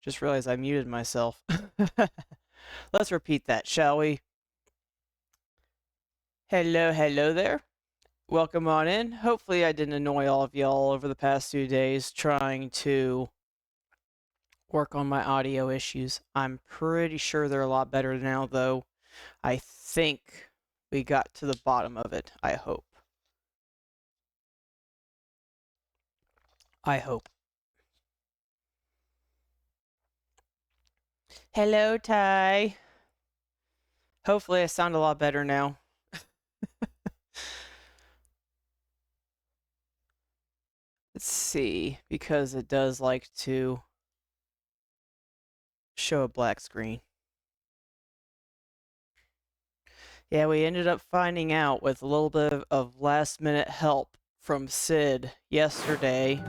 Just realized I muted myself. Let's repeat that, shall we? Hello, hello there. Welcome on in. Hopefully I didn't annoy all of y'all over the past 2 days trying to work on my audio issues. I'm pretty sure they're a lot better now, though. I think we got to the bottom of it. I hope. I hope. Hello, Ty. Hopefully I sound a lot better now. Let's see, because it does like to show a black screen. Yeah, we ended up finding out with a little bit of last-minute help from Sid yesterday.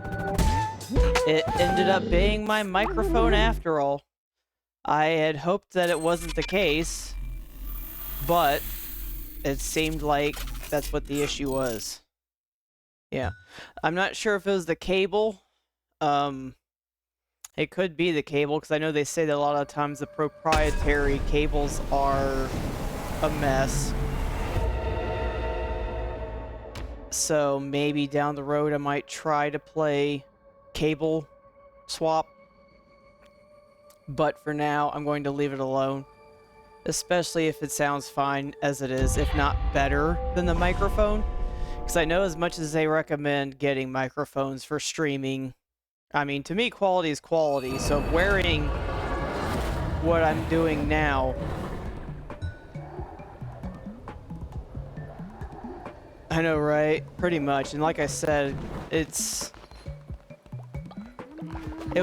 It ended up being my microphone after all. I had hoped that it wasn't the case, but it seemed like that's what the issue was. Yeah. I'm not sure if it was the cable. It could be the cable, because I know they say that a lot of times the proprietary cables are a mess. So maybe down the road I might try to play cable swap. But for now, I'm going to leave it alone. Especially if it sounds fine as it is, if not better than the microphone. Because I know as much as they recommend getting microphones for streaming, I mean, to me, quality is quality. So wearing what I'm doing now, I know, right? Pretty much. And like I said, it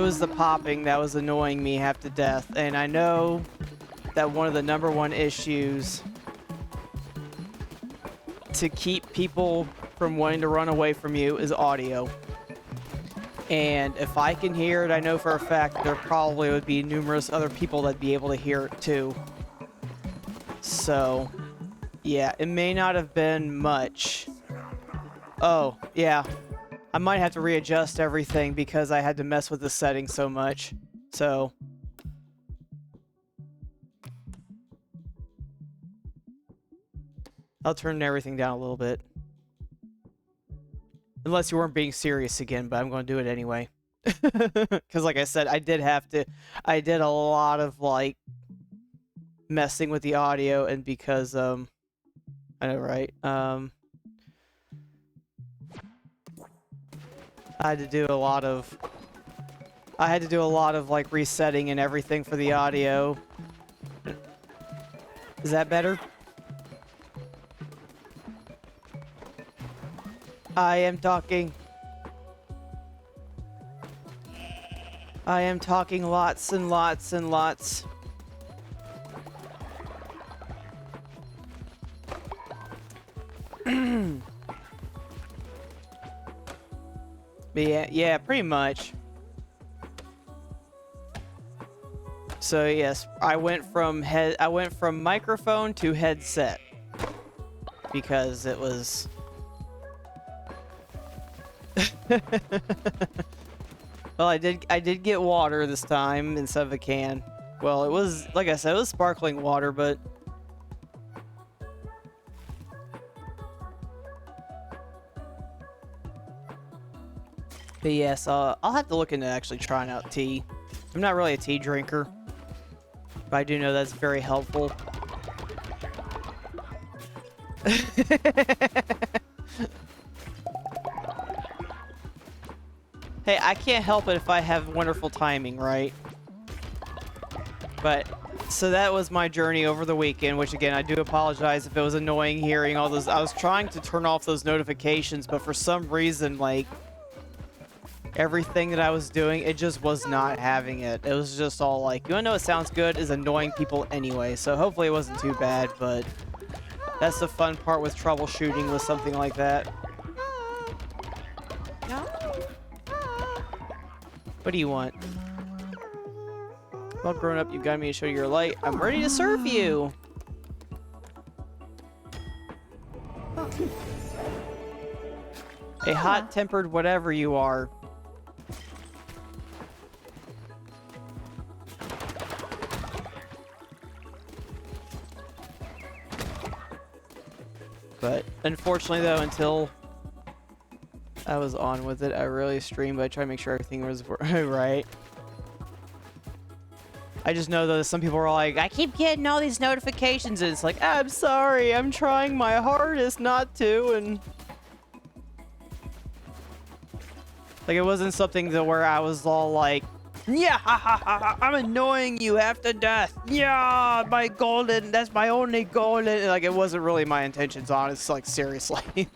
was the popping that was annoying me half to death. And I know that one of the #1 issues to keep people from wanting to run away from you is audio. And if I can hear it, I know for a fact there probably would be numerous other people that'd be able to hear it too. So, yeah, it may not have been much. Oh, yeah. I might have to readjust everything because I had to mess with the settings so much. So, I'll turn everything down a little bit. Unless you weren't being serious again, but I'm going to do it anyway. Because like I said, I did a lot of, like, messing with the audio, and because, I know, right? I had to do a lot of, like, resetting and everything for the audio. Is that better? I am talking lots and lots and lots. But yeah, pretty much. So yes, I went from microphone to headset because it was well, I did get water this time instead of a can. Well, it was, like I said, it was sparkling water, but yes, I'll have to look into actually trying out tea. I'm not really a tea drinker, but I do know that's very helpful. Hey, I can't help it if I have wonderful timing, right? But, so that was my journey over the weekend, which again, I do apologize if it was annoying hearing all those. I was trying to turn off those notifications, but for some reason, like, everything that I was doing, it just was not having it. It was just all like, you wanna know what sounds good is annoying people anyway, so hopefully it wasn't too bad, but that's the fun part with troubleshooting with something like that. What do you want? Well, grown up, you've got me to show you your light. I'm ready to serve you! A hot-tempered whatever you are. But unfortunately though, until I was on with it, I really streamed, but I tried to make sure everything was right. I just know that some people are like, I keep getting all these notifications, and it's like, I'm sorry, I'm trying my hardest not to, and... Like, it wasn't something that where I was all like, yeah, ha, ha, ha, ha, I'm annoying you half to death. Yeah, my golden, that's my only golden. Like, it wasn't really my intentions, honestly, like, seriously.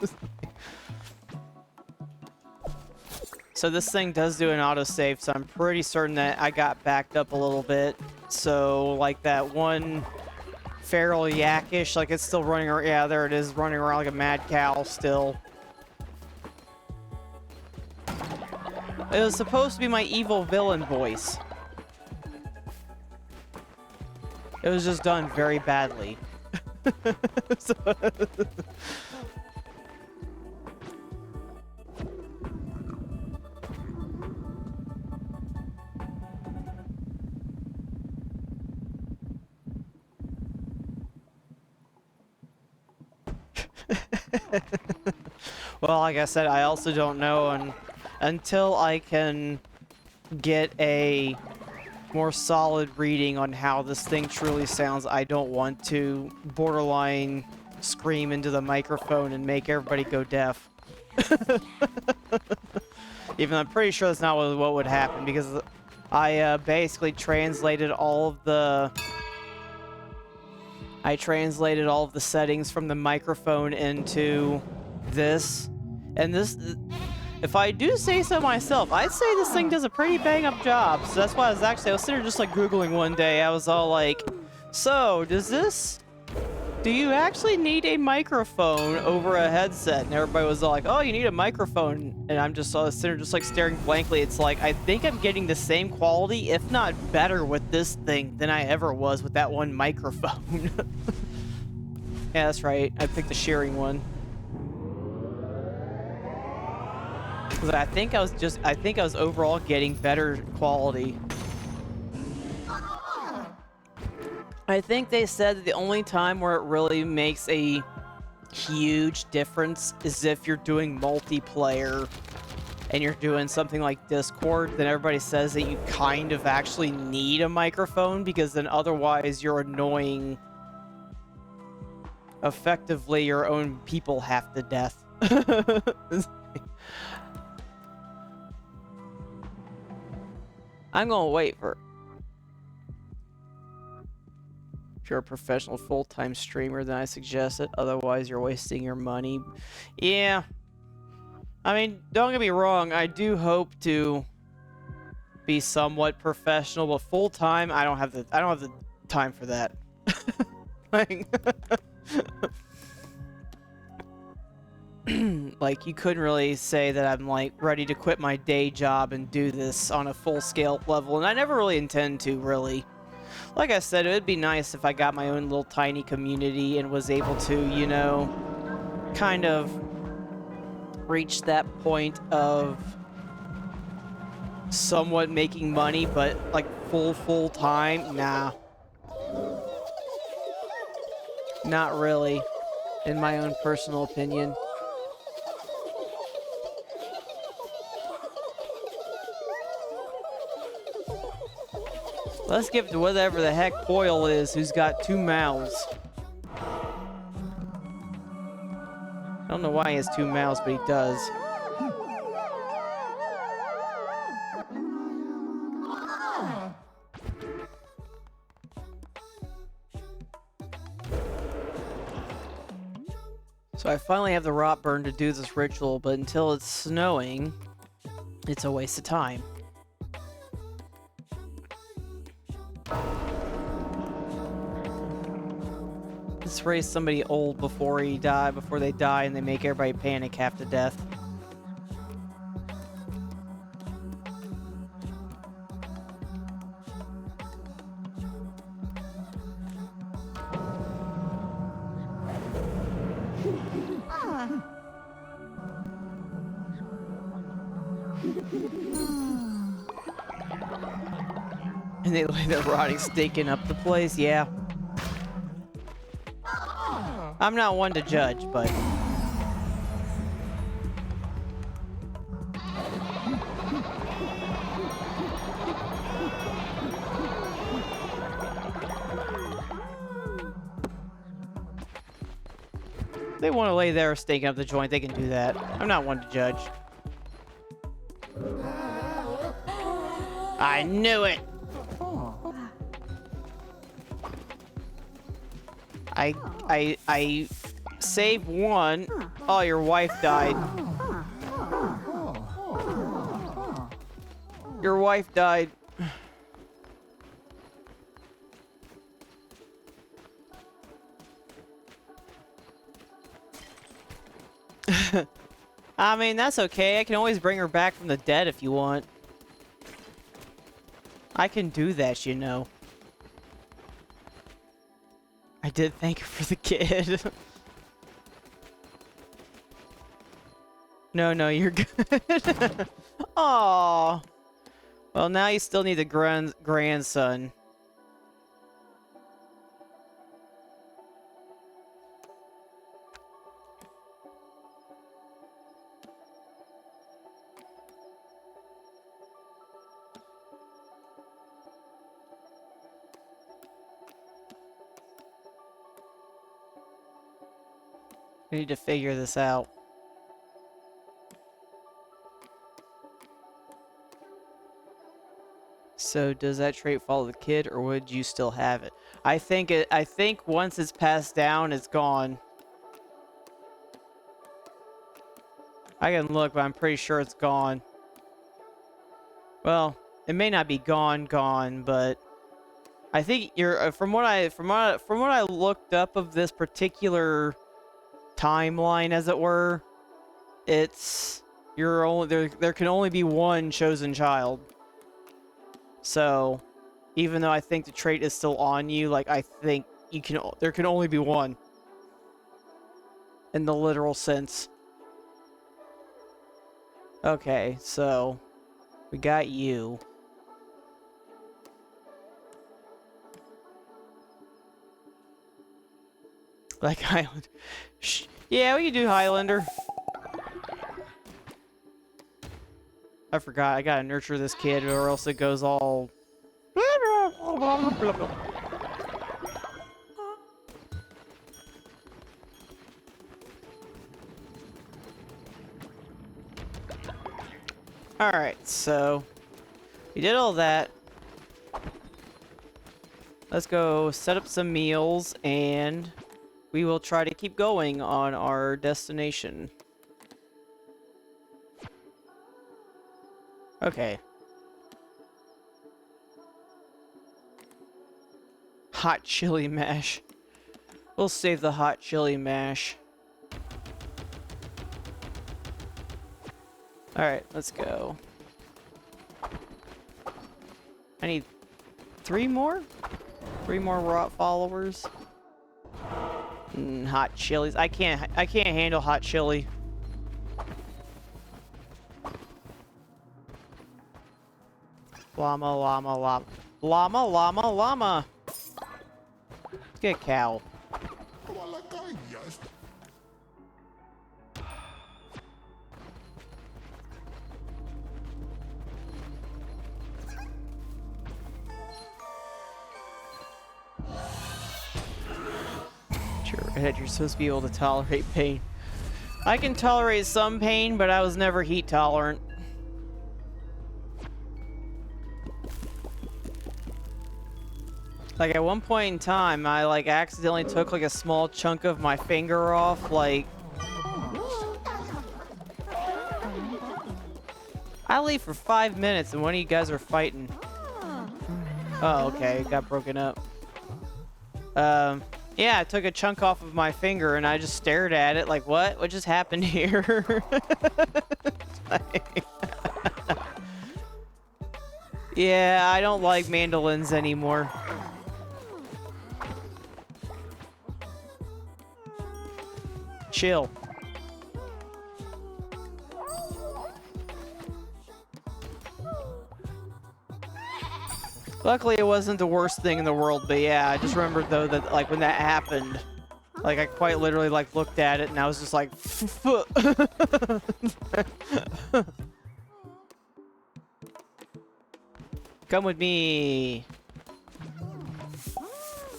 So this thing does do an autosave, so I'm pretty certain that I got backed up a little bit. So, like, that one feral yakish, like, it's still running around. Yeah, there it is, running around like a mad cow still. It was supposed to be my evil villain voice. It was just done very badly. So well, like I said, I also don't know, and until I can get a more solid reading on how this thing truly sounds, I don't want to borderline scream into the microphone and make everybody go deaf. Even though I'm pretty sure that's not what would happen, because I basically translated all of the... I translated all of the settings from the microphone into this, and this... If I do say so myself, I'd say this thing does a pretty bang-up job. So that's why I was sitting there just like Googling one day. I was all like, so, do you actually need a microphone over a headset? And everybody was all like, oh, you need a microphone. And I'm just sitting there just like staring blankly. It's like, I think I'm getting the same quality, if not better, with this thing than I ever was with that one microphone. Yeah, that's right. I picked the shearing one. Because I think I was overall getting better quality. I think they said that the only time where it really makes a huge difference is if you're doing multiplayer and you're doing something like Discord. Then everybody says that you kind of actually need a microphone, because then otherwise you're annoying effectively your own people half to death. I'm gonna wait for... If you're a professional full-time streamer, then I suggest it. Otherwise, you're wasting your money. Yeah. I mean, don't get me wrong. I do hope to be somewhat professional, but full-time, I don't have the time for that. Like, like, you couldn't really say that I'm, like, ready to quit my day job and do this on a full-scale level, and I never really intend to, really. Like I said, it would be nice if I got my own little tiny community and was able to, you know, kind of reach that point of somewhat making money, but, like, full time? Nah. Not really, in my own personal opinion. Let's give it to whatever the heck Boyle is, who's got 2 mouths. I don't know why he has 2 mouths, but he does. So I finally have the rot burn to do this ritual, but until it's snowing, it's a waste of time. Let's raise somebody old before they die, and they make everybody panic half to death. And they lay their rotting stinking up the place, yeah. I'm not one to judge, but... they want to lay there staking up the joint, they can do that. I'm not one to judge. I knew it! I saved one. Oh, your wife died. Your wife died. I mean, that's okay. I can always bring her back from the dead if you want. I can do that, you know. I did thank her for the kid. No, you're good. Aww. Well, now you still need a grandson. We need to figure this out. So does that trait follow the kid, or would you still have it? I think once it's passed down, it's gone. I can look, but I'm pretty sure it's gone. Well, it may not be gone, but I think you're from what I looked up of this particular timeline, as it were, it's there can only be one chosen child. So, even though I think the trait is still on you, like, I think there can only be one. In the literal sense. Okay, so, we got you. Like Highlander. Yeah, we can do Highlander. I forgot, I gotta nurture this kid or else it goes all... Alright, so... we did all that. Let's go set up some meals and... we will try to keep going on our destination. Okay. Hot chili mash. We'll save the hot chili mash. Alright, let's go. I need 3 more? 3 more rot followers. Hot chilies. I can't handle hot chili. Llama, llama, llama. Llama, llama, llama. Let's get a cow. You're supposed to be able to tolerate pain. I can tolerate some pain, but I was never heat tolerant. Like, at one point in time, I, like, accidentally took, like, a small chunk of my finger off, like... I leave for 5 minutes, and one of you guys are fighting. Oh, okay, it got broken up. Yeah, I took a chunk off of my finger, and I just stared at it, like, what? What just happened here? Yeah, I don't like mandolins anymore. Chill. Luckily, it wasn't the worst thing in the world, but yeah, I just remembered, though, that, like, when that happened, Like, I quite literally, like, looked at it and I was just like, come with me.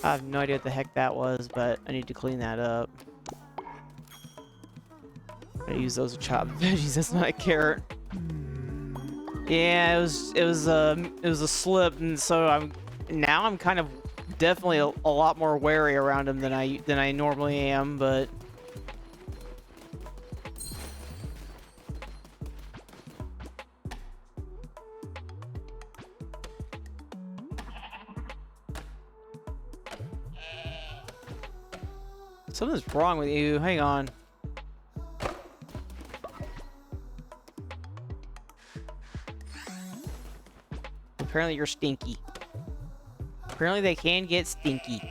I have no idea what the heck that was, but I need to clean that up. I use those to chop veggies. That's not a carrot. Yeah, it was a slip, and so I'm kind of definitely a lot more wary around him than I normally am, but something's wrong with you. Hang on. Apparently you're stinky. Apparently they can get stinky.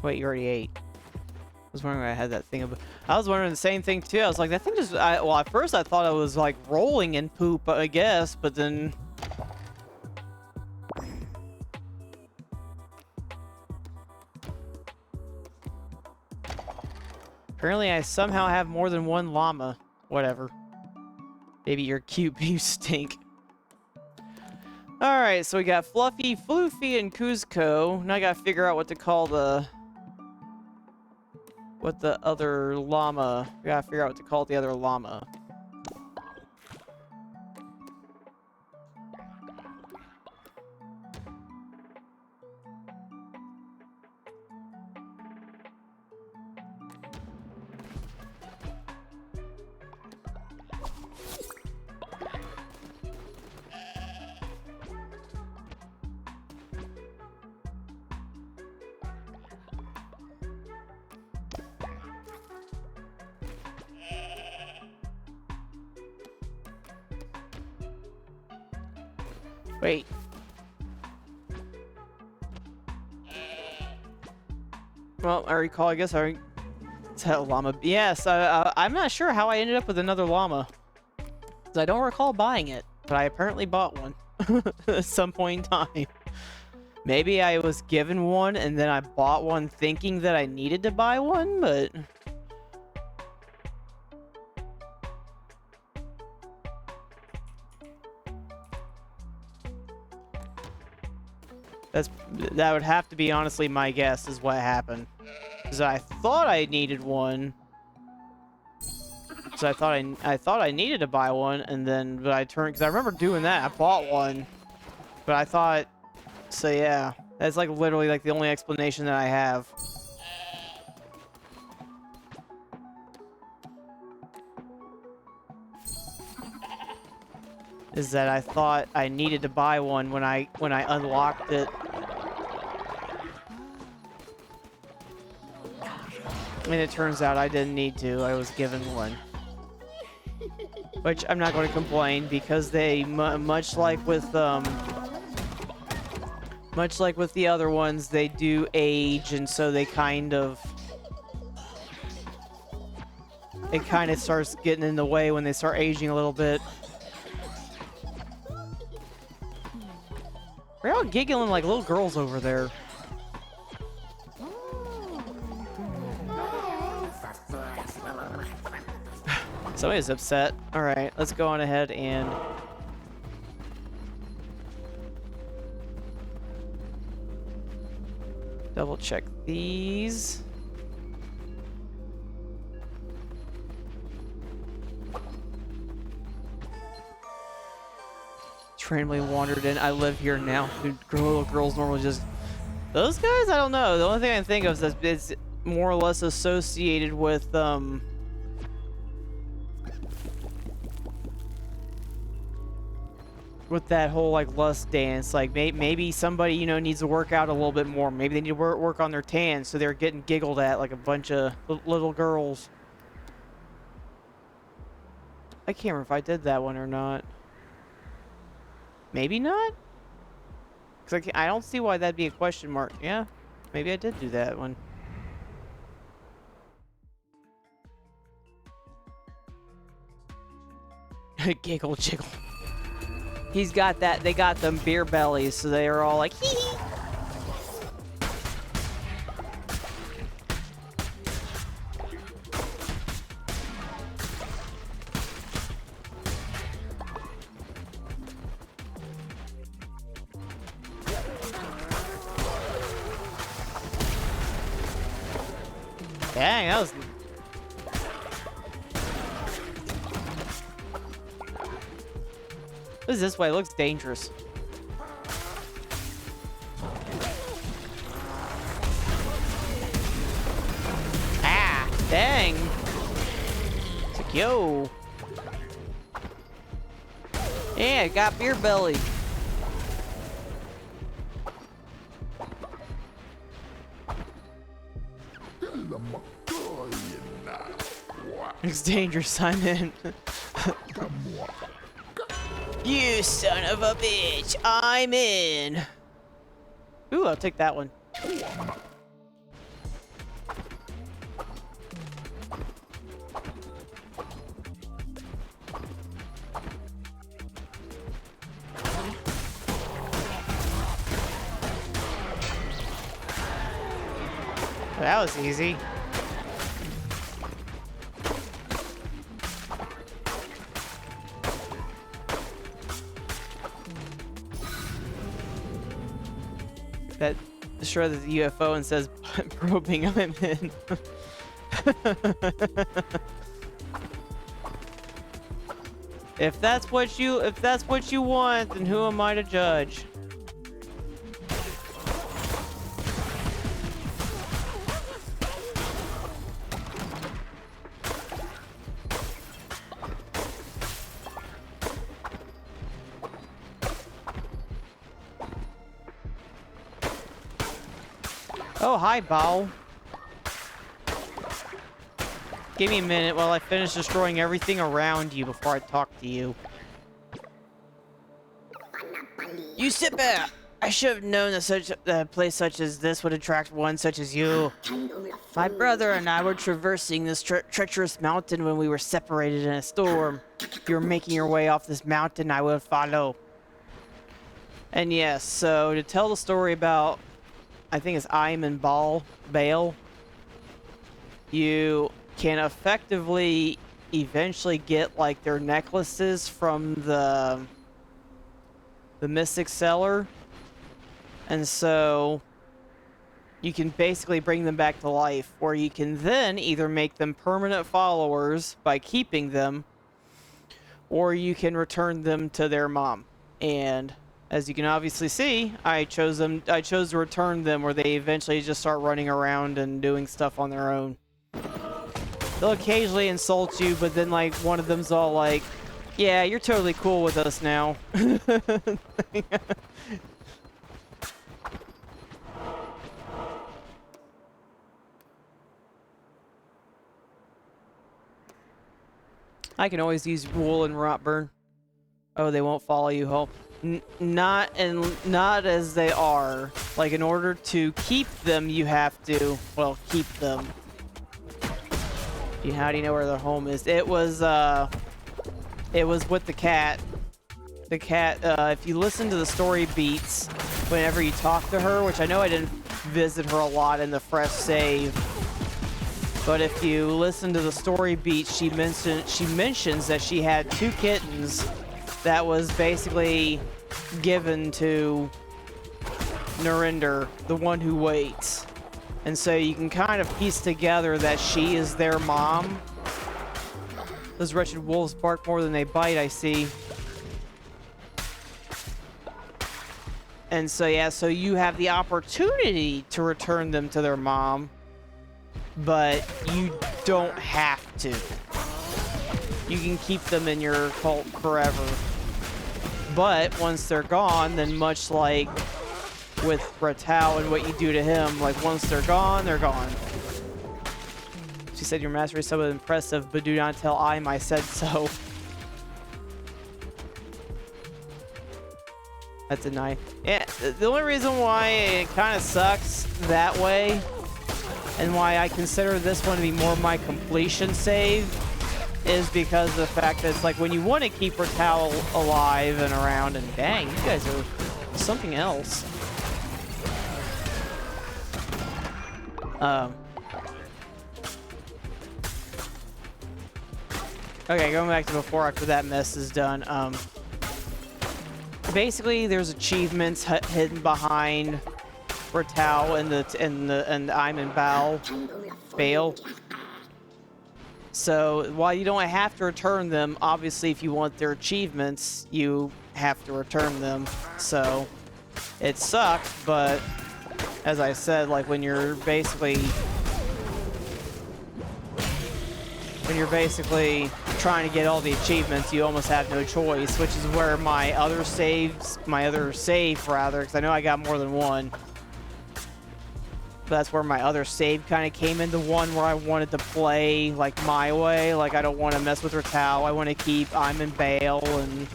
Wait, you already ate. I was wondering why I had that thing. I was wondering the same thing too. I was like, that thing just. Well, at first I thought it was like rolling in poop, I guess, but then. Apparently I somehow have more than one llama. Whatever. Maybe you're cute, but you stink. Alright, so we got Fluffy, Floofy, and Kuzco. Now I gotta figure out what to call the other llama. We gotta figure out what to call the other llama. Wait. Well, I recall, I guess I... Is that a llama? Yes, I'm not sure how I ended up with another llama. 'Cause I don't recall buying it, but I apparently bought one at some point in time. Maybe I was given one and then I bought one thinking that I needed to buy one, but... That would have to be honestly my guess is what happened. Because I thought I needed one. So I thought I needed to buy one, and then but I turned, because I remember doing that. I bought one, but I thought, so yeah, that's like literally like the only explanation that I have. Is that I thought I needed to buy one when I unlocked it. And it turns out I didn't need to. I was given one. Which I'm not going to complain, because they much like with the other ones, they do age, and so they kind of it kind of starts getting in the way when they start aging a little bit. We're all giggling like little girls over there. Somebody's upset. Alright, let's go on ahead and... double check these. Randomly wandered in. I live here now. Dude, little girls normally just... Those guys? I don't know. The only thing I can think of is that it's more or less associated with, with that whole, like, lust dance. Like, maybe somebody, you know, needs to work out a little bit more. Maybe they need to work on their tan, so they're getting giggled at like a bunch of little girls. I can't remember if I did that one or not. Maybe not? Because I don't see why that'd be a question mark. Yeah, maybe I did do that one. Giggle jiggle. He's got that. They got them beer bellies, so they are all like hee hee. Dang, that was... What is this way? It looks dangerous. Ah, dang. It's like, yo. Yeah, got beer belly. It's dangerous, I'm in. You son of a bitch, I'm in. Ooh, I'll take that one. That was easy. That destroys the UFO and says probing I'm in. If that's what you want, then who am I to judge? Oh, hi, Bao. Give me a minute while I finish destroying everything around you before I talk to you. You sit back! I should have known that such a place such as this would attract one such as you. My brother and I were traversing this treacherous mountain when we were separated in a storm. If you were making your way off this mountain, I would follow. And yes, so to tell the story about, I think it's Im and Bale, you can effectively eventually get like their necklaces from the Mystic Cellar, and so you can basically bring them back to life, or you can then either make them permanent followers by keeping them, or you can return them to their mom. And as you can obviously see, I chose to return them, where they eventually just start running around and doing stuff on their own. They'll occasionally insult you, but then like one of them's all like, yeah, you're totally cool with us now. I can always use wool and rotburn. Oh, they won't follow you home. Not as they are. Like, in order to keep them, you have to, well, keep them. How do you know where their home is? It was with the cat. The cat, if you listen to the story beats whenever you talk to her, which I know I didn't visit her a lot in the fresh save, but if you listen to the story beats, she mentions that she had 2 kittens that was basically given to Narinder, the one who waits. And so you can kind of piece together that she is their mom. Those wretched wolves bark more than they bite, I see. And so, yeah, so you have the opportunity to return them to their mom, but you don't have to. You can keep them in your cult forever. But once they're gone, then much like with Ratau and what you do to him, like once they're gone, they're gone. She said your mastery is somewhat impressive, but do not tell Im I said so. That's a knife. Yeah, the only reason why it kind of sucks that way, and why I consider this one to be more my completion save, is because of the fact that it's like when you want to keep Ratal alive and around, and dang, you guys are something else. Okay, going back to before after that mess is done. Basically, there's achievements hidden behind Ratal and I'm in Bale. So while you don't have to return them, obviously if you want their achievements, you have to return them. So it sucks, but as I said, like when you're basically trying to get all the achievements, you almost have no choice, which is where my other save, because I know I got more than one. But that's where my other save kind of came into one, where I wanted to play like my way. Like I don't want to mess with Ratal. I want to keep I'm in Bale, and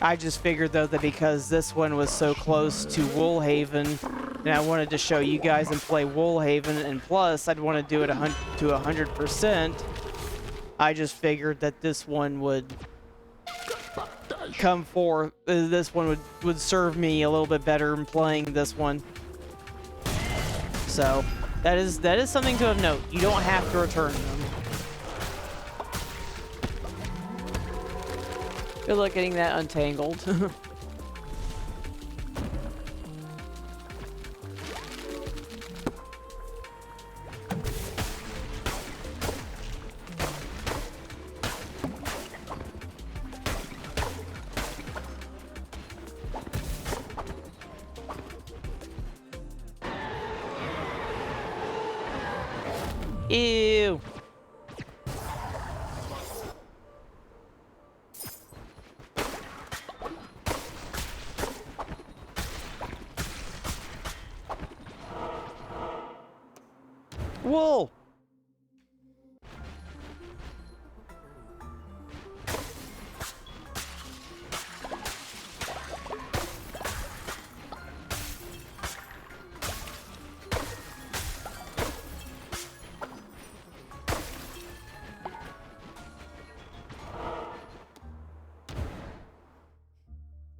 I just figured though that because this one was so close to Woolhaven, and I wanted to show you guys and play Woolhaven, and plus I'd want to do it to 100%. I just figured that this one would come forth. This one would serve me a little bit better in playing this one. So that is something to note. You don't have to return them. Good luck getting that untangled. Ew. Wool.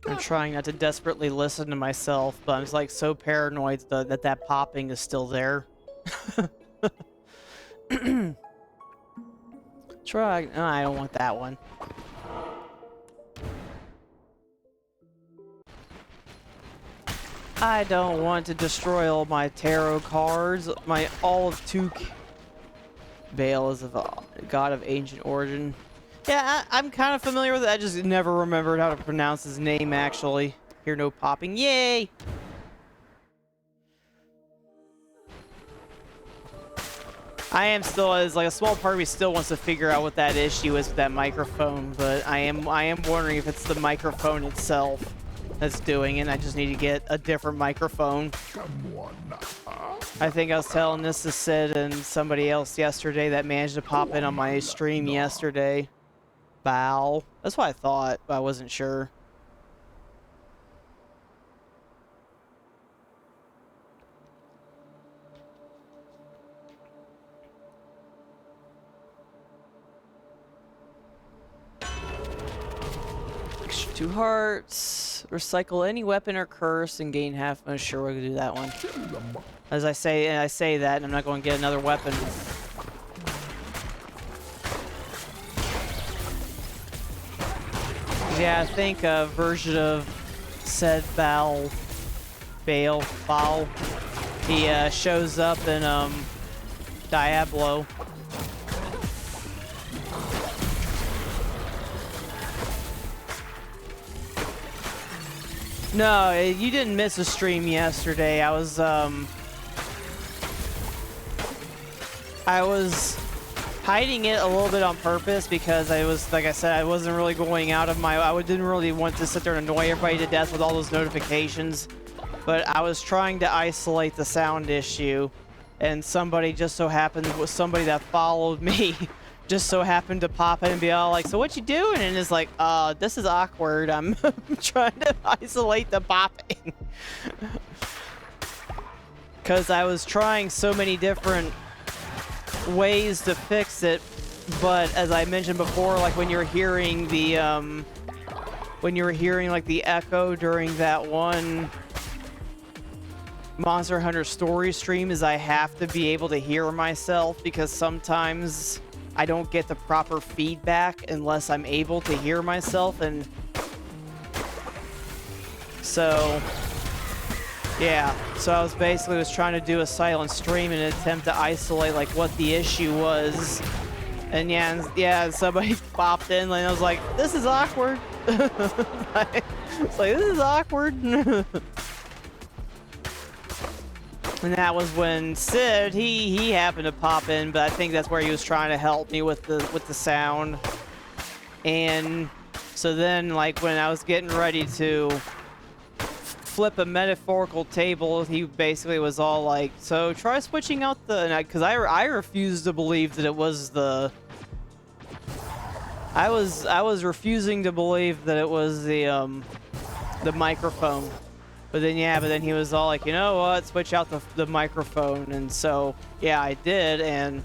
I'm trying not to desperately listen to myself, but I'm just like so paranoid that popping is still there. Try. No, I don't want that one. I don't want to destroy all my tarot cards. All of two. Bale is a god of ancient origin. Yeah, I'm kind of familiar with it. I just never remembered how to pronounce his name, actually. Hear no popping. Yay! I am still, as like a small part of me still wants to figure out what that issue is with that microphone, but I am wondering if it's the microphone itself that's doing it. I just need to get a different microphone. I think I was telling this to Sid and somebody else yesterday that managed to pop in on my stream yesterday. Bow. That's what I thought, but I wasn't sure. Extra 2 hearts. Recycle any weapon or curse and gain half. Oh, sure, we're gonna do that one. As I say that, and I'm not going to get another weapon. Yeah, I think a version of said Bale, he shows up in Diablo. No, you didn't miss a stream yesterday. I was hiding it a little bit on purpose because I was, like I said, I wasn't really going out of my... I didn't really want to sit there and annoy everybody to death with all those notifications. But I was trying to isolate the sound issue. And somebody just so happened, was somebody that followed me, just so happened to pop in and be all like, so what you doing? And it's like, this is awkward. I'm trying to isolate the popping. Because I was trying so many different ways to fix it, but as I mentioned before, like when you're hearing the like the echo during that one Monster Hunter story stream, is I have to be able to hear myself, because sometimes I don't get the proper feedback unless I'm able to hear myself. And so yeah, so I was trying to do a silent stream in an attempt to isolate like what the issue was. And yeah, somebody popped in and I was like, this is awkward. It's like, this is awkward. And that was when Sid, he happened to pop in, but I think that's where he was trying to help me with the sound. And so then, like, when I was getting ready to flip a metaphorical table, he basically was all like, so try switching out the... Because I refused to believe that it was the... I was refusing to believe that it was the microphone. But then he was all like, you know what, switch out the microphone. And so, yeah, I did, and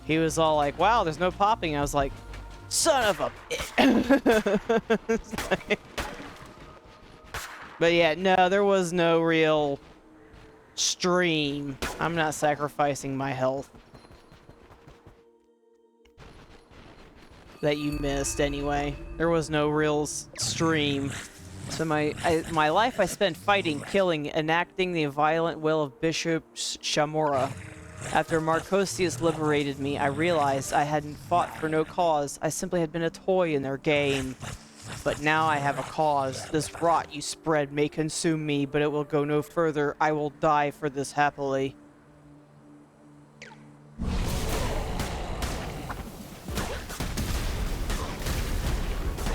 he was all like, wow, there's no popping. I was like, son of a bitch. But yeah, no, there was no real stream. I'm not sacrificing my health. That you missed anyway. There was no real stream. So my life I spent fighting, killing, enacting the violent will of Bishop Shamora. After Marcosius liberated me, I realized I hadn't fought for no cause. I simply had been a toy in their game. But now I have a cause. This rot you spread may consume me, but it will go no further. I will die for this happily.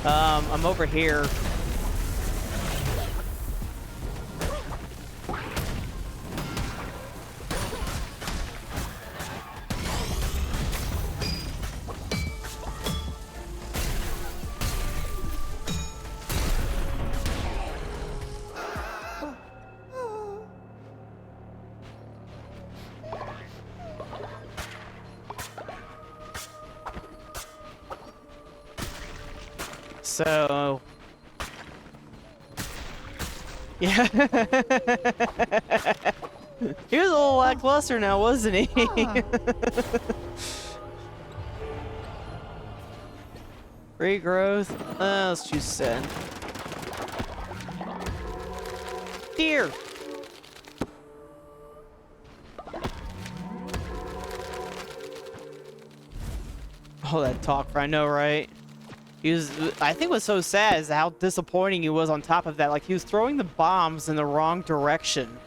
I'm over here. So, yeah, he was a little lackluster now, wasn't he? Regrowth. Let's choose send. Deer. Oh, that talk, I know, right? He was, I think what's so sad is how disappointing he was on top of that. Like, he was throwing the bombs in the wrong direction.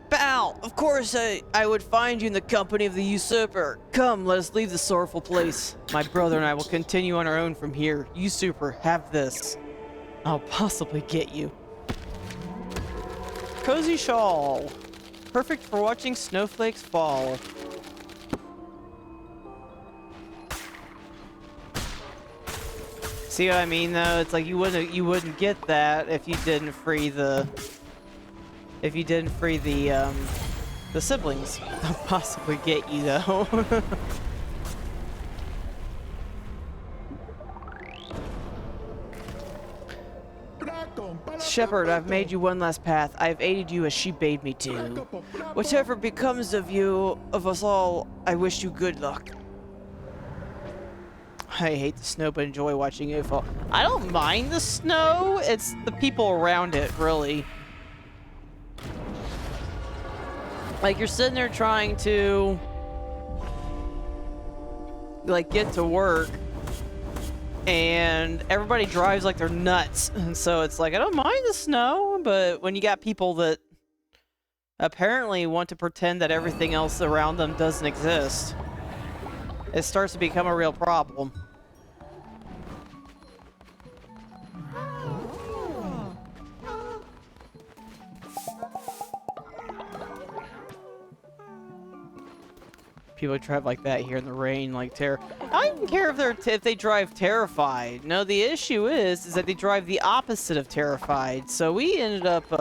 Pal, of course I would find you in the company of the usurper. Come, let us leave this sorrowful place. My brother and I will continue on our own from here. Usurper, have this. I'll possibly get you. Cozy shawl. Perfect for watching snowflakes fall. See what I mean, though? It's like you wouldn't get that if you didn't free the siblings. They'll possibly get you, though. Shepherd, I've made you one last path. I've aided you as she bade me to. Whatever becomes of you, of us all, I wish you good luck. I hate the snow, but enjoy watching it fall. I don't mind the snow. It's the people around it, really. Like, you're sitting there trying to, like, get to work, and everybody drives like they're nuts. And so it's like, I don't mind the snow, but when you got people that apparently want to pretend that everything else around them doesn't exist, it starts to become a real problem. People drive like that here in the rain, like I don't even care if they drive terrified. No, the issue is that they drive the opposite of terrified. So we ended up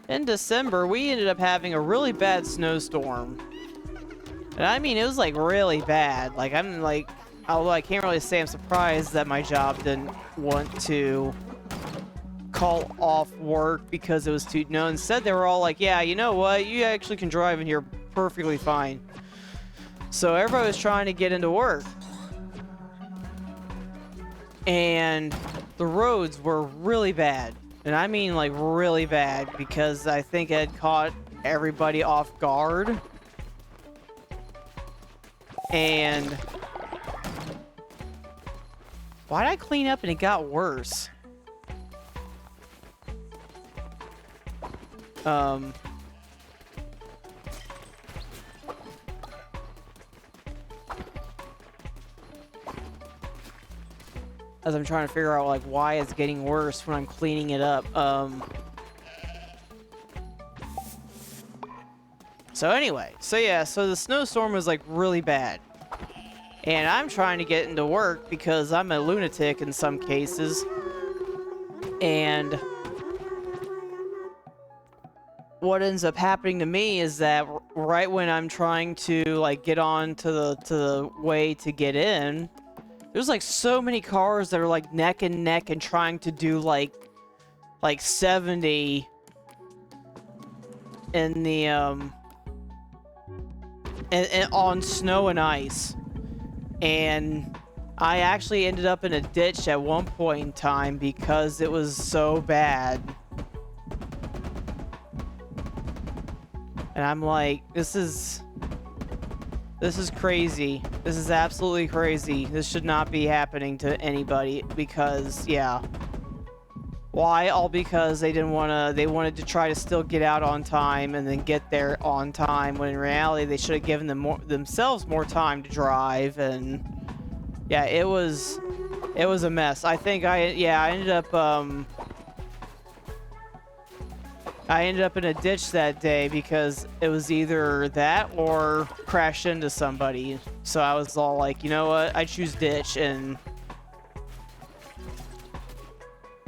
in December, we ended up having a really bad snowstorm. And I mean, it was like really bad. Like I'm like, although I can't really say I'm surprised that my job didn't want to call off work because it was too. No, instead they were all like, yeah, you know what? You actually can drive in here perfectly fine. So everybody was trying to get into work. And the roads were really bad. And I mean like really bad because I think it caught everybody off guard. And why did I clean up and it got worse? As I'm trying to figure out like why it's getting worse when I'm cleaning it up. So anyway, so the snowstorm was like really bad. And I'm trying to get into work because I'm a lunatic in some cases. And what ends up happening to me is that right when I'm trying to like get on to the way to get in, there's like so many cars that are like neck and neck and trying to do like 70 in the and on snow and ice. And I actually ended up in a ditch at one point in time because it was so bad. And I'm like, this is crazy. This is absolutely crazy. This should not be happening to anybody because, yeah. Why? All because they wanted to try to still get out on time and then get there on time, when in reality they should have given themselves more time to drive. And yeah, it was a mess. I think I ended up in a ditch that day because it was either that or crash into somebody. So I was all like, you know what? I choose ditch, and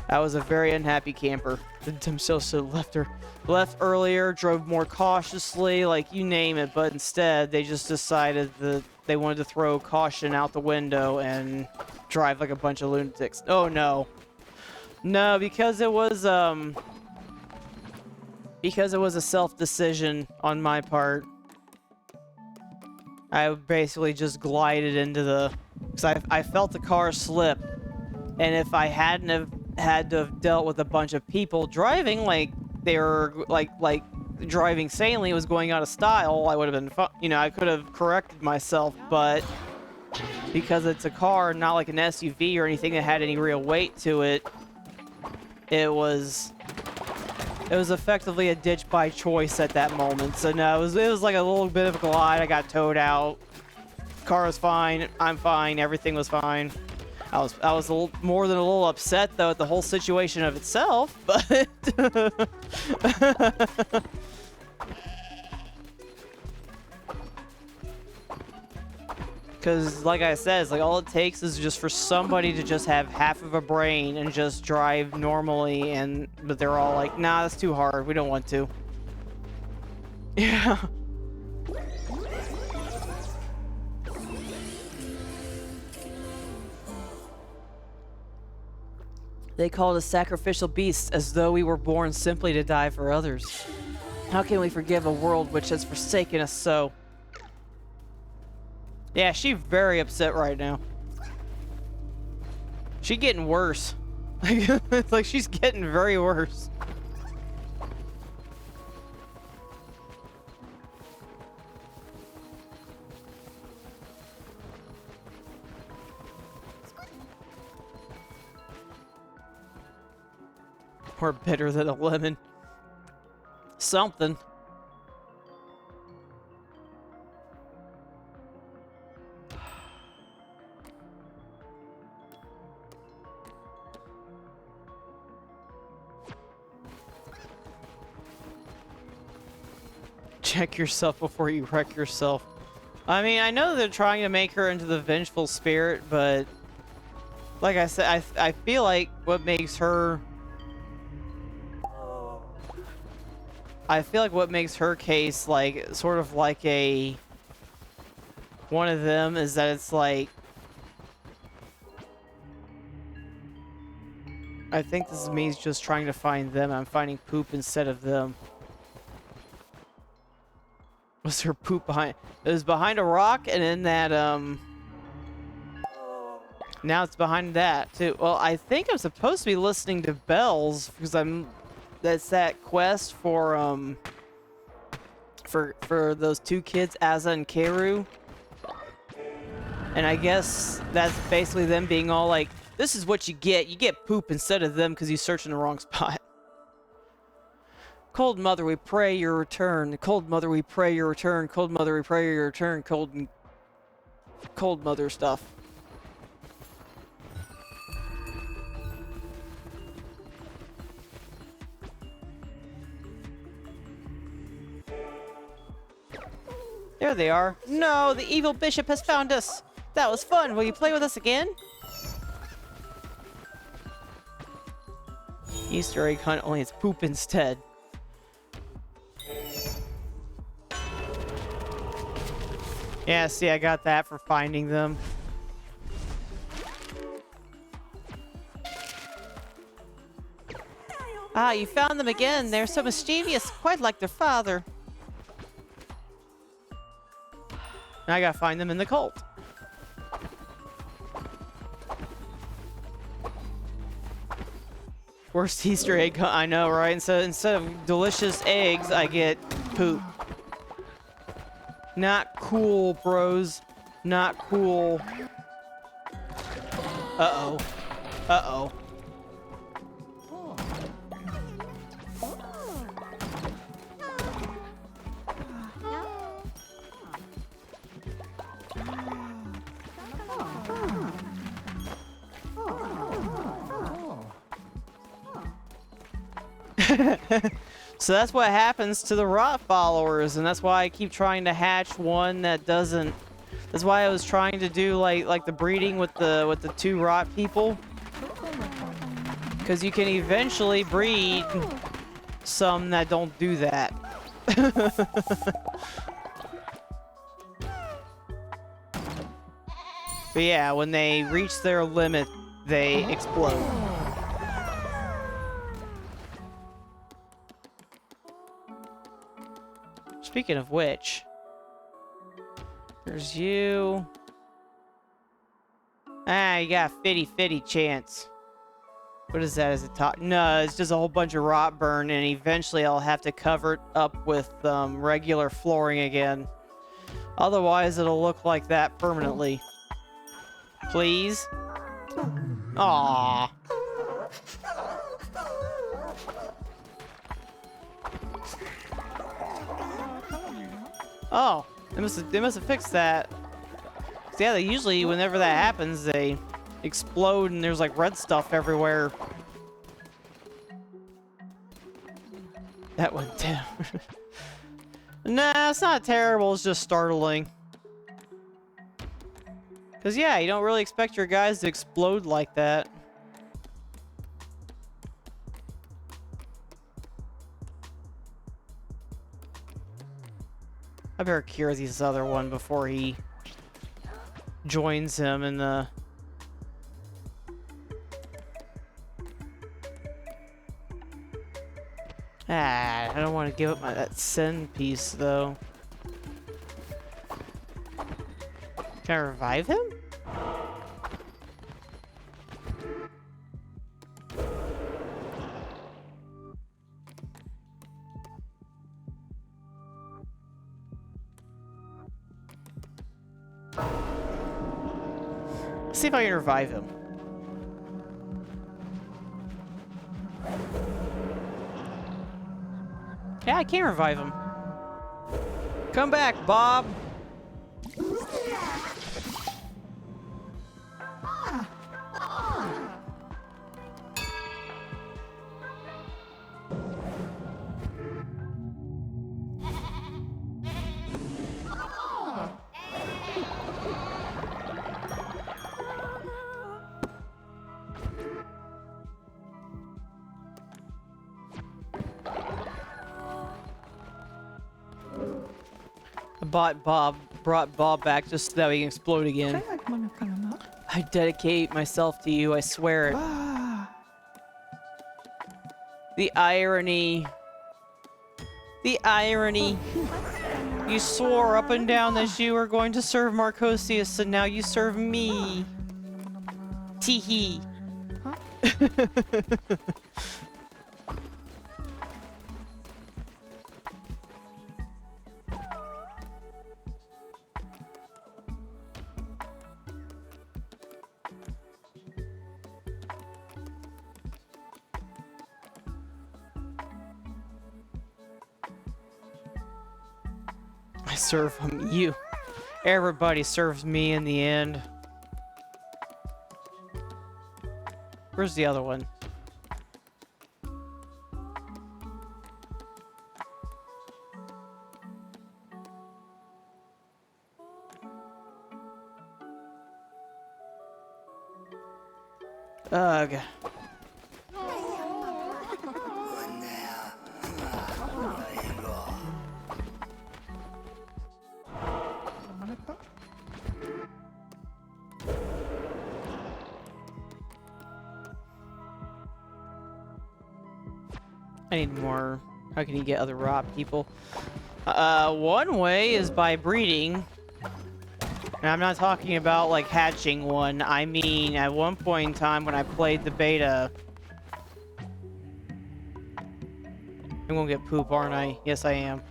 I was a very unhappy camper. Themselves to left earlier, drove more cautiously, like you name it, but instead they just decided that they wanted to throw caution out the window and drive like a bunch of lunatics. Oh no. No, because it was a self-decision on my part. I basically just glided into because I felt the car slip, and if I hadn't have had to have dealt with a bunch of people driving like they were like driving sanely was going out of style, I would have been fun. You know, I could have corrected myself, but because it's a car, not like an SUV or anything that had any real weight to it, it was effectively a ditch by choice at that moment. So no, it was like a little bit of a glide. I got towed out. Car was fine. I'm fine. Everything was fine. I was a little more than a little upset though at the whole situation of itself, but because like I said, it's like all it takes is just for somebody to just have half of a brain and just drive normally, but they're all like, nah, that's too hard, we don't want to. Yeah. They called us sacrificial beasts as though we were born simply to die for others. How can we forgive a world which has forsaken us so? Yeah, she's very upset right now. She's getting worse. It's like she's getting very worse. More bitter than a lemon. Something. Check yourself before you wreck yourself. I mean, I know they're trying to make her into the vengeful spirit, but like I said, I feel like what makes her... I feel like what makes her case, like, sort of like a... one of them is that it's like... I think this is me just trying to find them. I'm finding poop instead of them. Was there poop behind? It was behind a rock, and then that, now it's behind that, too. Well, I think I'm supposed to be listening to bells, because that's that quest for those two kids, Asa and Keru. And I guess that's basically them being all like, this is what you get poop instead of them because you searched in the wrong spot. Cold mother, we pray your return. Cold mother, we pray your return. Cold mother, we pray your return. Cold mother stuff. There they are. No, the evil bishop has found us. That was fun. Will you play with us again? Easter egg hunt, only it's poop instead. Yeah, see, I got that for finding them. Ah, you found them again. They're so mischievous, quite like their father. Now I gotta find them in the cult. Worst Easter egg hunt, I know, right? And so instead of delicious eggs, I get poop. Not cool, bros. Not cool. Uh-oh. Uh-oh. So that's what happens to the rot followers, and that's why I keep trying to hatch one that doesn't. That's why I was trying to do like the breeding with the two rot people, because you can eventually breed some that don't do that. But yeah, when they reach their limit, they explode. Speaking of which, there's you. Ah, you got a 50-50 chance. What is that as a top? No, it's just a whole bunch of rot burn, and eventually I'll have to cover it up with regular flooring again. Otherwise, it'll look like that permanently. Please? Aww. Oh, they must have fixed that. So yeah, they usually, whenever that happens, they explode and there's like red stuff everywhere. That went down. Nah, it's not terrible, it's just startling. Cause yeah, you don't really expect your guys to explode like that. I better cure this other one before he joins him in the... Ah, I don't want to give up that send piece, though. Can I revive him? See if I can revive him. Yeah, I can revive him. Come back, Bob. brought Bob back just so that we can explode again. I dedicate myself to you, I swear it. The irony. The irony. You swore up and down that you were going to serve Marcosius, and now you serve me. Teehee. I serve him. You. Everybody serves me in the end. Where's the other one? Ugh. I need more. How can you get other raw people? One way is by breeding. And I'm not talking about, like, hatching one. I mean, at one point in time when I played the beta... I'm gonna get poop, aren't I? Yes, I am.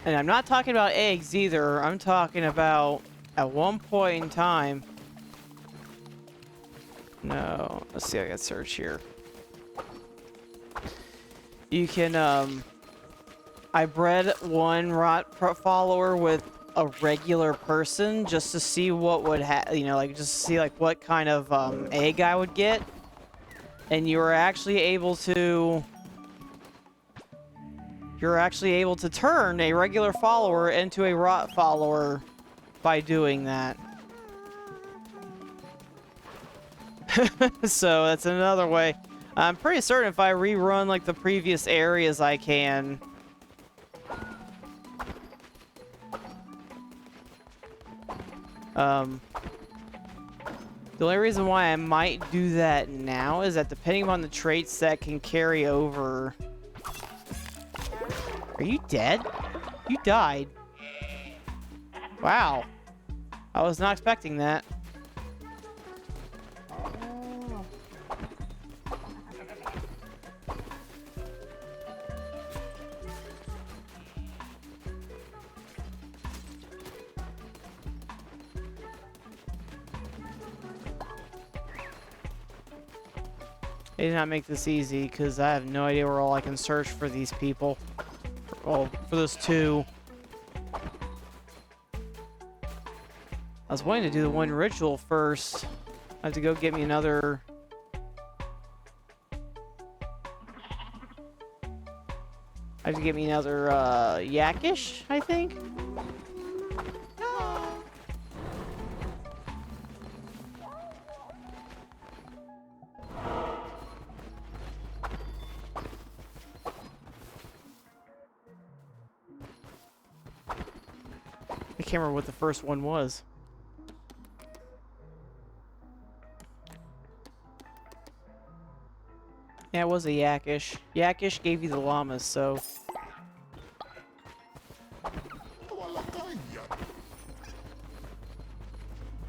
And I'm not talking about eggs either. I'm talking about at one point in time. No, let's see. I got search here. You can I bred one rot follower with a regular person just to see what would like just to see like what kind of egg I would get, and you were actually able to. You're actually able to turn a regular follower into a rot follower by doing that. So that's another way. I'm pretty certain if I rerun like the previous areas I can. The only reason why I might do that now is that depending on the traits that can carry over... Are you dead? You died. Wow. I was not expecting that. They did not make this easy because I have no idea where all I can search for these people. Oh, for those two. I was wanting to do the one ritual first. I have to go get me another... I have to get me another, Yakish, I think? I can't remember what the first one was. Yeah, it was a Yakish. Yakish gave you the llamas, so...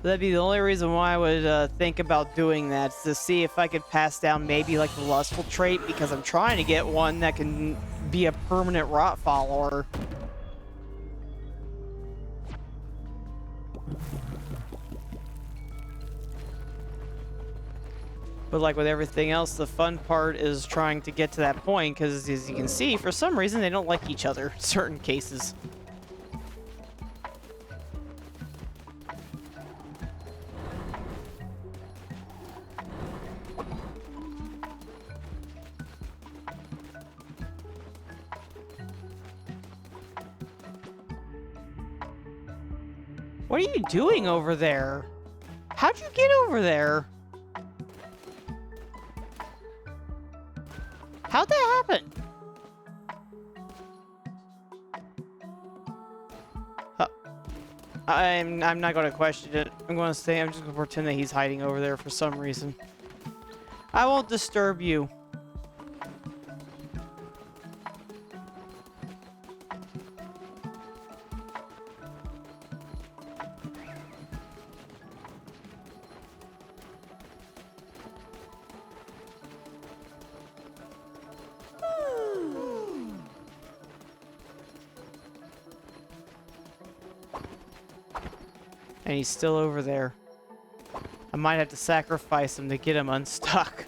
That'd be the only reason why I would think about doing that, is to see if I could pass down maybe like the lustful trait, because I'm trying to get one that can be a permanent rot follower. But like with everything else, the fun part is trying to get to that point, because as you can see, for some reason they don't like each other in certain cases. What are you doing over there? How'd you get over there? I'm not going to question it. I'm going to say I'm just going to pretend that he's hiding over there for some reason. I won't disturb you. And he's still over there. I might have to sacrifice him to get him unstuck.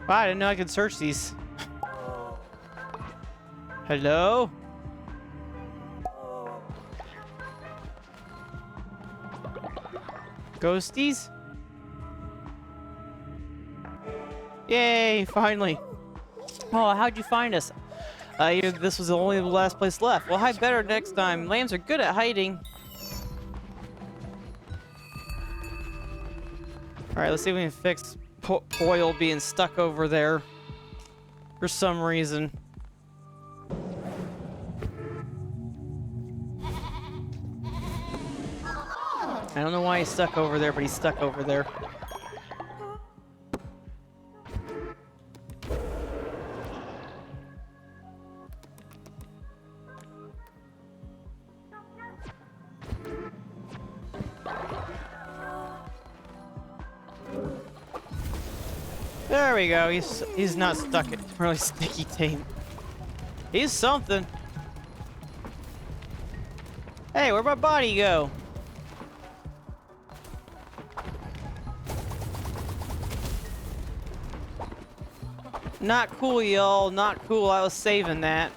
Wow, I didn't know I could search these. Hello? Ghosties? Yay, finally. Oh, how'd you find us? This was the only last place left. Well, hide better next time. Lambs are good at hiding. Alright, let's see if we can fix Boyle being stuck over there for some reason. I don't know why he's stuck over there, but he's stuck over there. There we go. He's not stuck in really sticky tape. He's something. Hey, where'd my body go? Not cool, y'all. Not cool. I was saving that.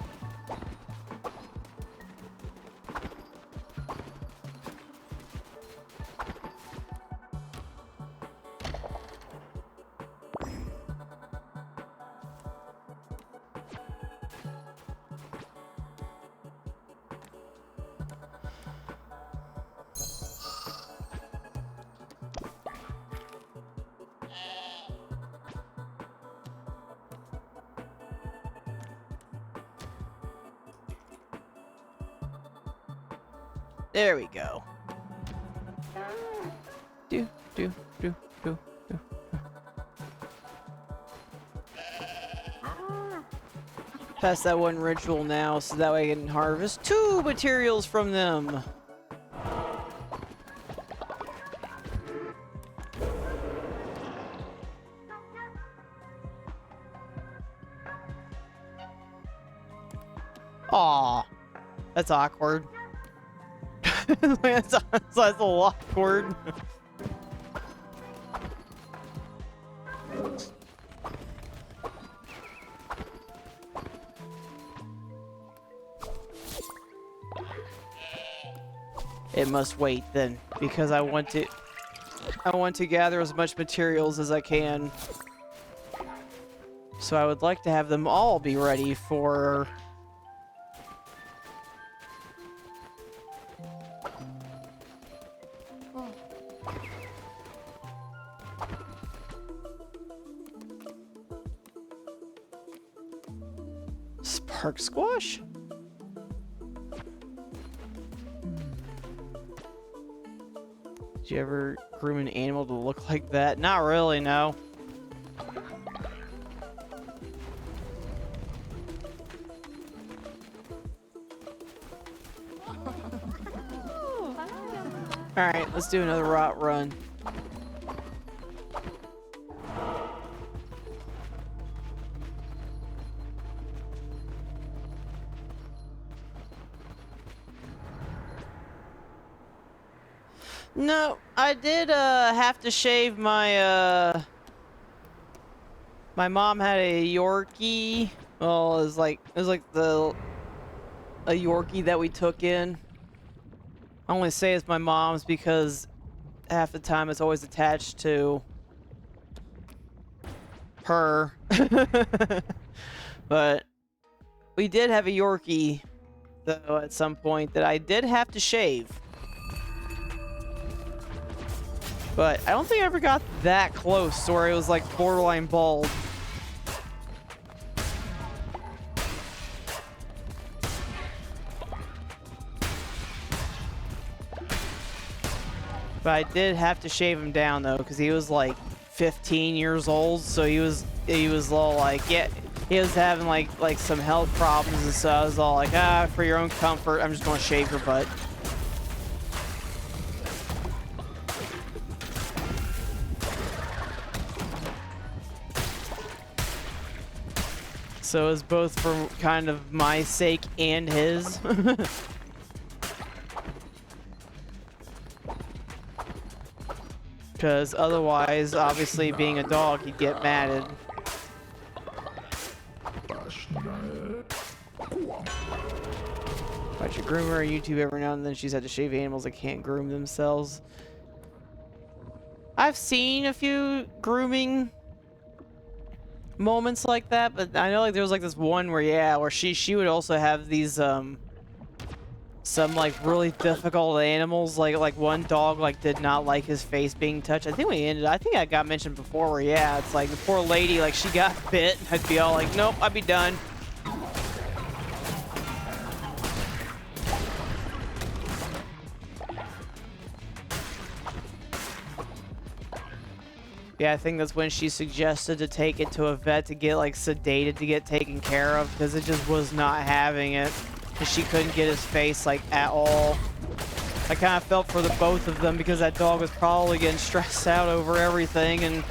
There we go. Do. Pass that one ritual now, so that way I can harvest 2 materials from them. Aw, that's awkward. that's a little awkward. It must wait then, because I want to gather as much materials as I can. So I would like to have them all be ready for spark squash? Did you ever groom an animal to look like that? Not really, no. Alright, let's do another rot run. No, I did have to shave my my mom had a Yorkie. Well, it was like a Yorkie that we took in. I only say it's my mom's because half the time it's always attached to her. But we did have a Yorkie though at some point that I did have to shave. But I don't think I ever got that close to where it was like borderline bald. But I did have to shave him down though, because he was like 15 years old, so he was all like, yeah, he was having like some health problems, and so I was all like, for your own comfort, I'm just gonna shave your butt. So it was both for kind of my sake and his. Because otherwise, obviously, being a dog, he'd get matted. Watch a groomer on YouTube every now and then. She's had to shave animals that can't groom themselves. I've seen a few grooming moments like that, but I know like there was like this one where she would also have these some like really difficult animals, like one dog like did not like his face being touched. I think I got mentioned before where it's like the poor lady, like she got bit, I'd be all like, nope, I'd be done. Yeah, I think that's when she suggested to take it to a vet to get like sedated to get taken care of, because it just was not having it. She couldn't get his face like at all. I kind of felt for the both of them because that dog was probably getting stressed out over everything, and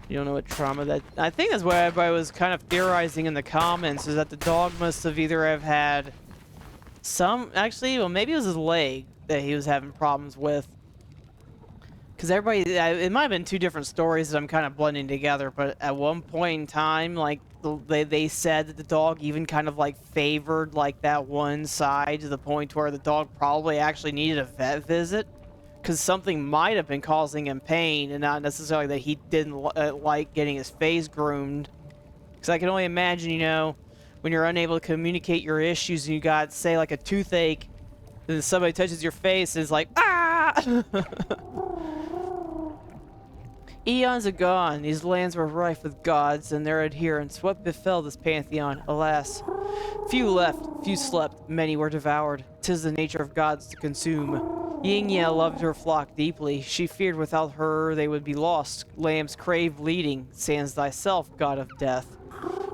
you don't know what trauma that... I think that's what everybody was kind of theorizing in the comments, is that the dog must have either have had some... Actually, well, maybe it was his leg that he was having problems with. Because everybody... It might have been two different stories that I'm kind of blending together, but at one point in time, like, they said that the dog even kind of, like, favored, like, that one side to the point where the dog probably actually needed a vet visit. Because something might have been causing him pain, and not necessarily that he didn't like getting his face groomed. Because I can only imagine, you know, when you're unable to communicate your issues and you got, say, like a toothache, and then somebody touches your face and is like, ah! Eons agone, these lands were rife with gods and their adherents. What befell this pantheon? Alas, few left, few slept, many were devoured. 'Tis the nature of gods to consume. Yingya loved her flock deeply. She feared without her they would be lost. Lambs crave bleeding, sans thyself, god of death.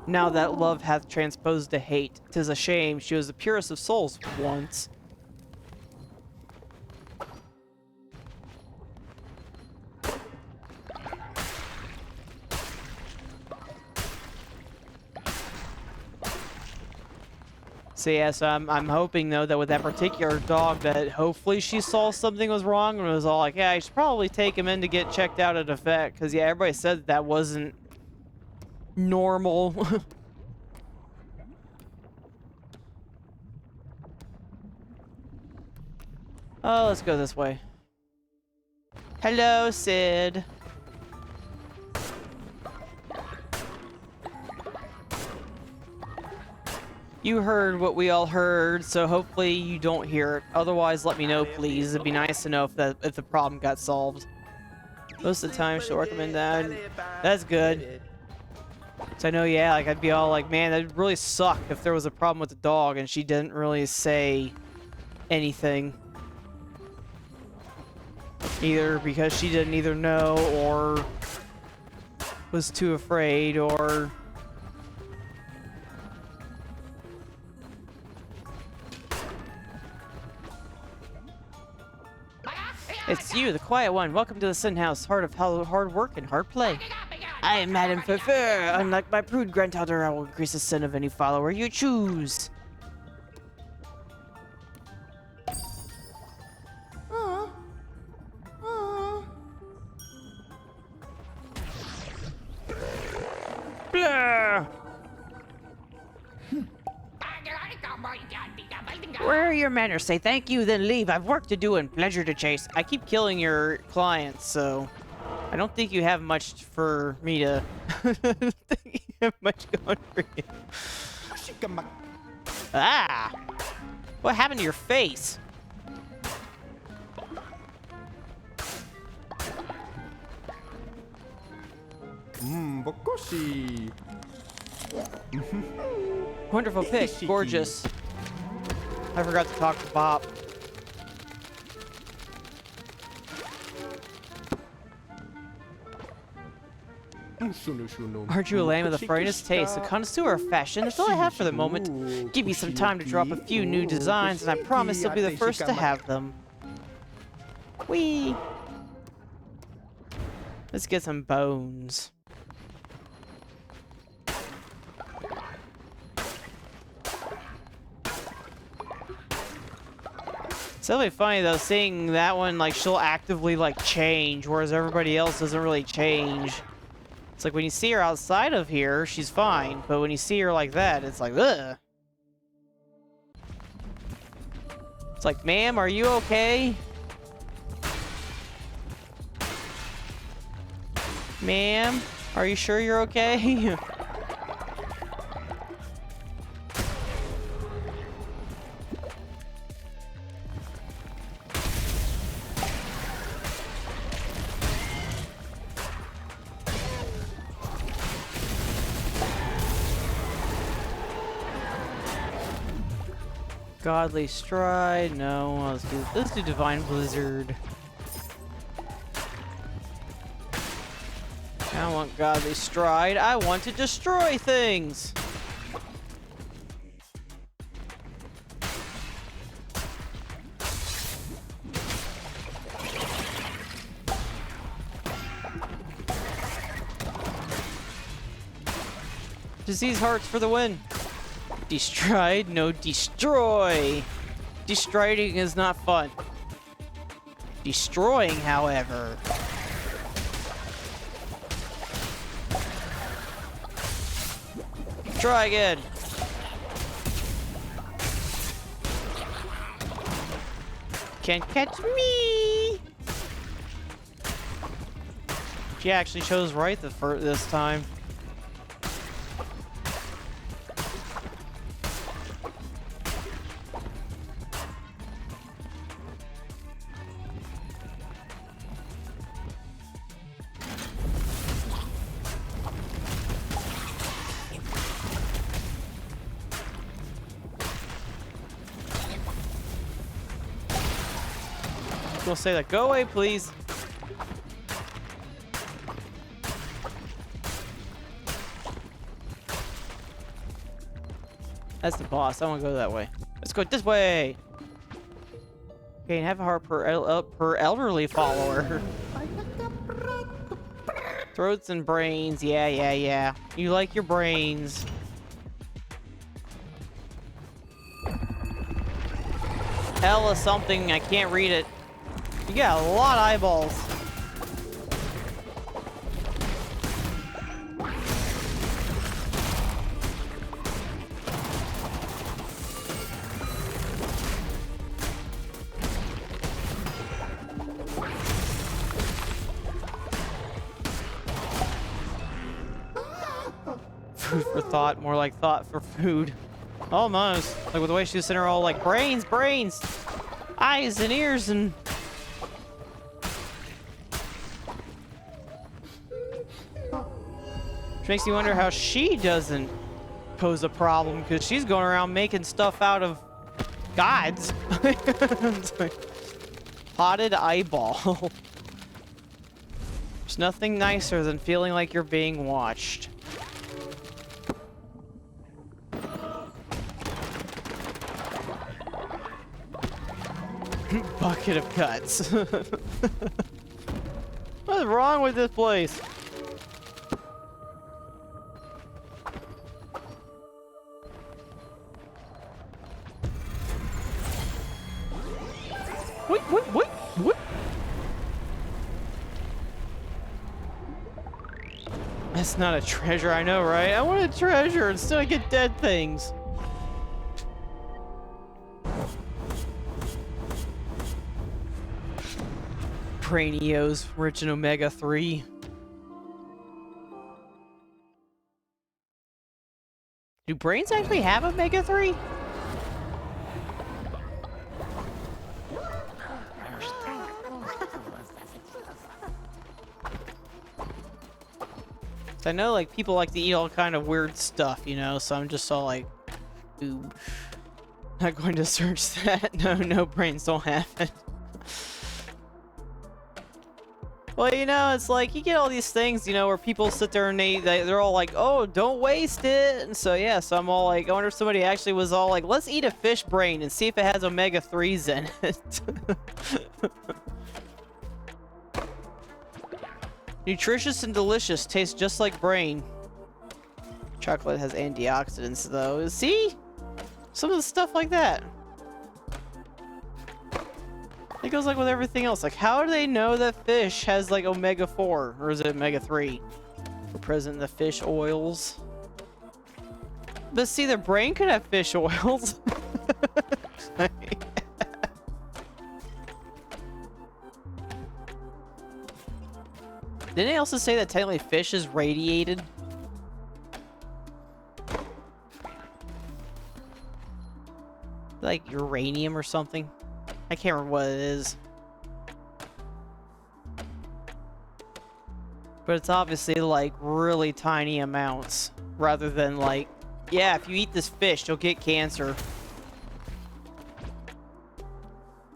Now that love hath transposed to hate. 'Tis a shame, she was the purest of souls once. So yeah, so I'm hoping though that with that particular dog that hopefully she saw something was wrong and was all like, yeah, I should probably take him in to get checked out at a vet, because yeah, everybody said that wasn't normal. Oh, let's go this way. Hello, Sid. You heard what we all heard, so hopefully you don't hear it. Otherwise, let me know, please. It'd be nice to know if the problem got solved. Most of the time, she'll recommend that. That's good. So I know, yeah, like I'd be all like, man, that'd really suck if there was a problem with the dog and she didn't really say anything. Either because she didn't either know or was too afraid or... It's you, the quiet one. Welcome to the Sin House, heart of hard work and hard play. I am Madame Fefer. Unlike my prude granddaughter, I will increase the sin of any follower you choose. Blah. Where are your manners? Say thank you, then leave. I've work to do and pleasure to chase. I keep killing your clients, so I don't think you have much for me to... I don't think you have much going for you. Ah! What happened to your face? Wonderful pick. Gorgeous. I forgot to talk to Bob. Aren't you a lamb of the finest taste, a connoisseur of fashion? That's all I have for the moment. Give me some time to drop a few new designs, and I promise you'll be the first to have them. Whee! Let's get some bones. It's really funny though, seeing that one, like, she'll actively, like, change, whereas everybody else doesn't really change. It's like when you see her outside of here, she's fine, but when you see her like that, it's like, ugh. It's like, ma'am, are you okay? Ma'am, are you sure you're okay? Godly Stride, no, let's do Divine Blizzard. I don't want Godly Stride, I want to destroy things! Disease Hearts for the win! Destride, no, destroy. Destriding is not fun. Destroying, however. Try again. Can't catch me. She actually chose right this time. We'll say that. Go away, please. That's the boss. I want to go that way. Let's go this way. Okay, and have a heart per elderly follower. Throats and brains. Yeah. You like your brains. Hell is something. I can't read it. You got a lot of eyeballs. Food for thought, more like thought for food. Almost. Like with the way she was sitting there all like, brains, eyes and ears and... Which makes you wonder how she doesn't pose a problem, because she's going around making stuff out of gods. It's like, potted eyeball. There's nothing nicer than feeling like you're being watched. bucket of guts. What's wrong with this place? What? That's not a treasure, I know, right? I want a treasure instead I get dead things. Cranios, rich in omega-3. Do brains actually have omega-3? I know, like, people like to eat all kind of weird stuff, you know, so I'm just all like, ooh. Not going to search that. No brains don't have it. Well, you know, it's like, you get all these things, you know, where people sit there and they're all like, oh, don't waste it. And so, yeah, so I'm all like, I wonder if somebody actually was all like, let's eat a fish brain and see if it has omega-3s in it. Nutritious and delicious, tastes just like brain. Chocolate has antioxidants, though. See? Some of the stuff like that. It goes like with everything else. Like, how do they know that fish has like omega-4? Or is it omega-3? Present in the fish oils. But see, the brain could have fish oils. Didn't they also say that technically fish is radiated? Like uranium or something? I can't remember what it is. But it's obviously like really tiny amounts. Rather than like, yeah, if you eat this fish, you'll get cancer.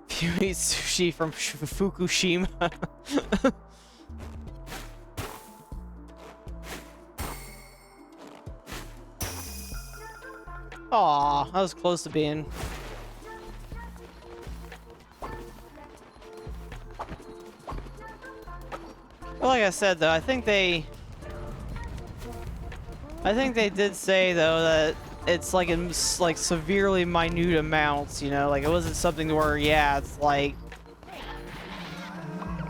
If you eat sushi from Fukushima. Aw, that was close to being. Well, like I said, though, I think they did say, though, that it's like in like severely minute amounts, you know, like it wasn't something where, yeah, it's like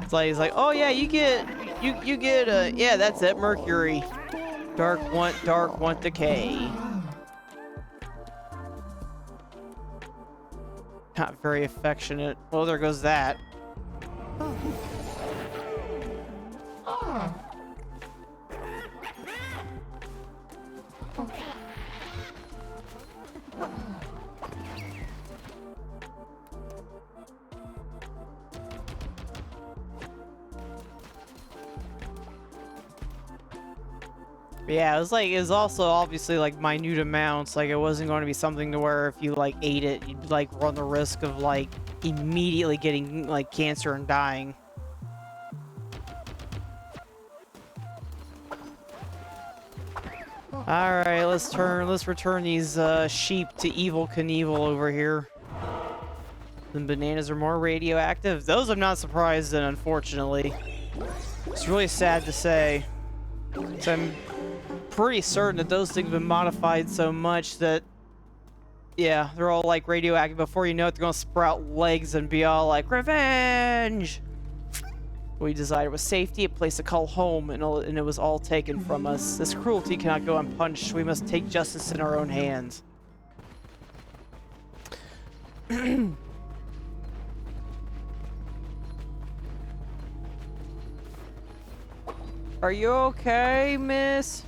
it's like, oh yeah, you get yeah, that's it, mercury, dark want decay. Not very affectionate. Well, there goes that. Yeah, it was also obviously like minute amounts. Like it wasn't going to be something to where if you like ate it, you'd like run the risk of like immediately getting like cancer and dying. All right, let's return these sheep to Evil Knievel over here. The bananas are more radioactive. Those I'm not surprised in, unfortunately. It's really sad to say. So I'm pretty certain that those things have been modified so much that, yeah, they're all like radioactive. Before you know it, they're gonna sprout legs and be all like, revenge! We decided with safety, a place to call home, and it was all taken from us. This cruelty cannot go unpunished. We must take justice in our own hands. Are you okay, miss?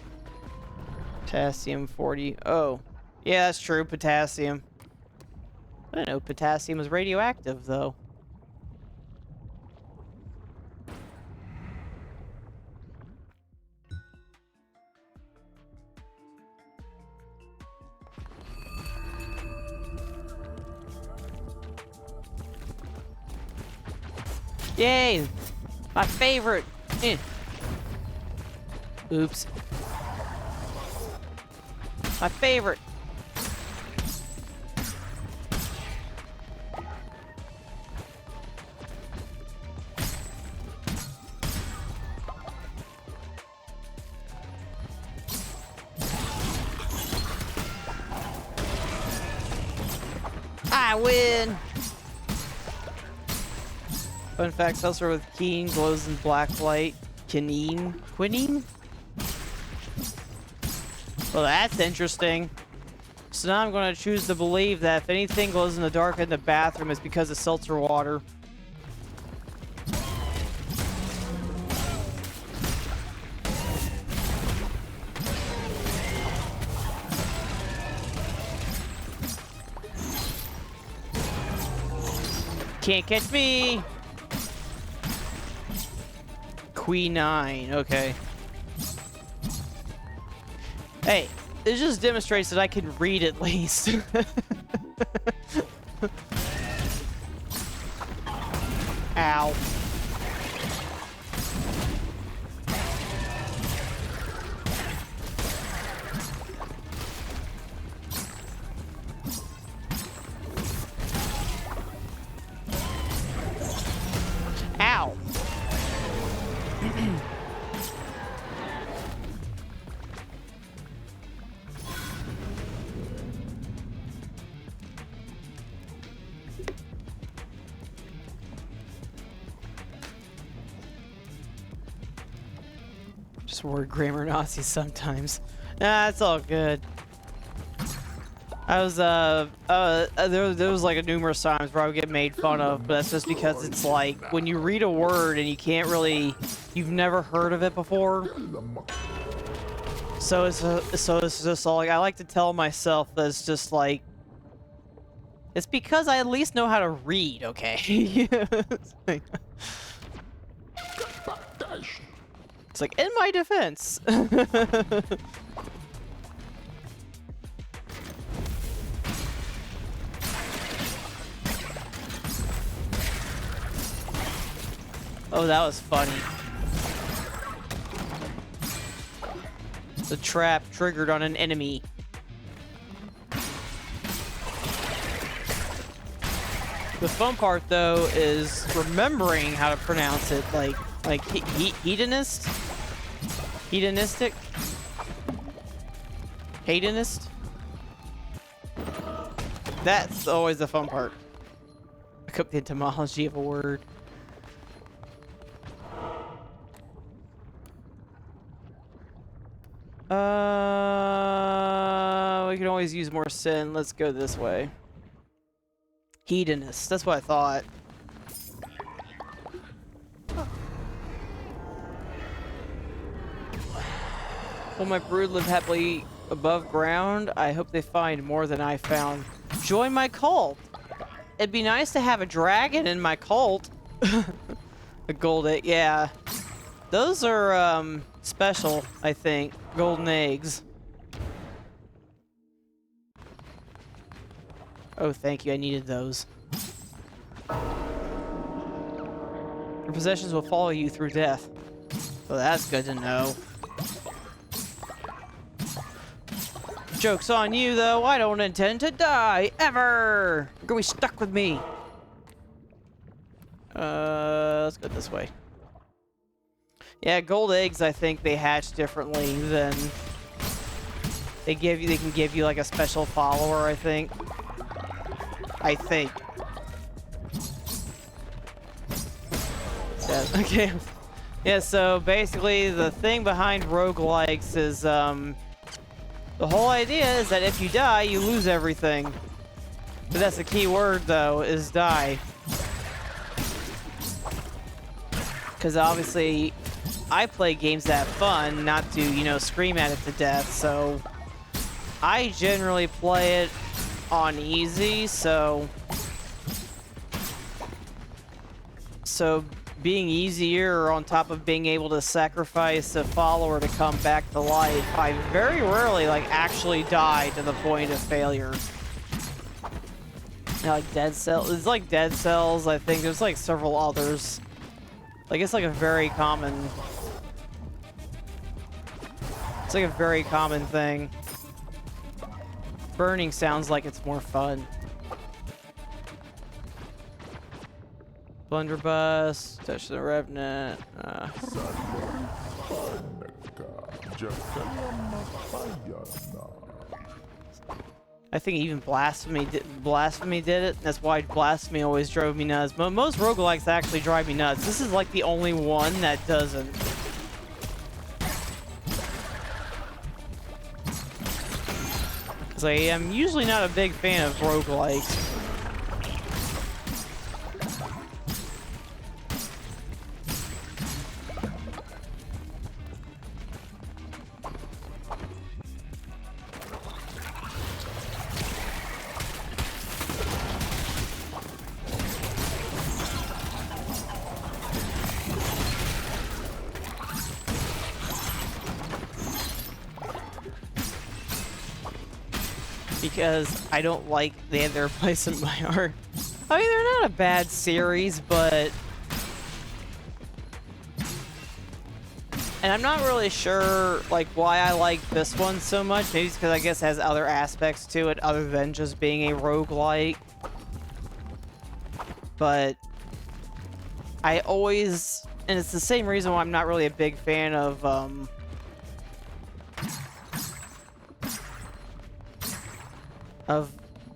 Potassium 40. Oh. Yeah, that's true. Potassium. I didn't know potassium is radioactive, though. Yay! My favorite! Oops. My favorite! I win! Fun fact, spells with keen, glows in black light. Quinine? Well, that's interesting. So now I'm going to choose to believe that if anything glows in the dark in the bathroom, it's because of seltzer water. Can't catch me! Quinine, okay. Hey, it just demonstrates that I can read at least. Ow. Ow. Just word grammar Nazis sometimes. Nah, it's all good. I was there was like numerous times where I would get made fun of, but that's just because it's like when you read a word and you can't really, you've never heard of it before. So it's just all like I like to tell myself that it's just like it's because I at least know how to read, okay? It's like in my defense. Oh, that was funny. The trap triggered on an enemy. The fun part, though, is remembering how to pronounce it, like hedonist? Hedonistic? Hedonist? That's always the fun part. I cook the etymology of a word. We can always use more sin. Let's go this way. Hedonist. That's what I thought. Will my brood live happily above ground? I hope they find more than I found. Join my cult. It'd be nice to have a dragon in my cult. A gold egg. Yeah. Those are, special, I think. Golden eggs. Oh, thank you. I needed those. Your possessions will follow you through death. Well, that's good to know. Joke's on you, though. I don't intend to die, ever! You're gonna be stuck with me. Let's go this way. Yeah, gold eggs, I think they hatch differently than... They can give you, like, a special follower, I think. Yeah, okay. Yeah, so basically the thing behind roguelikes is, the whole idea is that if you die, you lose everything. But that's the key word, though, is die. Because obviously, I play games that have fun, not to, you know, scream at it to death, so... I generally play it on easy, so being easier on top of being able to sacrifice a follower to come back to life, I very rarely like actually die to the point of failure. You know, like Dead Cells, it's like Dead Cells, I think there's like several others. Like it's like a very common thing. Burning sounds like it's more fun. Blunderbuss, touch the revenant. I think even Blasphemy did it. That's why Blasphemy always drove me nuts. But most roguelikes actually drive me nuts. This is like the only one that doesn't. Because I am usually not a big fan of roguelikes. Because I don't like they have their place in my heart. I mean, they're not a bad series, but... And I'm not really sure, like, why I like this one so much. Maybe it's because I guess it has other aspects to it other than just being a roguelike. But... I always... And it's the same reason why I'm not really a big fan of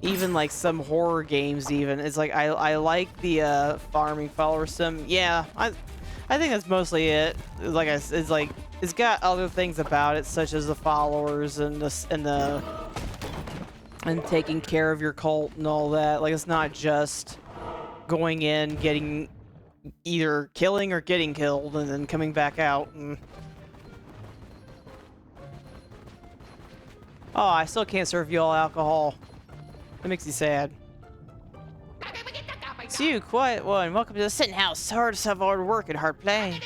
even like some horror games even. It's like I like the farming follower sim. Yeah, I think that's mostly it. Like it's like it's got other things about it such as the followers and and taking care of your cult and all that. Like it's not just going in, getting either killing or getting killed and then coming back out and oh, I still can't serve you all alcohol. That makes me sad. It's you, quiet one. Welcome to the Sitting House. Hard stuff, hard work, and hard play.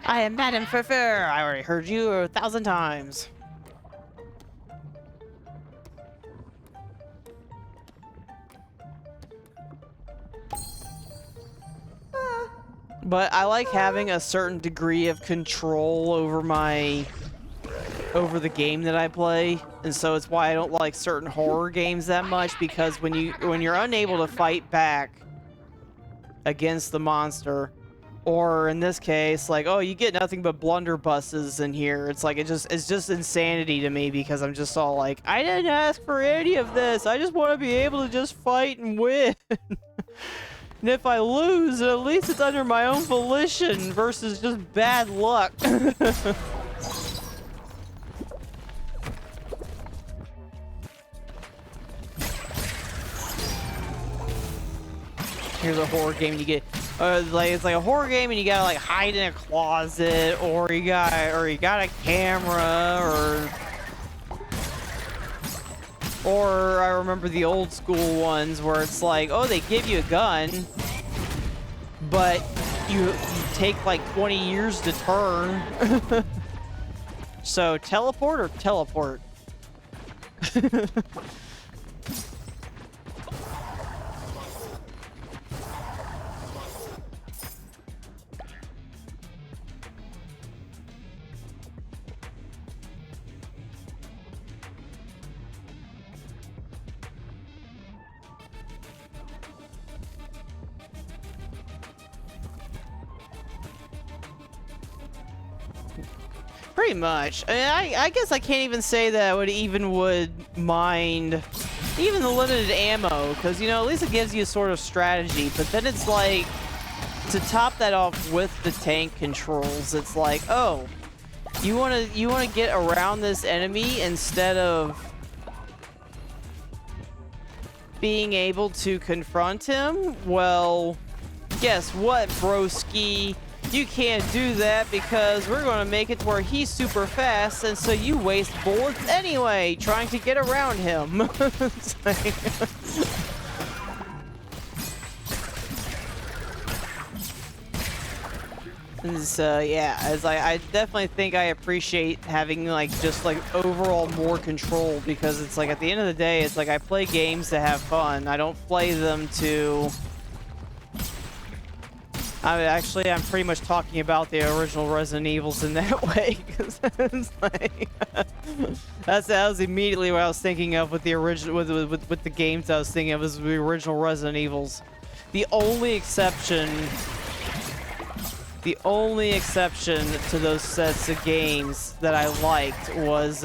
I am Madame Furfur. I already heard you 1,000 times. But I like having a certain degree of control over the game that I play, and so it's why I don't like certain horror games that much, because when you're unable to fight back against the monster, or in this case, like, oh, you get nothing but blunderbusses in here, it's like it's just insanity to me, because I'm just all like, I didn't ask for any of this. I just want to be able to just fight and win. And if I lose, at least it's under my own volition versus just bad luck. Here's a horror game you get, like it's like a horror game and you gotta like hide in a closet, or you got a camera, or I remember the old school ones where it's like, oh, they give you a gun, but you take like 20 years to turn. So teleport or teleport? Pretty much. I mean, I guess I can't even say that I would mind even the limited ammo, because, you know, at least it gives you a sort of strategy, but then it's like, to top that off with the tank controls, it's like, oh, you wanna get around this enemy instead of being able to confront him? Well, guess what, broski? You can't do that because we're going to make it to where he's super fast, and so you waste bullets anyway trying to get around him. So yeah, as I definitely think I appreciate having like just like overall more control, because it's like at the end of the day, it's like I play games to have fun. I don't play them to... I'm pretty much talking about the original Resident Evils in that way, because it's like that was immediately what I was thinking of with the original with the games I was thinking of as the original Resident Evils. The only exception to those sets of games that I liked was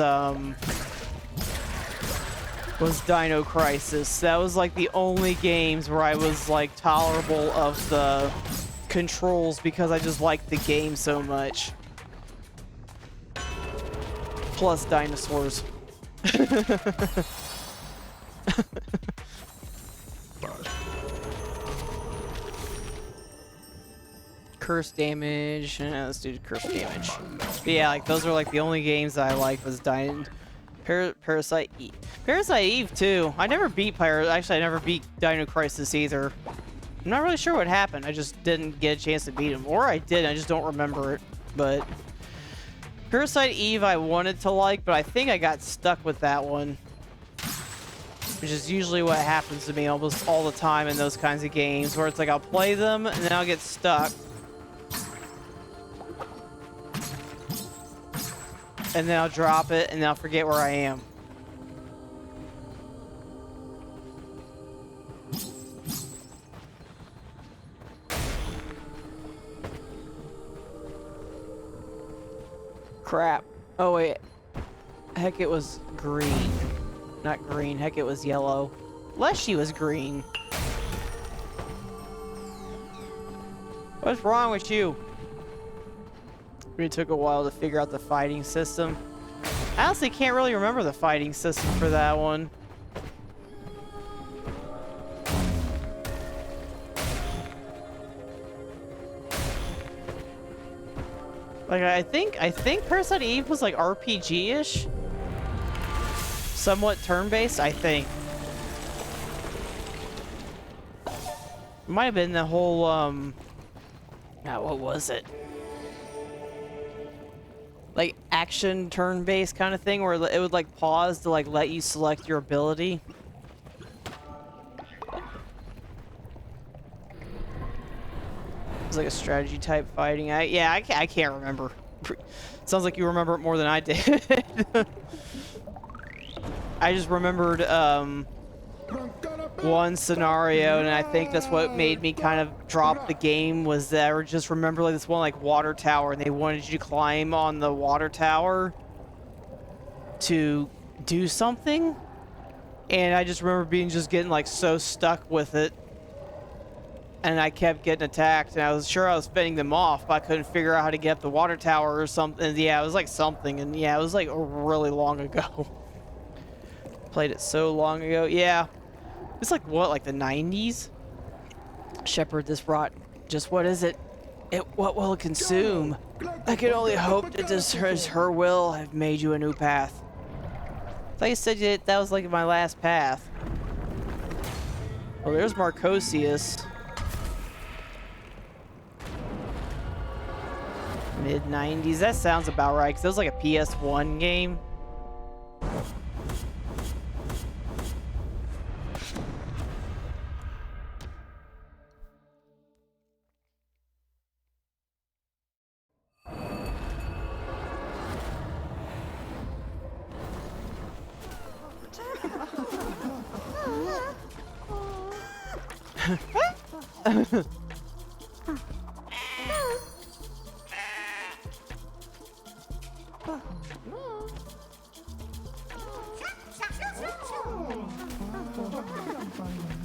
was Dino Crisis. That was like the only games where I was like tolerable of the controls because I just liked the game so much. Plus dinosaurs. Curse damage. Let's do curse damage. But yeah, like those are like the only games that I liked was Parasite Eve. Parasite Eve too. I never beat Actually, I never beat Dino Crisis either. I'm not really sure what happened. I just didn't get a chance to beat him, or I did. I just don't remember it. But Parasite Eve, I wanted to like, but I think I got stuck with that one, which is usually what happens to me almost all the time in those kinds of games, where it's like I'll play them and then I'll get stuck. And then I'll drop it, and then I'll forget where I am. Crap. Oh, wait. Heck, it was green. Not green. Heck, it was yellow. Leshy was green. What's wrong with you? It took a while to figure out the fighting system. I honestly can't really remember the fighting system for that one. Like I think Parasite Eve was like RPG-ish. Somewhat turn-based, I think. It might have been the whole what was it? Like action turn-based kind of thing where it would like pause to like let you select your ability. It's like a strategy type fighting. I can't remember. Sounds like you remember it more than I did. I just remembered one scenario, and I think that's what made me kind of drop the game, was that I just remember like this one like water tower, and they wanted you to climb on the water tower to do something, and I just remember getting like so stuck with it, and I kept getting attacked, and I was sure I was fending them off, but I couldn't figure out how to get up the water tower or something. Yeah, it was like something, and yeah, it was like really long ago. Played it so long ago. Yeah. It's like what, like the 90s? Shepherd this rot. Just what is it? What will it consume? I can only hope that this is her will have made you a new path. I thought you said that was like my last path. Well, there's Marcosius. Mid-90s. That sounds about right, because it was like a PS1 game.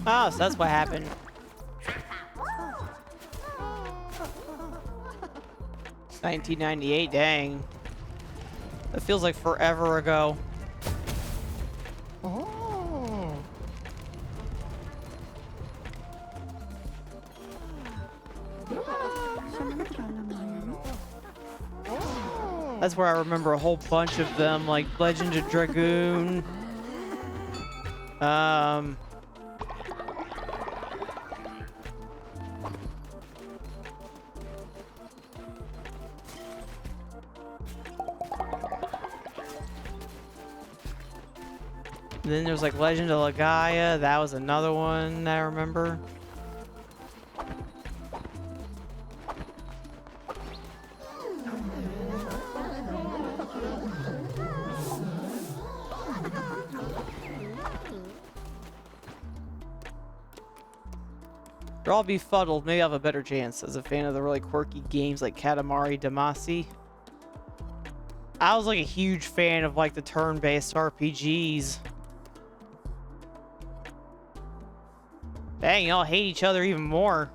Oh, so that's what happened. $1998, dang. That feels like forever ago. That's where I remember a whole bunch of them, like Legend of Dragoon. Then there's like Legend of Legaia. That was another one that I remember. They're all befuddled. Maybe I'll have a better chance as a fan of the really quirky games like Katamari Damacy. I was like a huge fan of like the turn-based RPGs. Dang, y'all hate each other even more.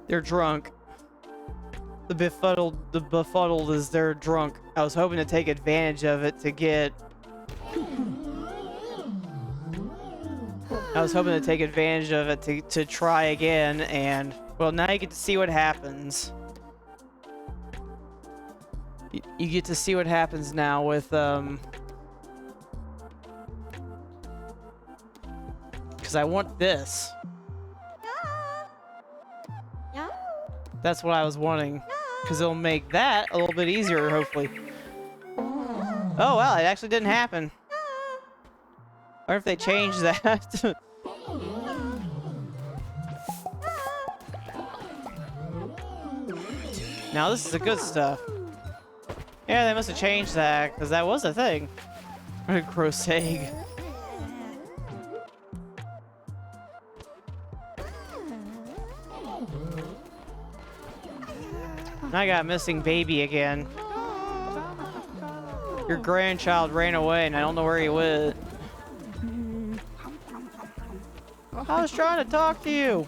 They're drunk. The befuddled is they're drunk. I was hoping to take advantage of it to get... I was hoping to take advantage of it to try again, and... Well, now you get to see what happens. You get to see what happens now with, because I want this. That's what I was wanting. Because it'll make that a little bit easier, hopefully. Oh, wow, it actually didn't happen. I wonder if they changed that. Now, this is the good stuff. Yeah, they must have changed that, because that was a thing. Gross egg. I got a missing baby again. Your grandchild ran away and I don't know where he went. I was trying to talk to you.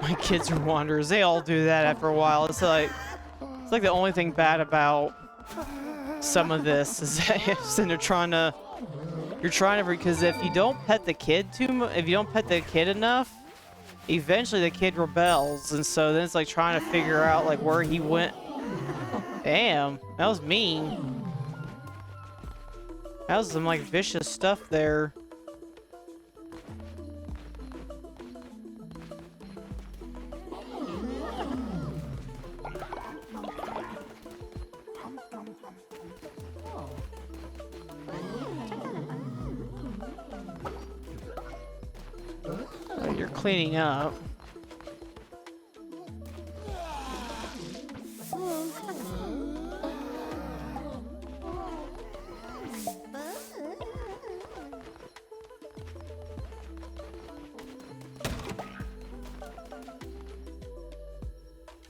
My kids are wanderers. They all do that after a while. It's like the only thing bad about some of this is that you're trying to, because if you don't pet the kid if you don't pet the kid enough, eventually the kid rebels, and so then it's like trying to figure out like where he went. Damn, that was mean. That was some like vicious stuff there. You're cleaning up.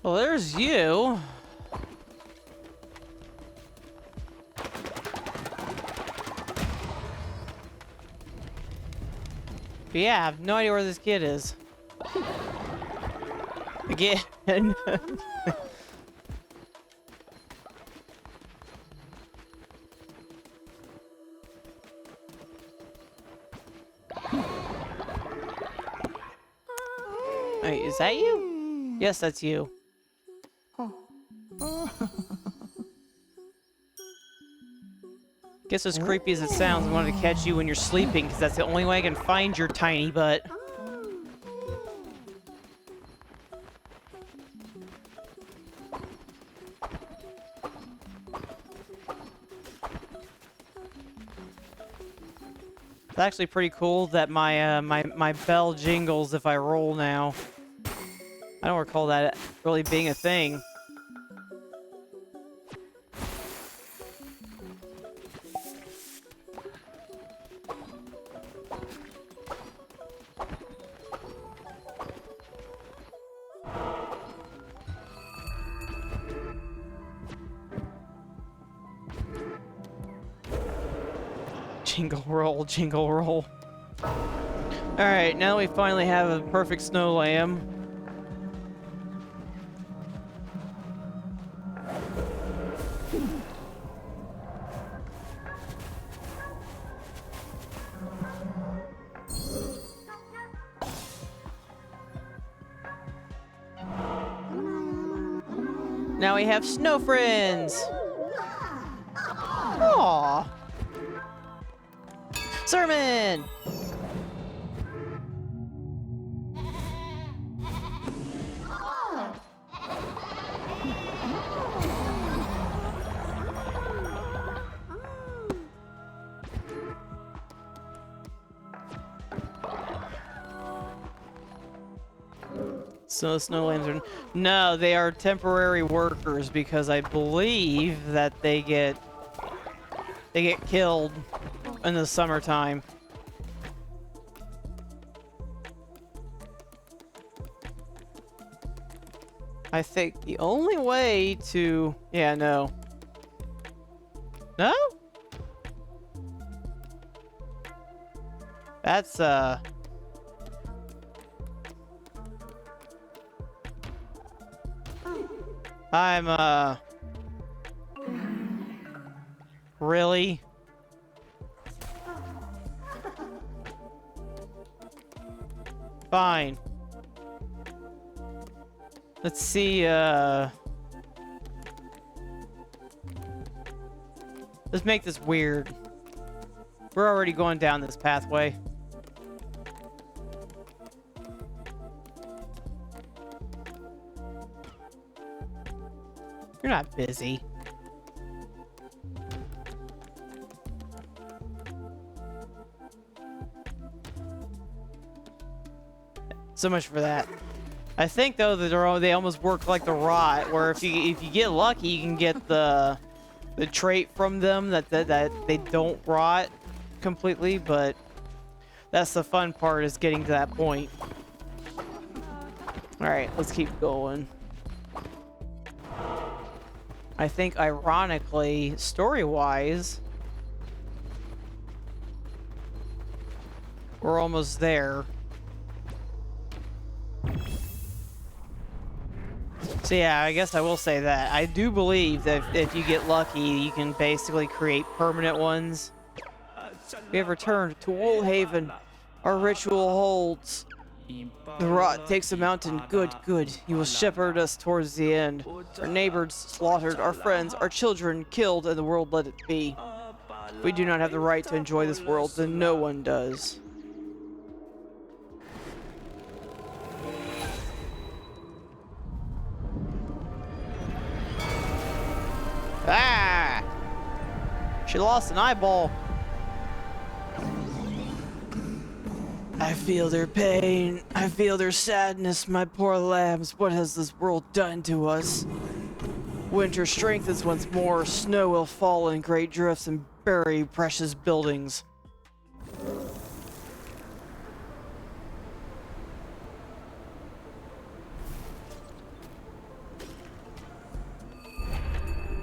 Well, there's you. But yeah, I have no idea where this kid is. Again. Wait, is that you? Yes, that's you. Guess as creepy as it sounds, I wanted to catch you when you're sleeping, because that's the only way I can find your tiny butt. It's actually pretty cool that my bell jingles if I roll now. I don't recall that really being a thing. Jingle roll, jingle roll. Alright, now we finally have a perfect snow lamb. Now we have snow friends. Aww. Sermon! Snow lantern. No, they are temporary workers because I believe that they get killed in the summertime. I think the only way to... Yeah, no. No? That's, I'm, really? Fine. Let's see, let's make this weird. We're already going down this pathway. You're not busy. So much for that. I think though that they almost work like the rot, where if you get lucky, you can get the trait from them that they don't rot completely. But that's the fun part, is getting to that point. All right, let's keep going. I think, ironically, story-wise, we're almost there. So yeah, I guess I will say that. I do believe that if you get lucky, you can basically create permanent ones. We have returned to Woolhaven. Our ritual holds. The rot takes the mountain. Good, good. You will shepherd us towards the end. Our neighbors slaughtered, our friends, our children killed, and the world let it be. If we do not have the right to enjoy this world, then no one does. Ah! She lost an eyeball. I feel their pain. I feel their sadness, my poor lambs. What has this world done to us? Winter strengthens once more. Snow will fall in great drifts and bury precious buildings.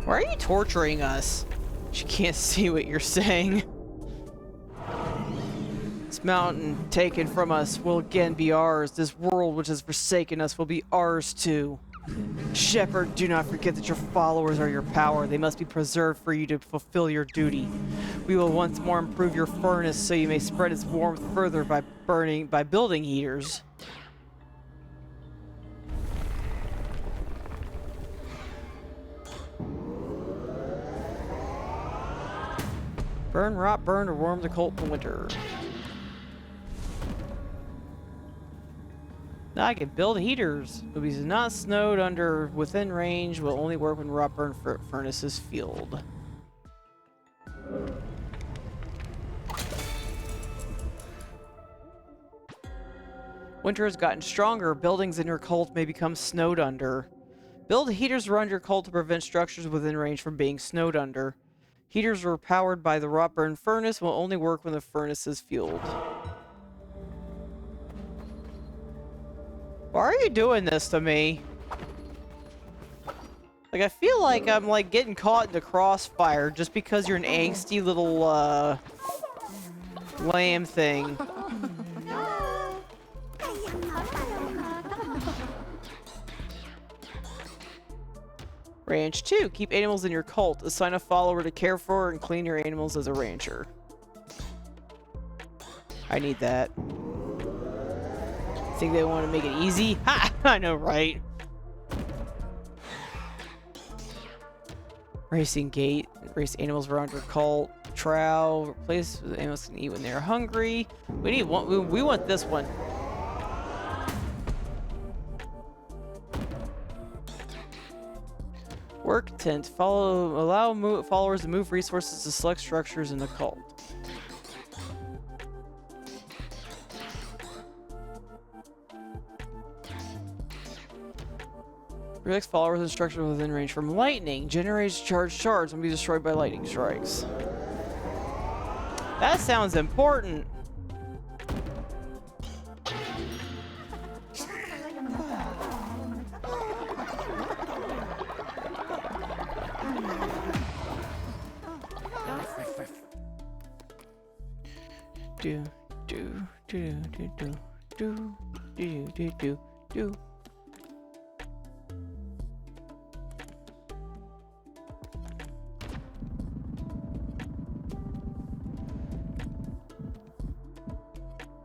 Why are you torturing us? She can't see what you're saying. This mountain taken from us will again be ours. This world which has forsaken us will be ours too. Shepherd, do not forget that your followers are your power. They must be preserved for you to fulfill your duty. We will once more improve your furnace so you may spread its warmth further by building heaters. Burn, rot, burn, or warm the cold in winter. Now I can build heaters. Movies is not snowed under within range. Will only work when rot burn furnace is fueled. Winter has gotten stronger. Buildings in your cult may become snowed under. Build heaters around your cult to prevent structures within range from being snowed under. Heaters were powered by the rot burn furnace. Will only work when the furnace is fueled. Why are you doing this to me? Like, I feel like I'm, like, getting caught in the crossfire just because you're an angsty little, lamb thing. Ranch 2. Keep animals in your cult. Assign a follower to care for and clean your animals as a rancher. I need that. Think they want to make it easy? Ha! I know, right? Racing gate. Race animals around your cult. trowel. Replace what animals can eat when they're hungry. We need one. We want this one. Work tent. Allow followers to move resources to select structures in the cult. Protects followers and structures within range from lightning. Generates charged shards and be destroyed by lightning strikes. That sounds important. Do do do do do do do do do do.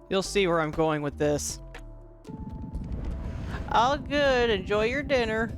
You'll see where I'm going with this. All good. Enjoy your dinner.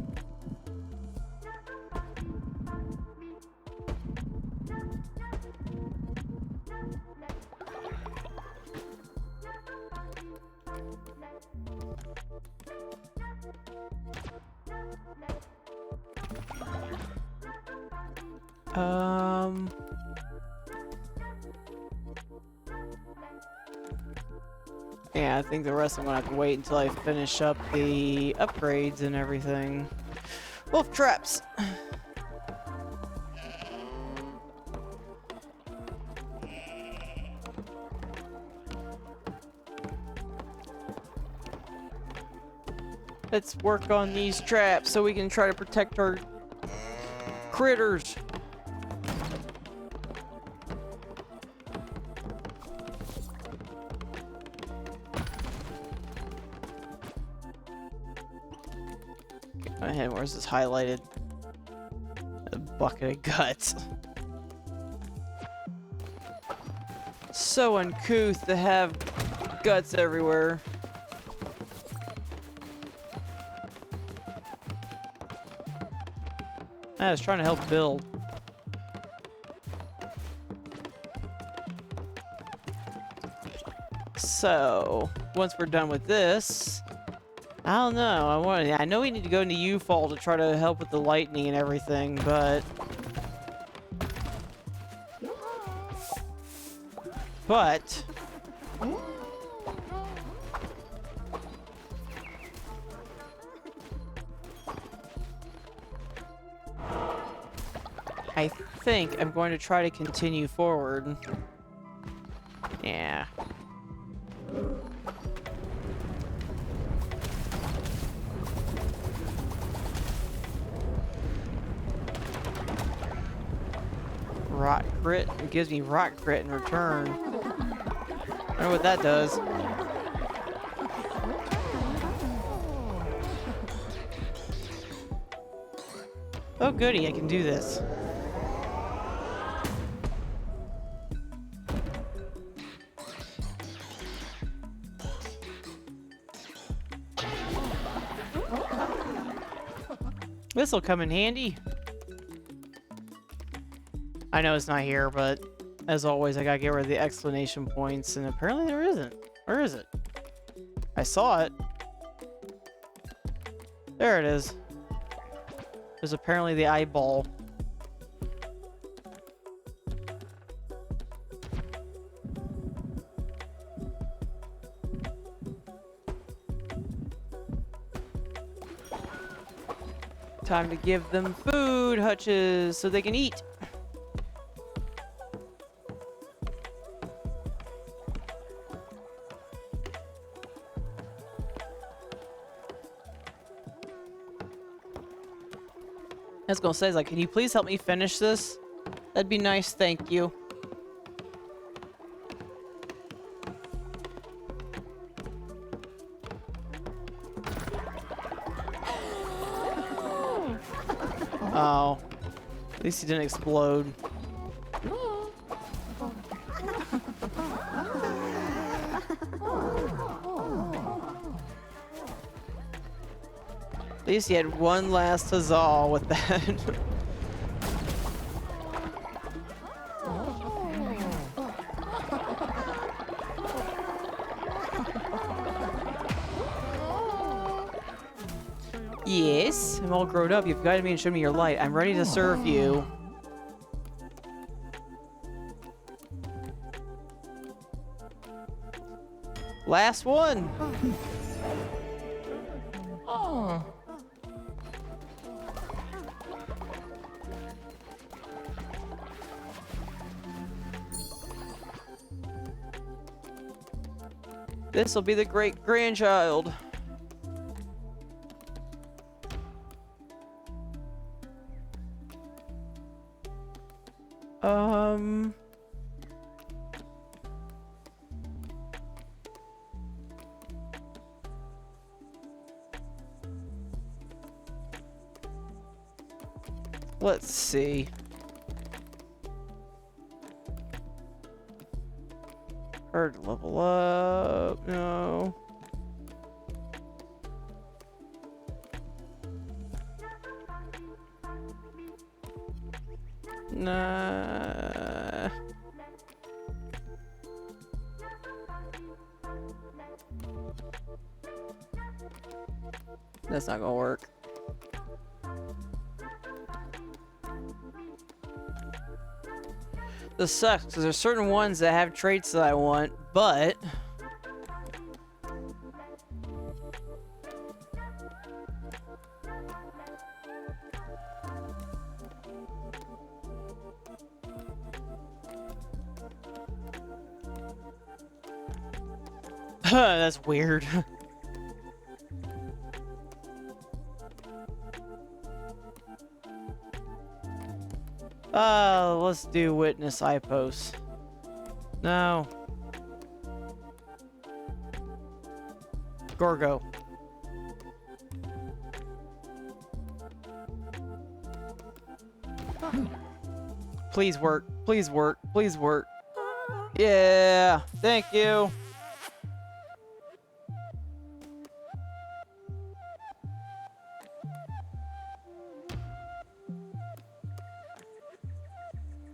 Yeah, I think the rest I'm gonna have to wait until I finish up the upgrades and everything. Wolf traps! Let's work on these traps so we can try to protect our critters. And where's this highlighted? A bucket of guts. So uncouth to have guts everywhere. I was trying to help build. So, once we're done with this, I don't know. I know we need to go into U-Fall to try to help with the lightning and everything, but I think I'm going to try to continue forward. Yeah. Rot crit. It gives me rot crit in return. I wonder what that does. Oh goody, I can do this. This'll come in handy. I know it's not here, but as always, I gotta get rid of the explanation points, and apparently there isn't. Where is it? I saw it. There it is. There's apparently the eyeball. Time to give them food, hutches, so they can eat. I was gonna say, like, can you please help me finish this? That'd be nice, thank you. Oh. At least he didn't explode. At least he had one last huzzah with that. Yes, I'm all grown up. You've guided me and shown me your light. I'm ready to serve you. Last one. Oh. This will be the great grandchild. Let's see. Her to level up. No. Nah. That's not gonna work. This sucks because there's certain ones that have traits that I want, but that's weird. Let's do witness eye post. No. Gorgo. Please work. Please work. Please work. Yeah. Thank you.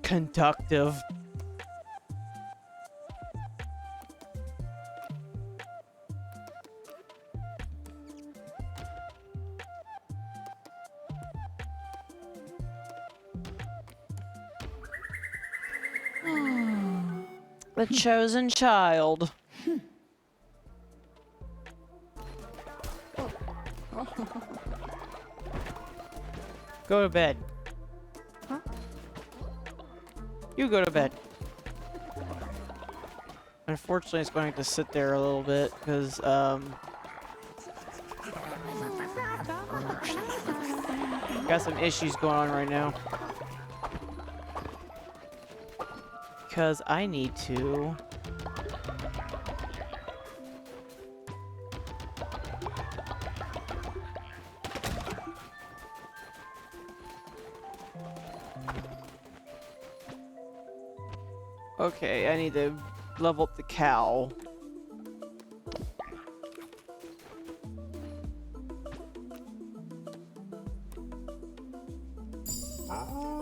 Conductive. The chosen child. Go to bed. Huh? You go to bed. Unfortunately, it's going to sit there a little bit because, got some issues going on right now. Because I need to... Okay, I need to level up the cow.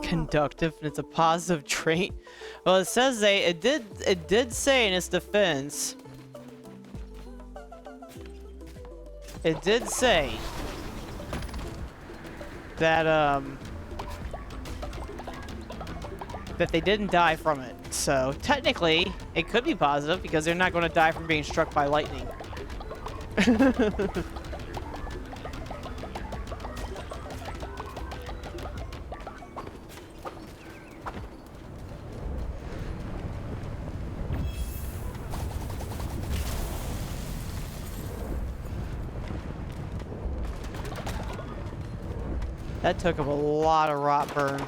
Conductive, and it's a positive trait. Well, it says it did say in its defense. It did say that that they didn't die from it. So technically, it could be positive because they're not going to die from being struck by lightning. That took up a lot of rot burn.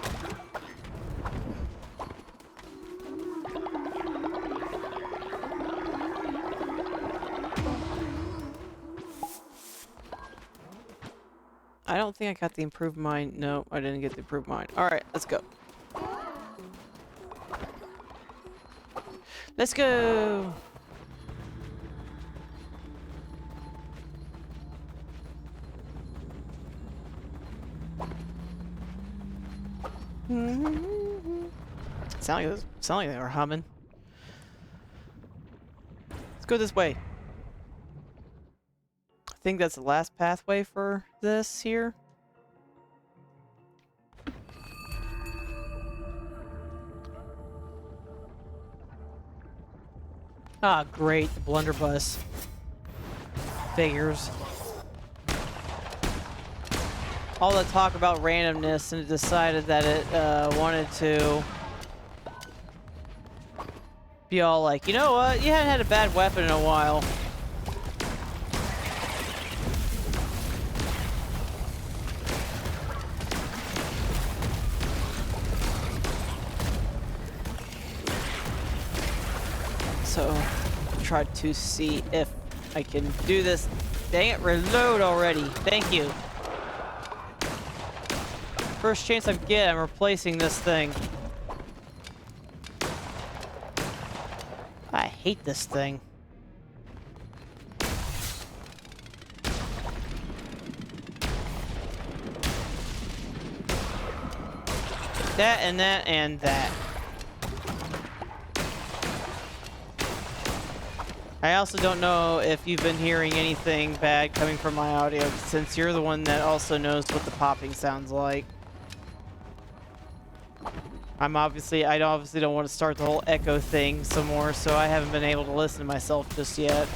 I don't think I got the improved mind. No, I didn't get the improved mind. Alright, let's go. Let's go! Sound like they were humming. Let's go this way. think that's the last pathway for this here. Ah, great, the blunderbuss. Figures. All the talk about randomness, and it decided that it wanted to be all like, you know what, you hadn't had a bad weapon in a while. So, tried to see if I can do this. Dang it, reload already. Thank you. First chance I get, I'm replacing this thing. I hate this thing. That and that and that. I also don't know if you've been hearing anything bad coming from my audio, since you're the one that also knows what the popping sounds like. I obviously don't want to start the whole echo thing some more, so I haven't been able to listen to myself just yet.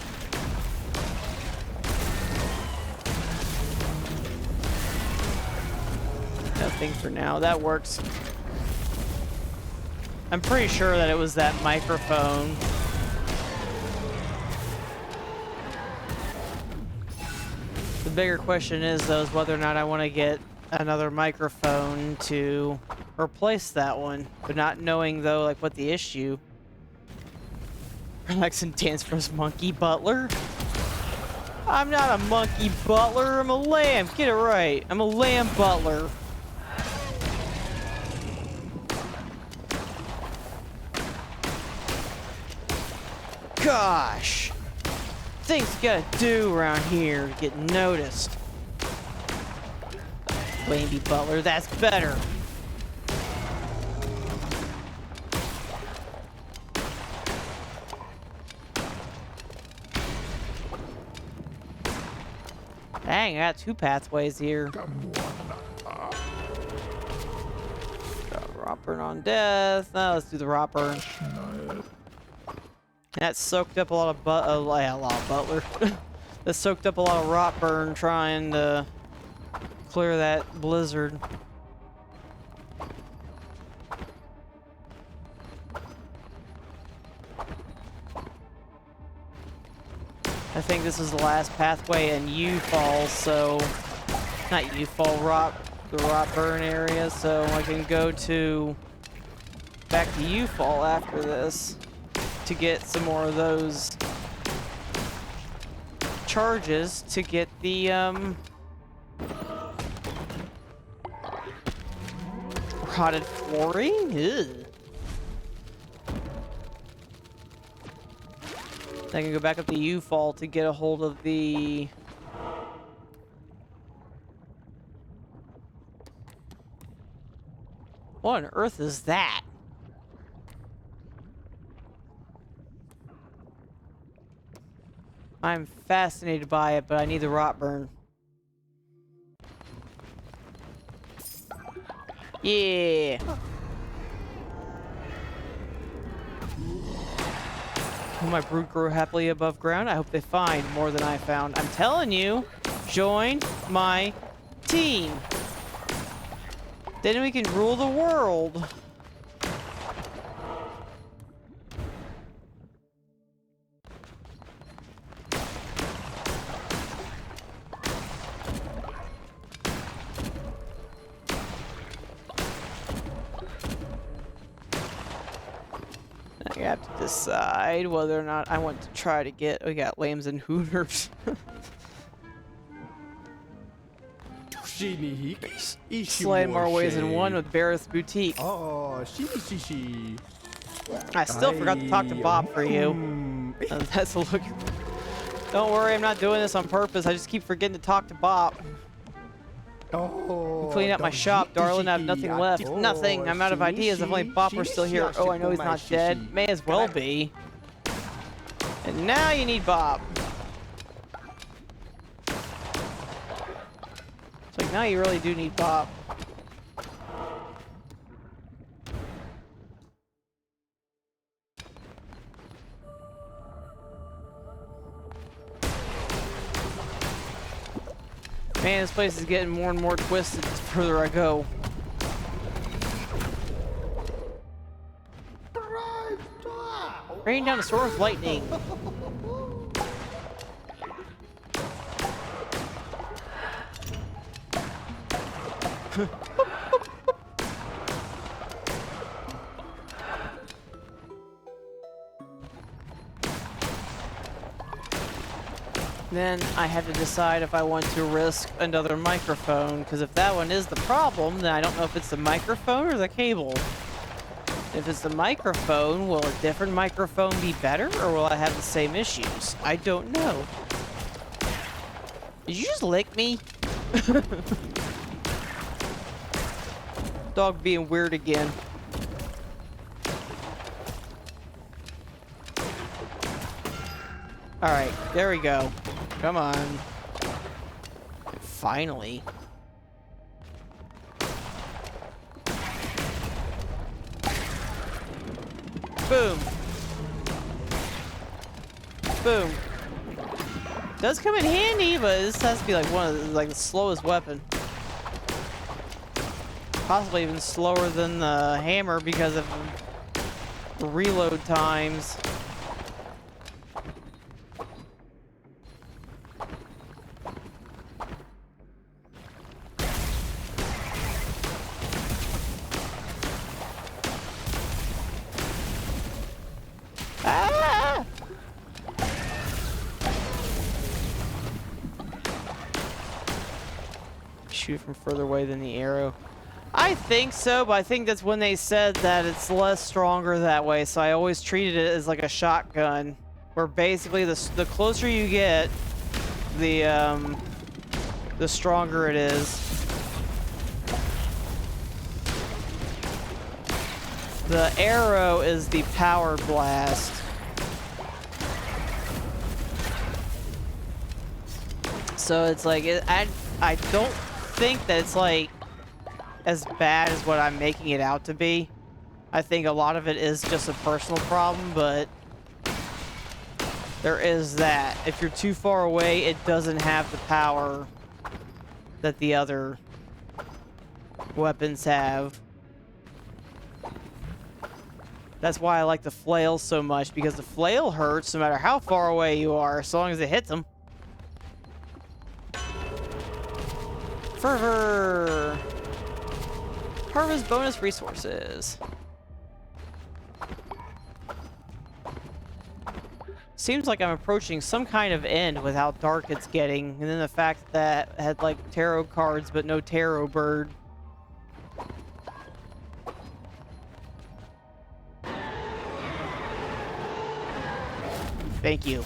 Nothing for now. That works. I'm pretty sure that it was that microphone. The bigger question is, though, is whether or not I want to get another microphone to replace that one, but not knowing, though, like, what the issue. Relax and dance for his monkey butler. I'm not a monkey butler, I'm a lamb. Get it right. I'm a lamb butler. Gosh. Things you gotta do around here to get noticed. Lamby butler, that's better. Dang, I got two pathways here. Got rot burn on death. Now let's do the rot burn. That soaked up a lot of butler. That soaked up a lot of rot burn trying to clear that blizzard. I think this is the last pathway in U-Fall, so not U-Fall, the rot burn area, so I can go to back to U-Fall after this to get some more of those charges to get the rotted flooring. Ew. I can go back up to U-Fall to get a hold of the what on earth is that? I'm fascinated by it, but I need the rot burn. Yeah. Will my brood grow happily above ground? I hope they find more than I found. I'm telling you, join my team. Then we can rule the world. I have to decide whether or not I want to try to get. We got lambs and hooters. Slay more ways than one with Barrett's Boutique. Oh, I still forgot to talk to Bob for you. That's a look. Don't worry, I'm not doing this on purpose. I just keep forgetting to talk to Bob. Oh, Clean up my shop, darling. I have nothing left. Nothing. I'm out of ideas. If only Bob were still here. Oh, I know he's not dead. May as well be. And now you need Bob. now you really do need Bob. Man, this place is getting more and more twisted the further I go. Raining down a storm of lightning. Then I have to decide if I want to risk another microphone, because if that one is the problem, then I don't know if it's the microphone or the cable. If it's the microphone, will a different microphone be better, or will I have the same issues? I don't know. Did you just lick me? Dog being weird again. Alright, there we go. Come on. Finally. Boom. Boom. Does come in handy, but this has to be like one of the slowest weapon. Possibly even slower than the hammer because of reload times. Ah! Shoot from further away than the arrow. I think so, but I think that's when they said that it's less stronger that way, so I always treated it as like a shotgun, where basically the closer you get, the stronger it is. The arrow is the power blast. So it's like, I don't think that it's like as bad as what I'm making it out to be. I think a lot of it is just a personal problem, but there is that. If you're too far away, it doesn't have the power that the other weapons have. That's why I like the flail so much, because the flail hurts no matter how far away you are, as long as it hits them. Fervor! Harvest bonus resources. Seems like I'm approaching some kind of end with how dark it's getting, and then the fact that it had like tarot cards but no tarot bird. Thank you.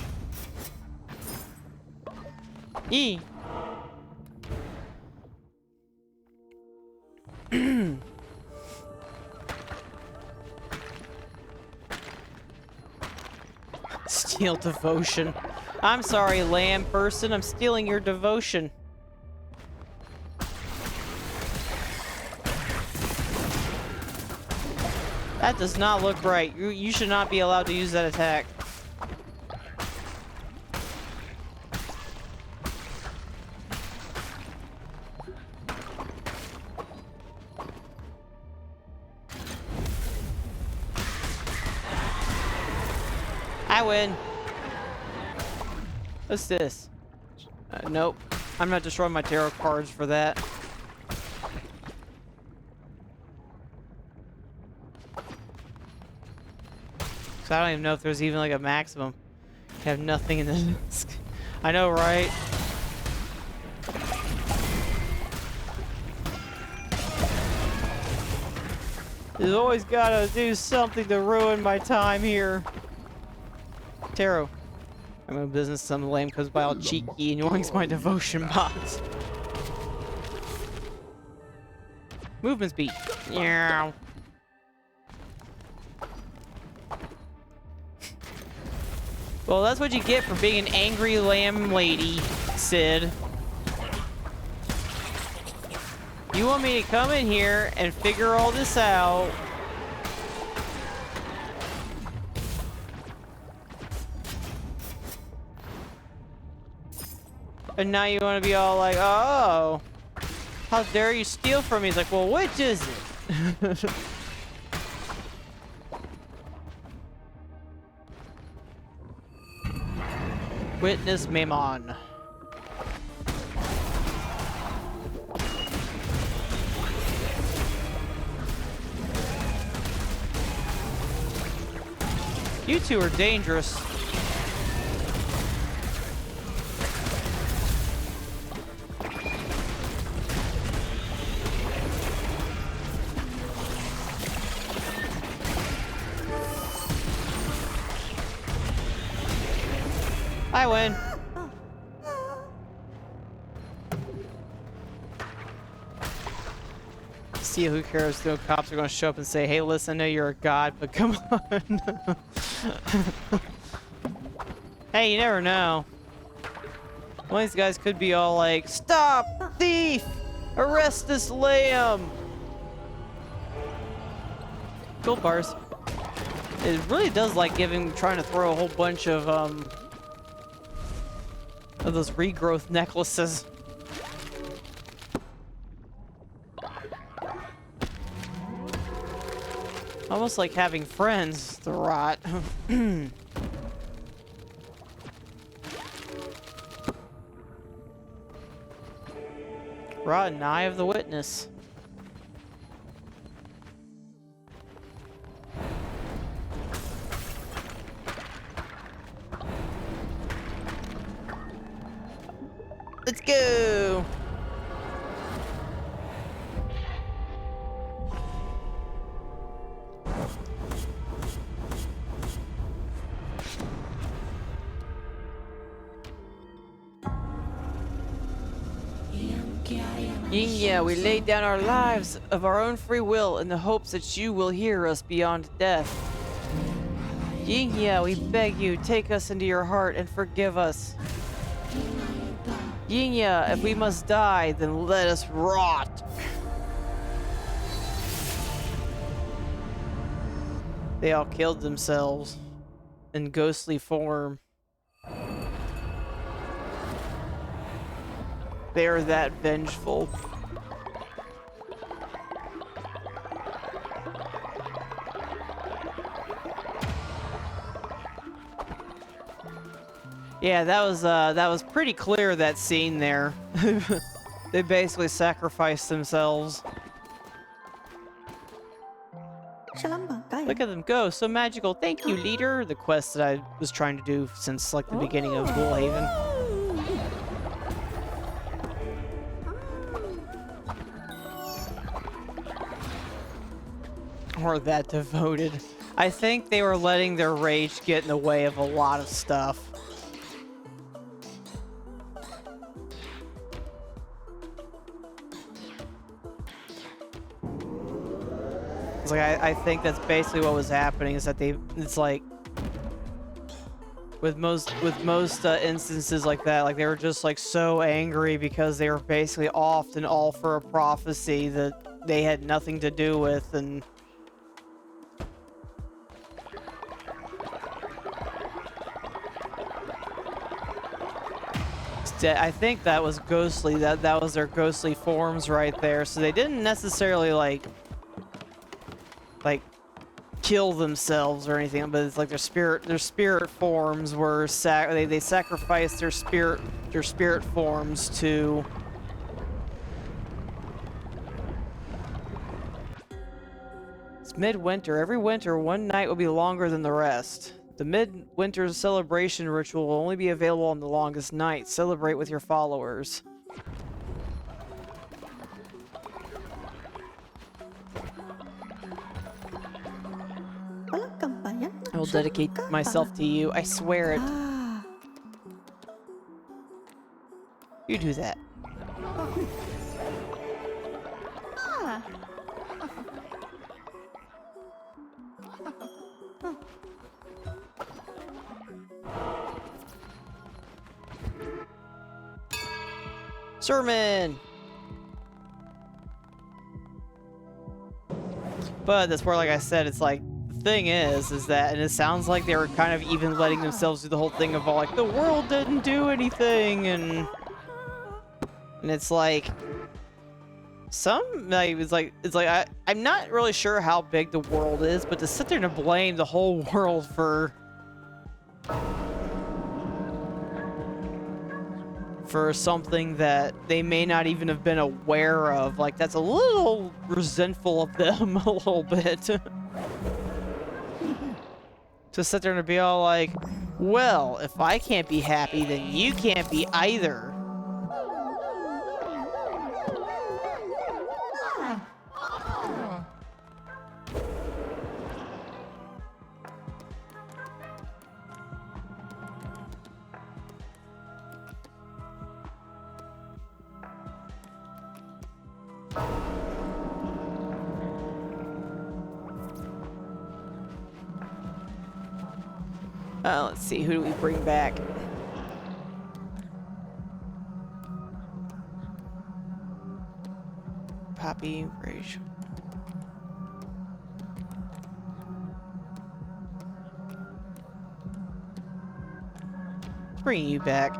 Yee. Steal devotion. I'm sorry, lamb person. I'm stealing your devotion. That does not look right. You should not be allowed to use that attack. I win. What's this? Nope. I'm not destroying my tarot cards for that. So I don't even know if there's even like a maximum. I have nothing in this. I know, right? There's always gotta do something to ruin my time here. Tarot. I'm in business. Some lame comes by all cheeky and yoinks my devotion box. Movement speed. Yeah. Well, that's what you get for being an angry lamb lady, Sid. You want me to come in here and figure all this out? And now you want to be all like, oh, how dare you steal from me? He's like, well, which is it? Witness Maimon. You two are dangerous. I win. See, who cares? The cops are going to show up and say, hey, listen, I know you're a god, but come on. Hey, you never know. One of these guys could be all like, stop! Thief! Arrest this lamb! Gold bars. It really does like trying to throw a whole bunch of those regrowth necklaces. Almost like having friends, the rot. Rot and Eye of the Witness. Let's go! Yin, we laid down our lives of our own free will in the hopes that you will hear us beyond death. Yin, we beg you, take us into your heart and forgive us. Yin, if we must die, then let us rot. They all killed themselves in ghostly form. They're that vengeful. Yeah, that was pretty clear, that scene there. They basically sacrificed themselves. Look at them go, so magical. Thank you, leader. The quest that I was trying to do since like the beginning of Woolhaven. Or that devoted. I think they were letting their rage get in the way of a lot of stuff. It's like I think that's basically what was happening, is that it's like with most instances like that, like they were just like so angry because they were basically off and all for a prophecy that they had nothing to do with, and I think that was ghostly. That was their ghostly forms right there. So they didn't necessarily like kill themselves or anything, but it's like their spirit forms were they sacrificed their spirit forms to It's midwinter. Every winter, one night will be longer than the rest. The midwinter celebration ritual will only be available on the longest night. Celebrate with your followers. I will dedicate myself to you. I swear it. You do that. Sermon! But that's where, like I said, it's like, the thing is that, and it sounds like they were kind of even letting themselves do the whole thing of all, like, the world didn't do anything, and it's like, I'm not really sure how big the world is, but to sit there and blame the whole world for something that they may not even have been aware of, like, that's a little resentful of them a little bit. To sit there and be all like, well, if I can't be happy, then you can't be either. Let's see, who do we bring back? Poppy, Rage. Bring you back.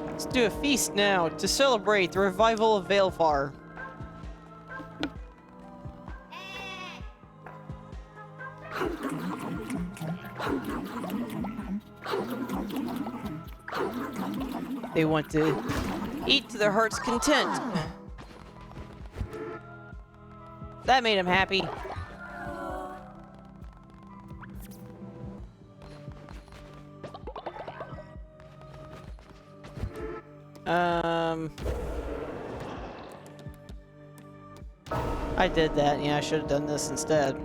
Let's do a feast now to celebrate the revival of Veilfar. They want to eat to their heart's content. That made them happy. I did that. Yeah, I should have done this instead.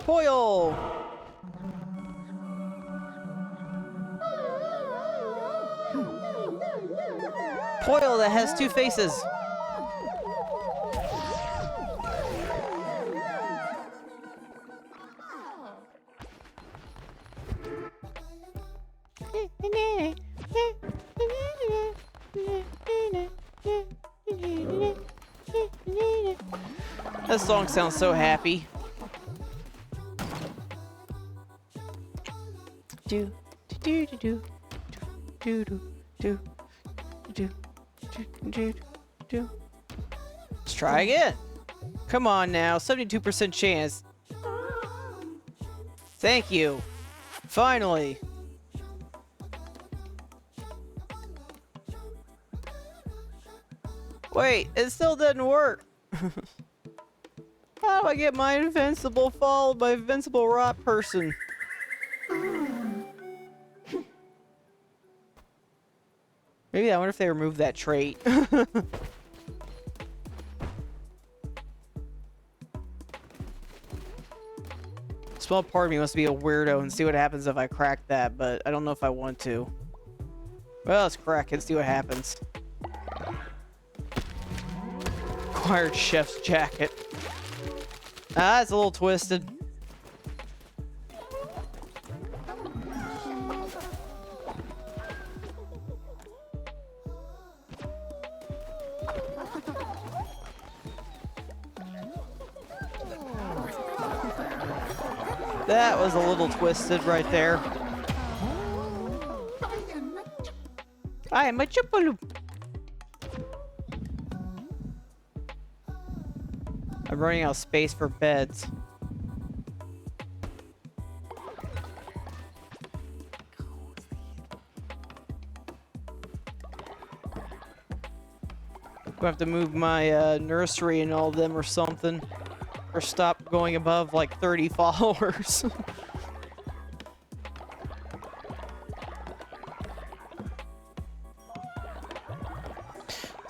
Foil! Foil that has two faces. That song sounds so happy. Do do do do do do do do do do. Let's try again. Come on now, 72% chance. Thank you. Finally. Wait, it still didn't work. How do I get my invincible followed by invincible rot person? Maybe I wonder if they removed that trait. Small part of me wants to be a weirdo and see what happens if I crack that, but I don't know if I want to. Well, let's crack it and see what happens. Acquired chef's jacket. Ah, it's a little twisted. That was a little twisted right there. I am a chupaloop. I'm running out of space for beds. I have to move my nursery and all of them or something. Or stop going above like 30 followers.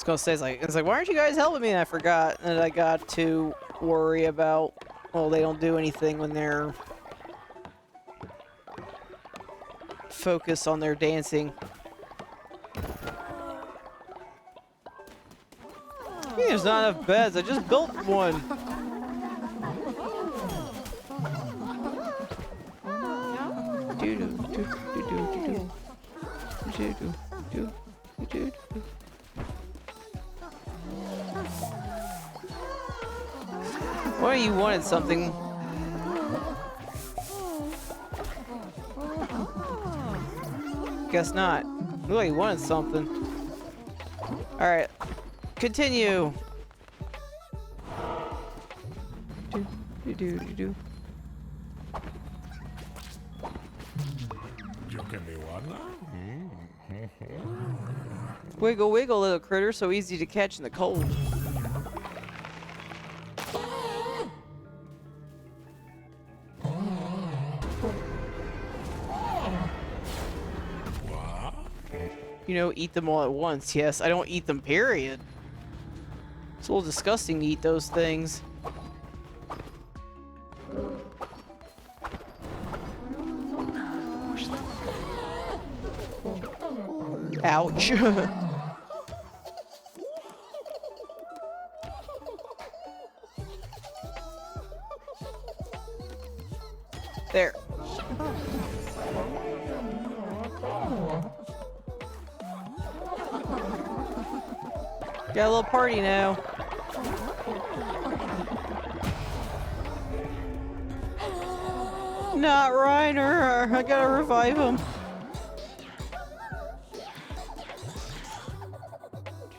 was gonna say, it's like, why aren't you guys helping me? And I forgot, and I got to worry about, well, they don't do anything when they're focused on their dancing. There's not enough beds. I just built one. Why you wanted something? Guess not. Look like you wanted something. Alright. Continue. Do. You can be one now? Wiggle, wiggle, little critter. So easy to catch in the cold. What? You know, eat them all at once. Yes, I don't eat them, period. It's a little disgusting to eat those things. Ouch. There. Got a little party now. Not Reiner. I gotta revive him.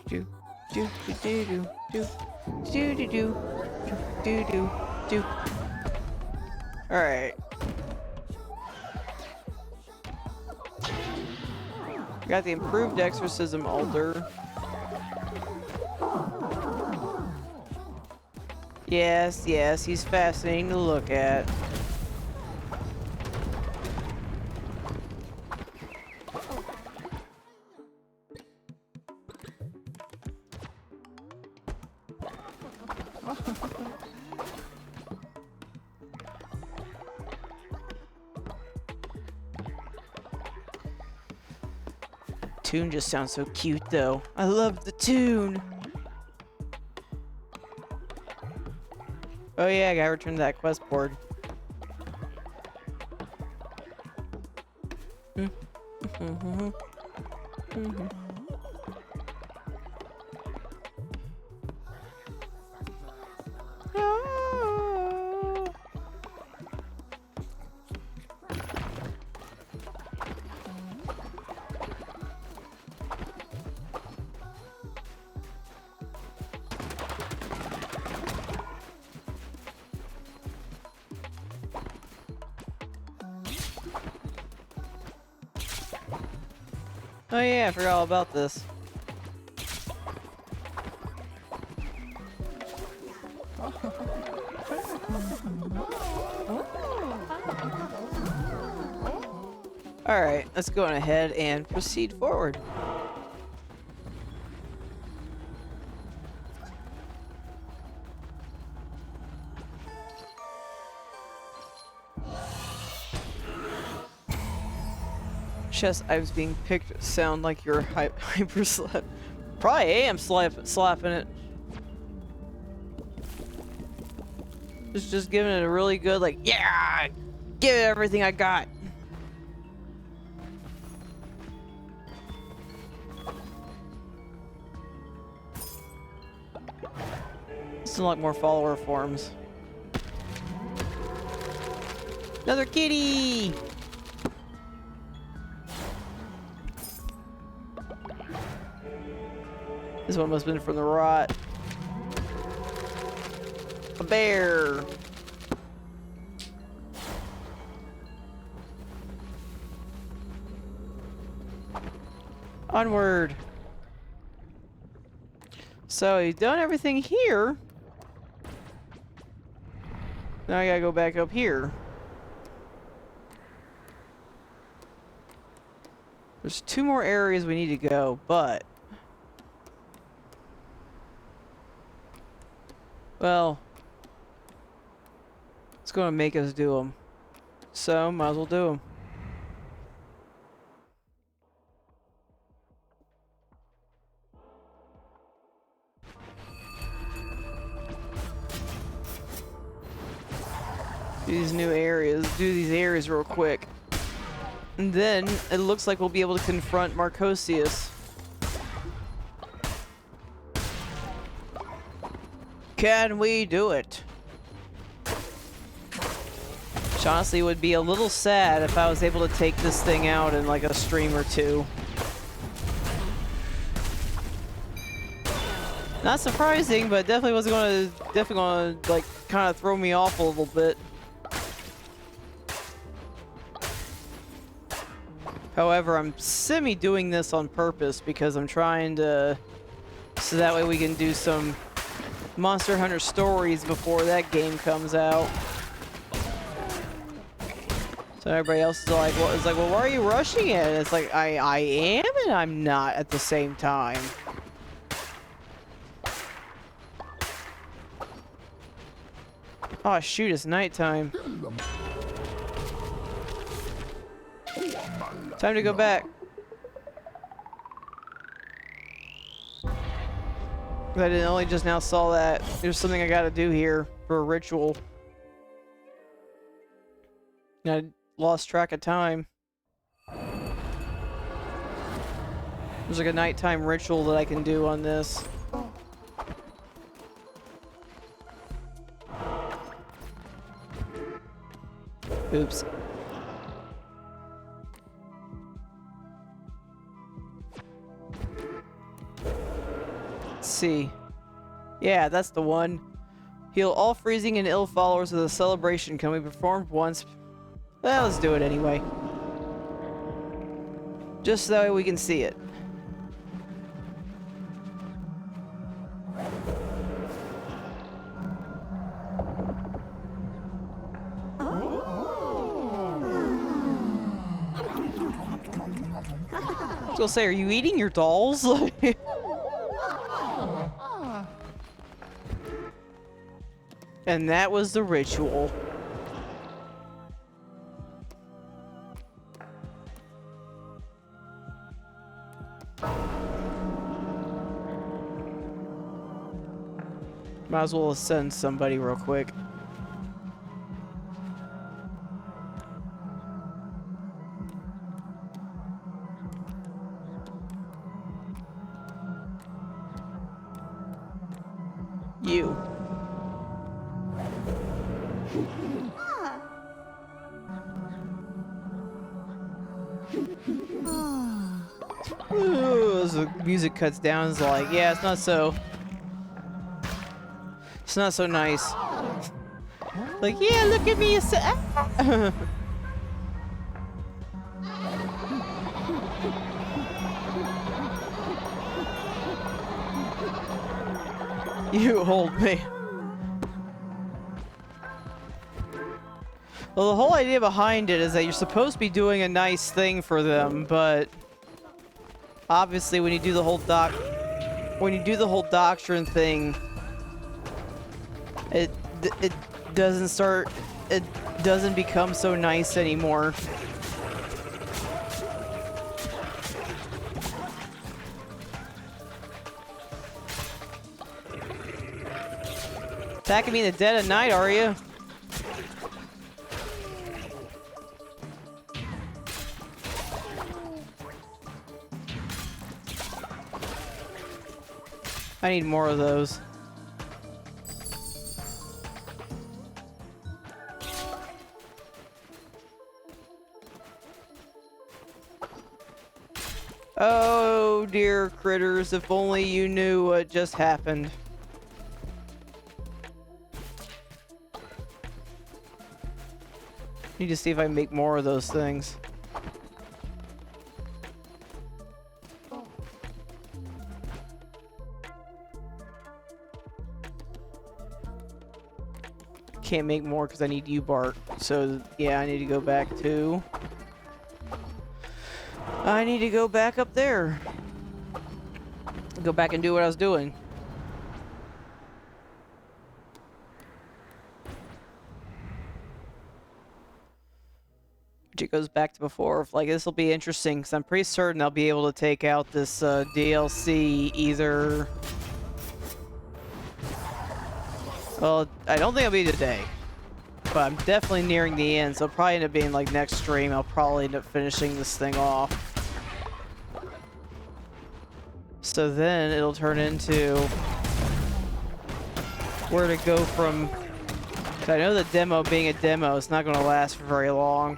Do. Alright. Got the improved exorcism altar. Yes, he's fascinating to look at. Tune just sounds so cute though. I love the tune. Oh yeah, I gotta return to that quest board. Oh yeah, I forgot all about this. Alright, let's go on ahead and proceed forward. Chest I was being picked sound like you're hyper slap. Probably am slapping it. Just giving it a really good like, yeah, give it everything I got. Let's unlock more follower forms. Another kitty. This one must have been from the rot. A bear. Onward. So you've done everything here. Now I gotta go back up here. There's 2 more areas we need to go, but Well, it's gonna make us do them. So, might as well do them. These new areas, do these areas real quick. And then, it looks like we'll be able to confront Marcosius. Can we do it? Which honestly would be a little sad if I was able to take this thing out in like a stream or two. Not surprising, but definitely gonna like kind of throw me off a little bit. However, I'm semi-doing this on purpose because I'm trying to, so that way we can do some Monster Hunter Stories before that game comes out. So everybody else is like, well, why are you rushing it? And it's like, I am and I'm not at the same time. Oh shoot, it's nighttime. Time to go back. I didn't only just now saw that. There's something I gotta do here for a ritual. And I lost track of time. There's like a nighttime ritual that I can do on this. Oops. Let's see. Yeah, that's the one. Heal all freezing and ill followers of the celebration can be performed once. Well, let's do it anyway. Just so that way we can see it. I was gonna say, are you eating your dolls? And that was the ritual. Might as well send somebody real quick. You. Ooh, as the music cuts down, it's like, yeah, it's not so nice. Like, yeah, look at me. You hold me. Well, the whole idea behind it is that you're supposed to be doing a nice thing for them, but obviously when you do the whole doctrine thing, it doesn't become so nice anymore. Attacking me in the dead of night, are you? I need more of those. Oh dear critters, if only you knew what just happened. Need to see if I can make more of those things. Can't make more because I need U-Bark. So yeah, I need to go back to... I need to go back up there. Go back and do what I was doing. Which it goes back to before. Like, this will be interesting, because I'm pretty certain I'll be able to take out this DLC either... Well, I don't think it'll be today. But I'm definitely nearing the end, so it'll probably end up being like next stream. I'll probably end up finishing this thing off. So then it'll turn into where to go from. I know the demo being a demo, it's not going to last for very long.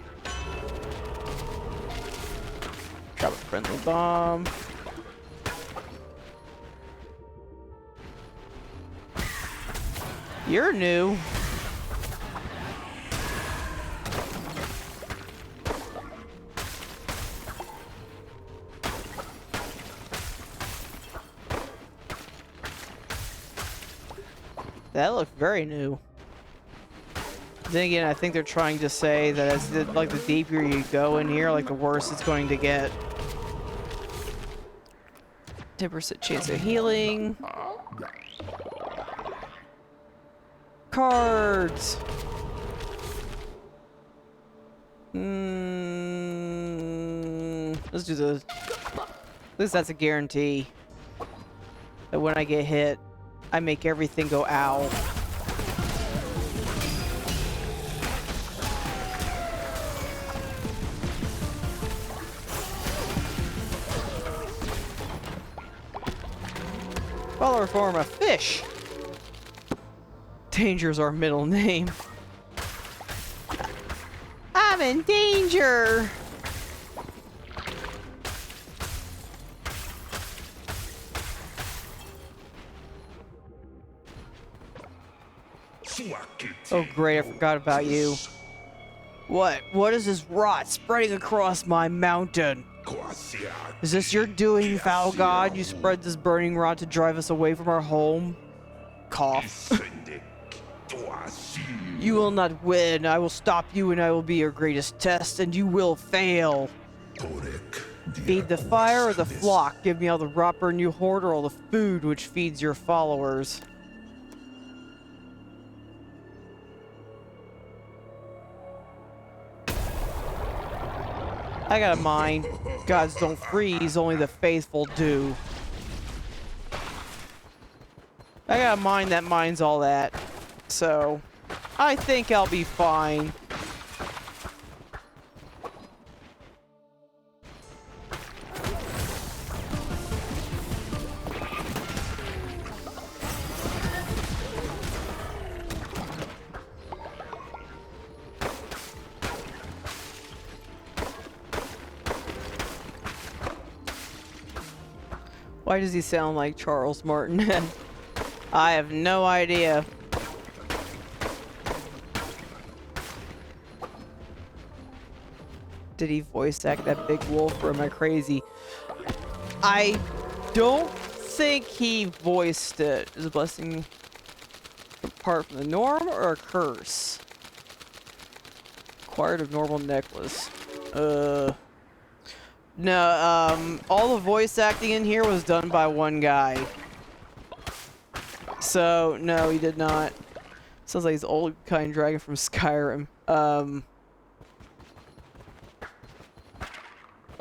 Drop a friendly bomb. You're new. That looked very new. Then again, I think they're trying to say that as like the deeper you go in here, like the worse it's going to get. 10% chance of healing. Cards. Let's do the. At least that's a guarantee that when I get hit, I make everything go ow. Follower form a fish. Danger's our middle name. I'm in danger. Oh great, I forgot about you. What? What is this rot spreading across my mountain? Is this your doing, foul god? You spread this burning rot to drive us away from our home? Cough. You will not win. I will stop you and I will be your greatest test, and you will fail. Feed the fire or the flock. Give me all the rot burn you hoard or all the food which feeds your followers. I got a mind. Gods don't freeze, only the faithful do. I got a mind that minds all that. So, I think I'll be fine. Why does he sound like Charles Martinet? I have no idea. Did he voice act that big wolf, or am I crazy? I don't think he voiced it. Is a blessing apart from the norm or a curse? Acquired a normal necklace. No, all the voice acting in here was done by one guy. So, no, he did not. Sounds like he's old kind dragon from Skyrim. I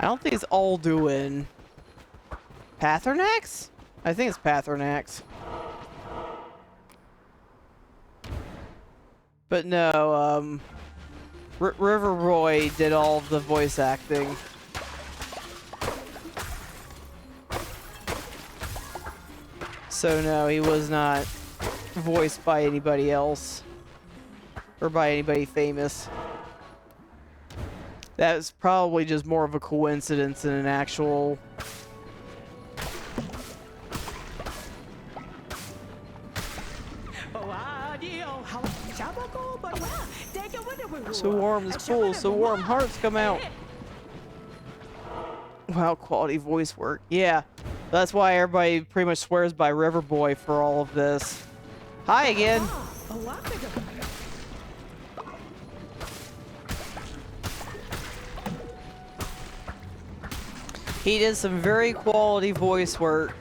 don't think it's Alduin. Pathornax? I think it's Pathornax. But no, Riverboy did all of the voice acting. So no, he was not voiced by anybody else. Or by anybody famous. That was probably just more of a coincidence than an actual... So warm, this pool, so warm, hearts come out. Wow, quality voice work. Yeah, that's why everybody pretty much swears by Riverboy for all of this. Hi again. He did some very quality voice work.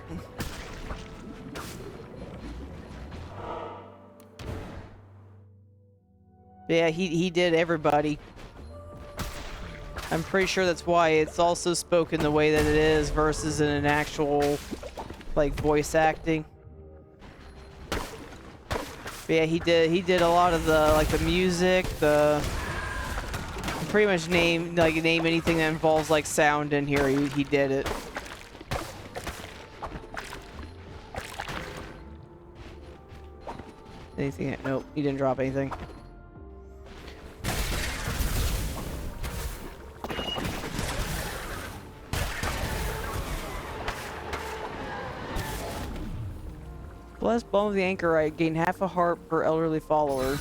Yeah, he did everybody. I'm pretty sure that's why it's also spoken the way that it is versus in an actual, like, voice acting. But yeah, he did a lot of the, like, the music, pretty much name anything that involves, like, sound in here, he did it. Anything? Nope, he didn't drop anything. Blessed Balm of the Anchorite, gain half a heart per elderly follower.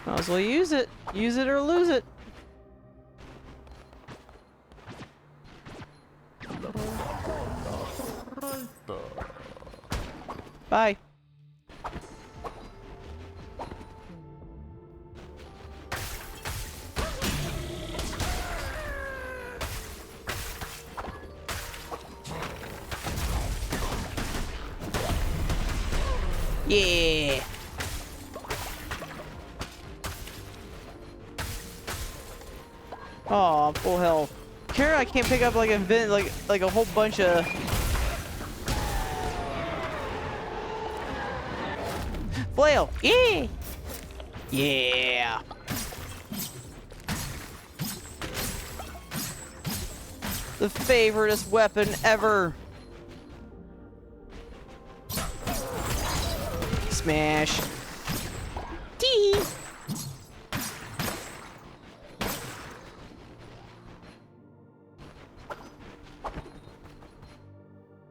Might as well use it. Use it or lose it. Bye. Yeah. Oh, full health. Kara, I can't pick up like a whole bunch of flail. Yeah. Yeah. The favoriteest weapon ever. Smash. Tee.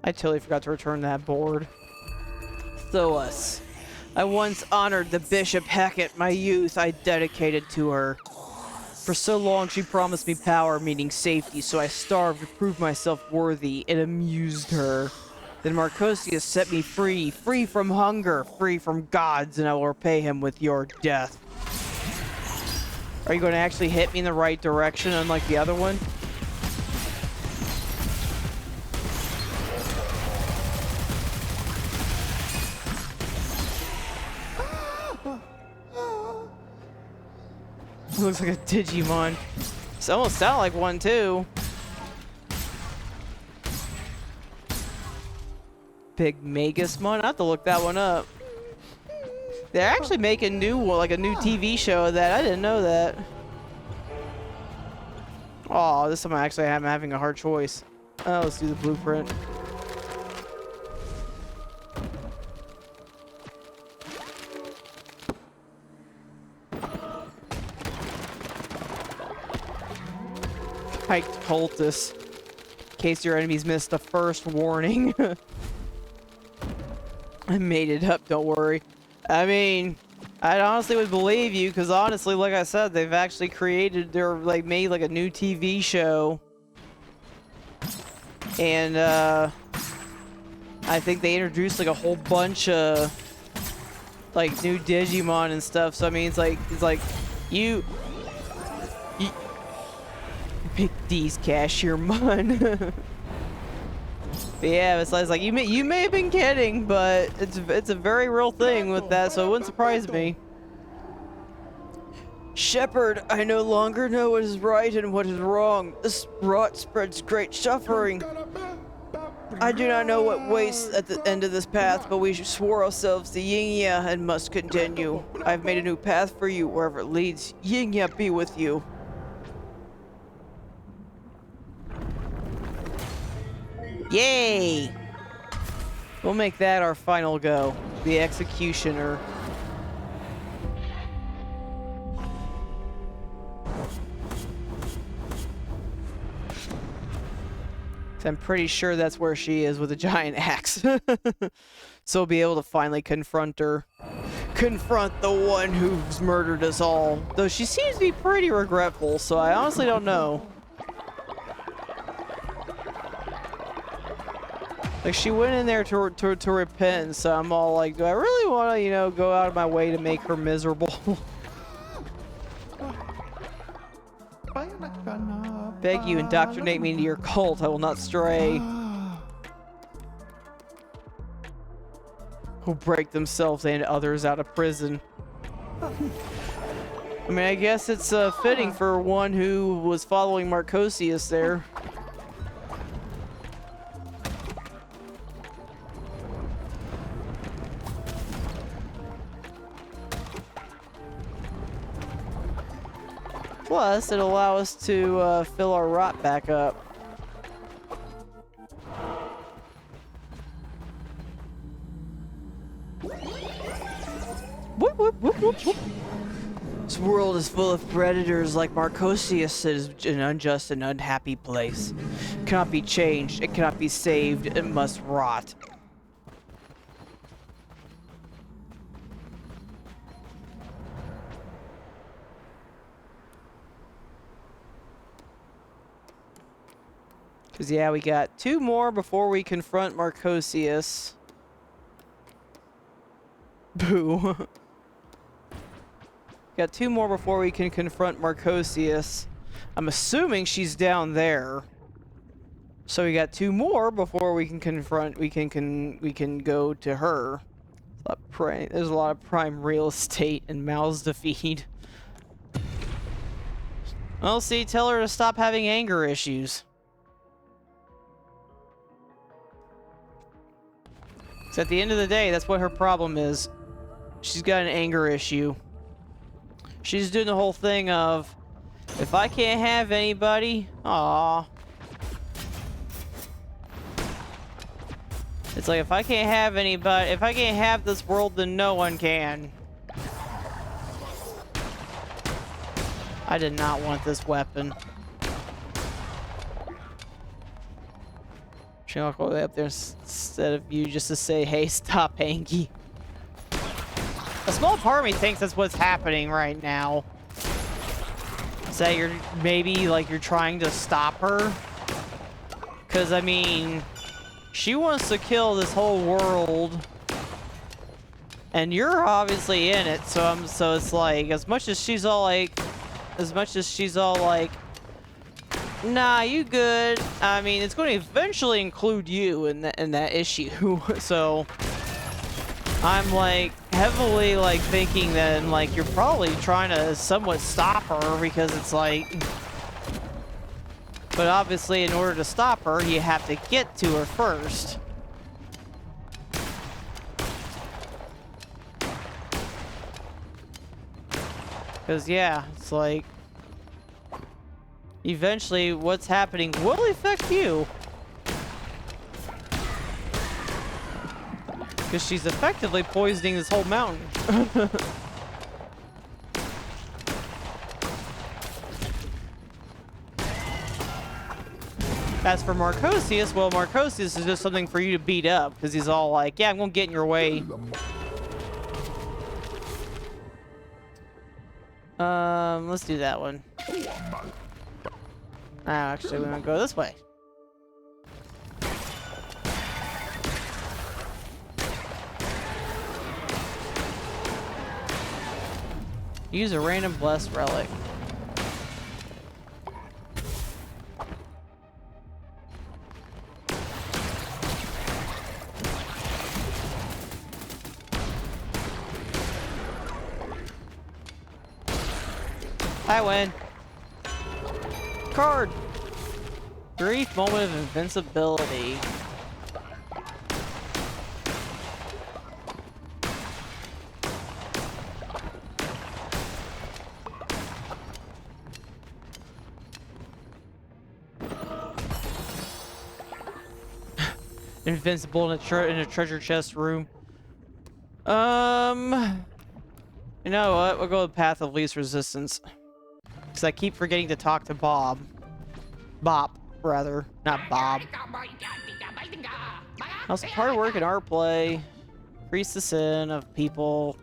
I totally forgot to return that board. Thoas. I once honored the Bishop Hackett, my youth I dedicated to her. For so long she promised me power, meaning safety, so I starved to prove myself worthy. It amused her. Then Marcosius set me free, free from hunger, free from gods, and I will repay him with your death. Are you going to actually hit me in the right direction, unlike the other one? Looks like a Digimon. It almost sounds like one too. Big Magus-mon? I have to look that one up. They're actually making new, like a new TV show of that. I didn't know that. Oh, this time I actually am having a hard choice. Oh, let's do the blueprint. Piked cultist. In case your enemies missed the first warning. I made it up, don't worry. I mean, I honestly would believe you, because honestly, like I said, they've actually made like a new TV show. And, I think they introduced like a whole bunch of, like, new Digimon and stuff, so I mean, it's like, you Big D's Cashiermon. Yeah, it's like you may have been kidding, but it's a very real thing with that, so it wouldn't surprise me. Shepherd, I no longer know what is right and what is wrong. This rot spreads great suffering. I do not know what waits at the end of this path, but we swore ourselves to Yingya and must continue. I've made a new path for you wherever it leads. Yingya be with you. Yay! We'll make that our final go. The Executioner. I'm pretty sure that's where she is with a giant axe. So we'll be able to finally confront her. Confront the one who's murdered us all. Though she seems to be pretty regretful, so I honestly don't know. Like, she went in there to repent, so I'm all like, do I really want to, you know, go out of my way to make her miserable? Beg you, indoctrinate me into your cult. I will not stray. Who break themselves and others out of prison. I mean, I guess it's fitting for one who was following Marcosius there. Plus, it'll allow us to fill our rot back up. Whoop, whoop, whoop, whoop, whoop. This world is full of predators like Marcosius. It is an unjust and unhappy place. It cannot be changed. It cannot be saved. It must rot. Because, yeah, we got 2 more before we confront Marcosius. Boo. Got 2 more before we can confront Marcosius. I'm assuming she's down there. So we got 2 more before we can confront. We can go to her. There's a lot of prime real estate and mouths to feed. Well, see, tell her to stop having anger issues. So at the end of the day, that's what her problem is. She's got an anger issue. She's doing the whole thing of, if I can't have anybody, aw. It's like, if I can't have anybody, if I can't have this world, then no one can. I did not want this weapon. Should I walk all the way up there instead of you just to say, hey, stop, Hanky? A small part of me thinks that's what's happening right now. Is that you're maybe like you're trying to stop her? Because I mean, she wants to kill this whole world, and you're obviously in it. So it's like, as much as she's all like, nah, you good. I mean, it's going to eventually include you in that issue. So I'm like heavily like thinking that like you're probably trying to somewhat stop her, because it's like, but obviously in order to stop her, you have to get to her first. Because yeah, it's like, eventually what's happening will affect you. Because she's effectively poisoning this whole mountain. As for Marcosius, well, Marcosius is just something for you to beat up, because he's all like, yeah, I'm gonna get in your way. Let's do that one. Actually, we're gonna go this way. Use a random blessed relic. I win. Card. Brief moment of invincibility. Invincible in a treasure chest room. You know what? We'll go with path of least resistance. Because I keep forgetting to talk to Bob. Bop, rather. Not Bob. Also, hard work and art play. Increase the sin of people.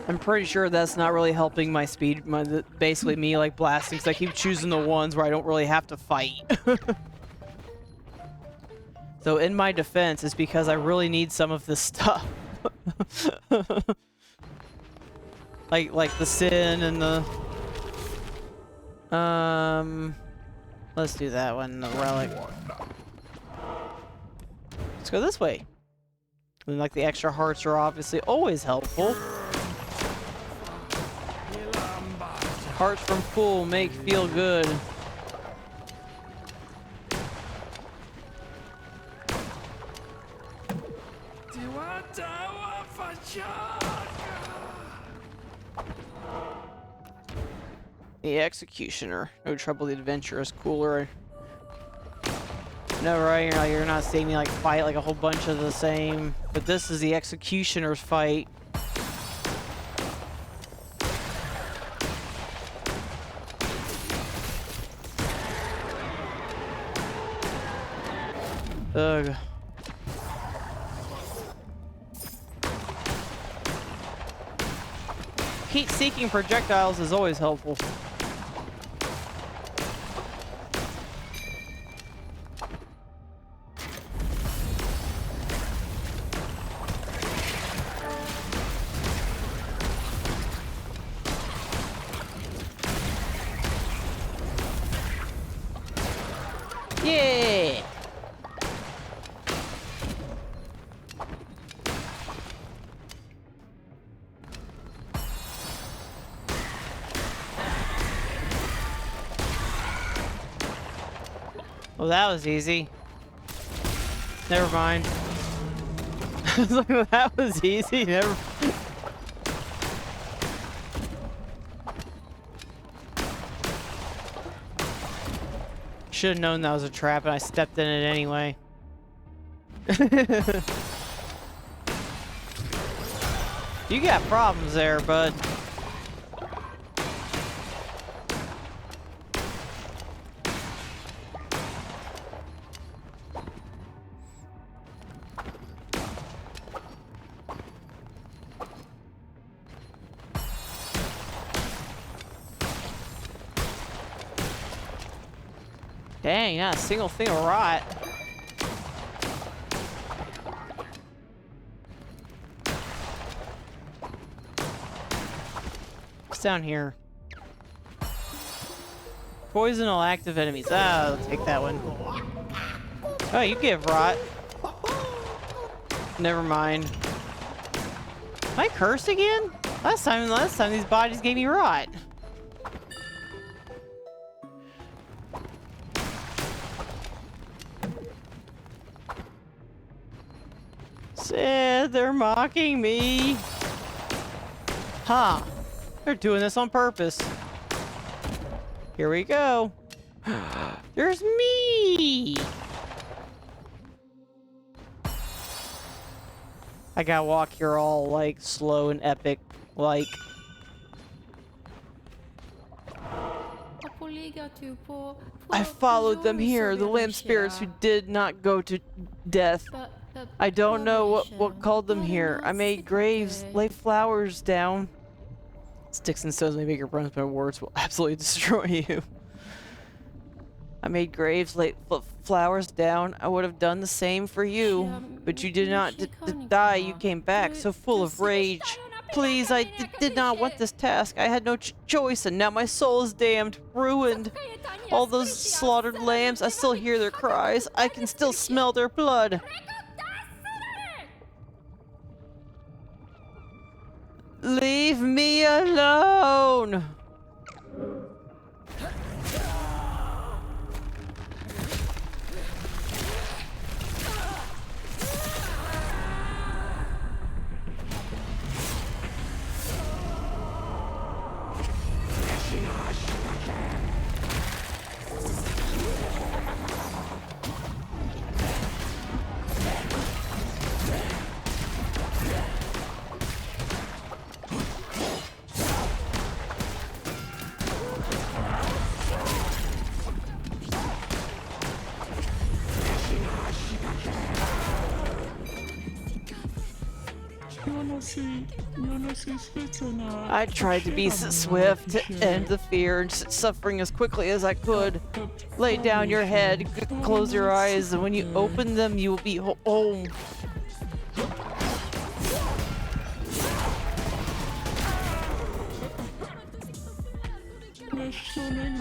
I'm pretty sure that's not really helping my speed. Basically me like blasting, because I keep choosing the ones where I don't really have to fight. So in my defense, it's because I really need some of this stuff. like the sin and the Let's do that one, the relic. Let's go this way. And like the extra hearts are obviously always helpful. Hearts from pool make feel good. The executioner. No trouble, the adventure is cooler. No, right? You're not seeing me like fight like a whole bunch of the same. But this is the executioner's fight. Ugh. Heat-seeking projectiles is always helpful. Yeah! Well, that was easy. Never mind. I was like, well, that was easy. Never. Should have known that was a trap, and I stepped in it anyway. You got problems there, bud. Dang, not a single thing of rot. What's down here? Poisonal active enemies. Ah, I'll take that one. Oh, you give rot. Never mind. Am I cursed again? Last time these bodies gave me rot. Sid, they're mocking me. Huh. They're doing this on purpose. Here we go. There's me. I gotta walk here all like slow and epic, like. I followed them here, the lamp spirits who did not go to death. I don't know what called them here. I made graves, laid flowers down. Sticks and stones may make your bones, but words will absolutely destroy you. I made graves, laid flowers down. I would have done the same for you, but you did not die. You came back, so full of rage. Please, I did not want this task. I had no choice, and now my soul is damned, ruined. All those slaughtered lambs, I still hear their cries. I can still smell their blood. Leave me alone! I tried to be swift to end the fear and suffering as quickly as I could. Lay down your head, close your eyes, and when you open them, you will be home.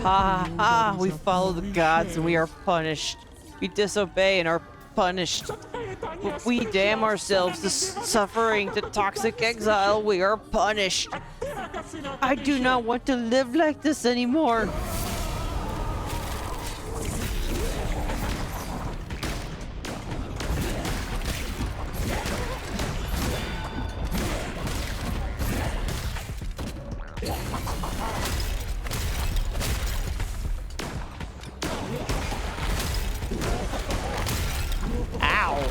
Ha ha! We follow the gods and we are punished. We disobey and are punished. We damn ourselves to suffering, to toxic exile. We are punished. I do not want to live like this anymore. Ow.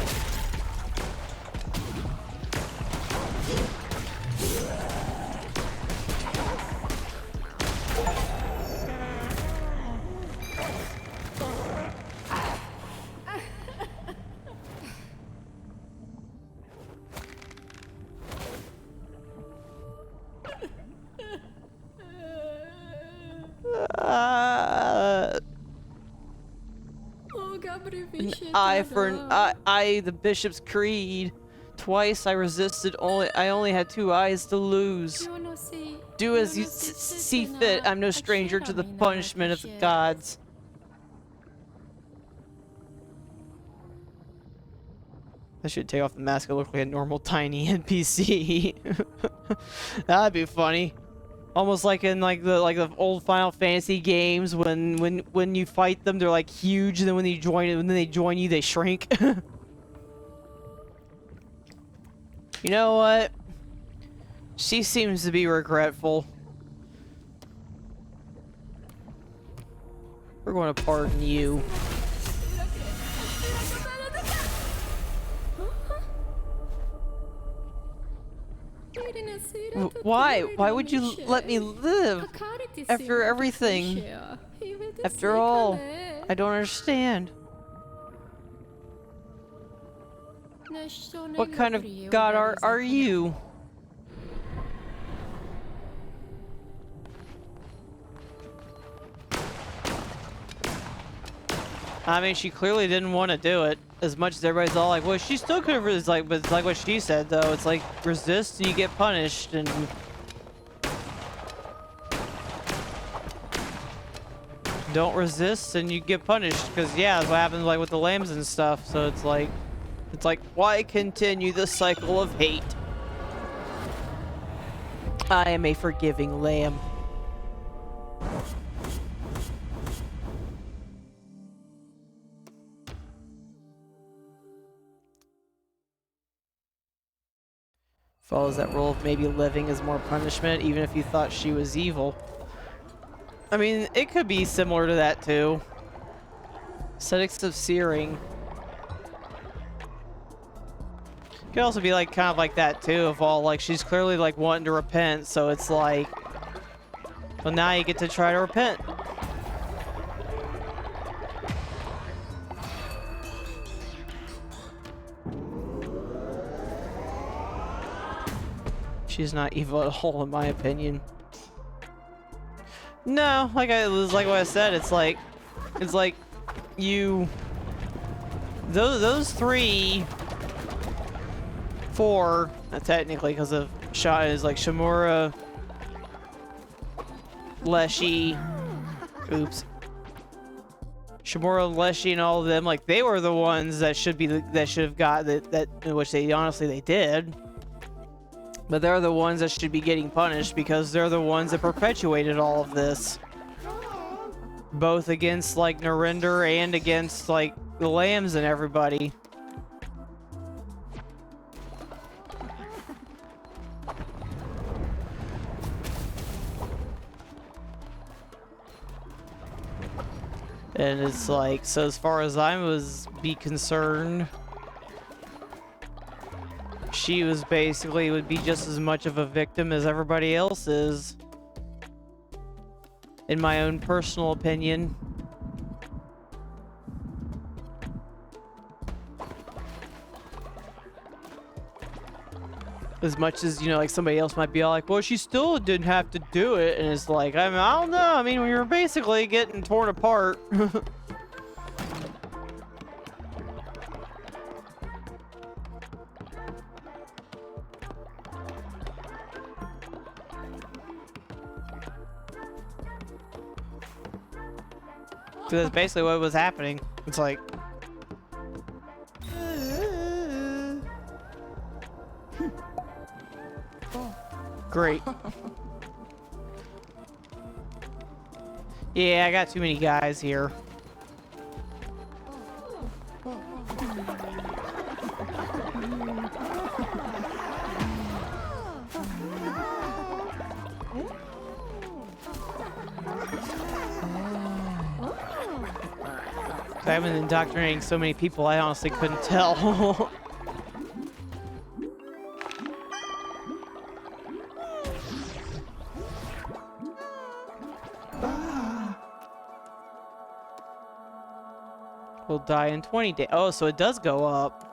The bishop's creed. Twice I resisted. I only had 2 eyes to lose. Do as you see fit. I'm no stranger to the punishment of the gods. I should take off the mask and look like a normal tiny NPC. That'd be funny. Almost like in the old Final Fantasy games when you fight them they're like huge, and then when they join you they shrink. You know what? She seems to be regretful. We're going to pardon you. Why? Why would you let me live after everything? After all, I don't understand. What kind of god are you? I mean, she clearly didn't want to do it. As much as everybody's all like, well, she still could have, but it's like what she said, though. It's like, resist and you get punished, and... don't resist and you get punished, because, yeah, that's what happens, like, with the lambs and stuff, so it's like, why continue the cycle of hate? I am a forgiving lamb. Follows that rule of maybe living is more punishment, even if you thought she was evil. I mean, it could be similar to that too. Aesthetics of searing. Could also be like kind of like that too, of all like she's clearly like wanting to repent, so it's like, well, now you get to try to repent. She's not evil at all, in my opinion. No, like what I said, it's like you. Those 3, 4, technically, because of shot is like Shimura, Leshy, Shimura, Leshy, and all of them. Like they were the ones that should have got that, which they honestly they did. But they're the ones that should be getting punished because they're the ones that perpetuated all of this. Both against, like, Narinder and against, like, the lambs and everybody. And it's like, so as far as I be concerned... she was basically would be just as much of a victim as everybody else is, in my own personal opinion. As much as, you know, like somebody else might be all like, well, she still didn't have to do it, and it's like, I mean, I don't know. I mean, we were basically getting torn apart. So that's basically what was happening. It's like... Great. Yeah, I got too many guys here. I've been indoctrinating so many people, I honestly couldn't tell. Will die in 20 days. Oh, so it does go up.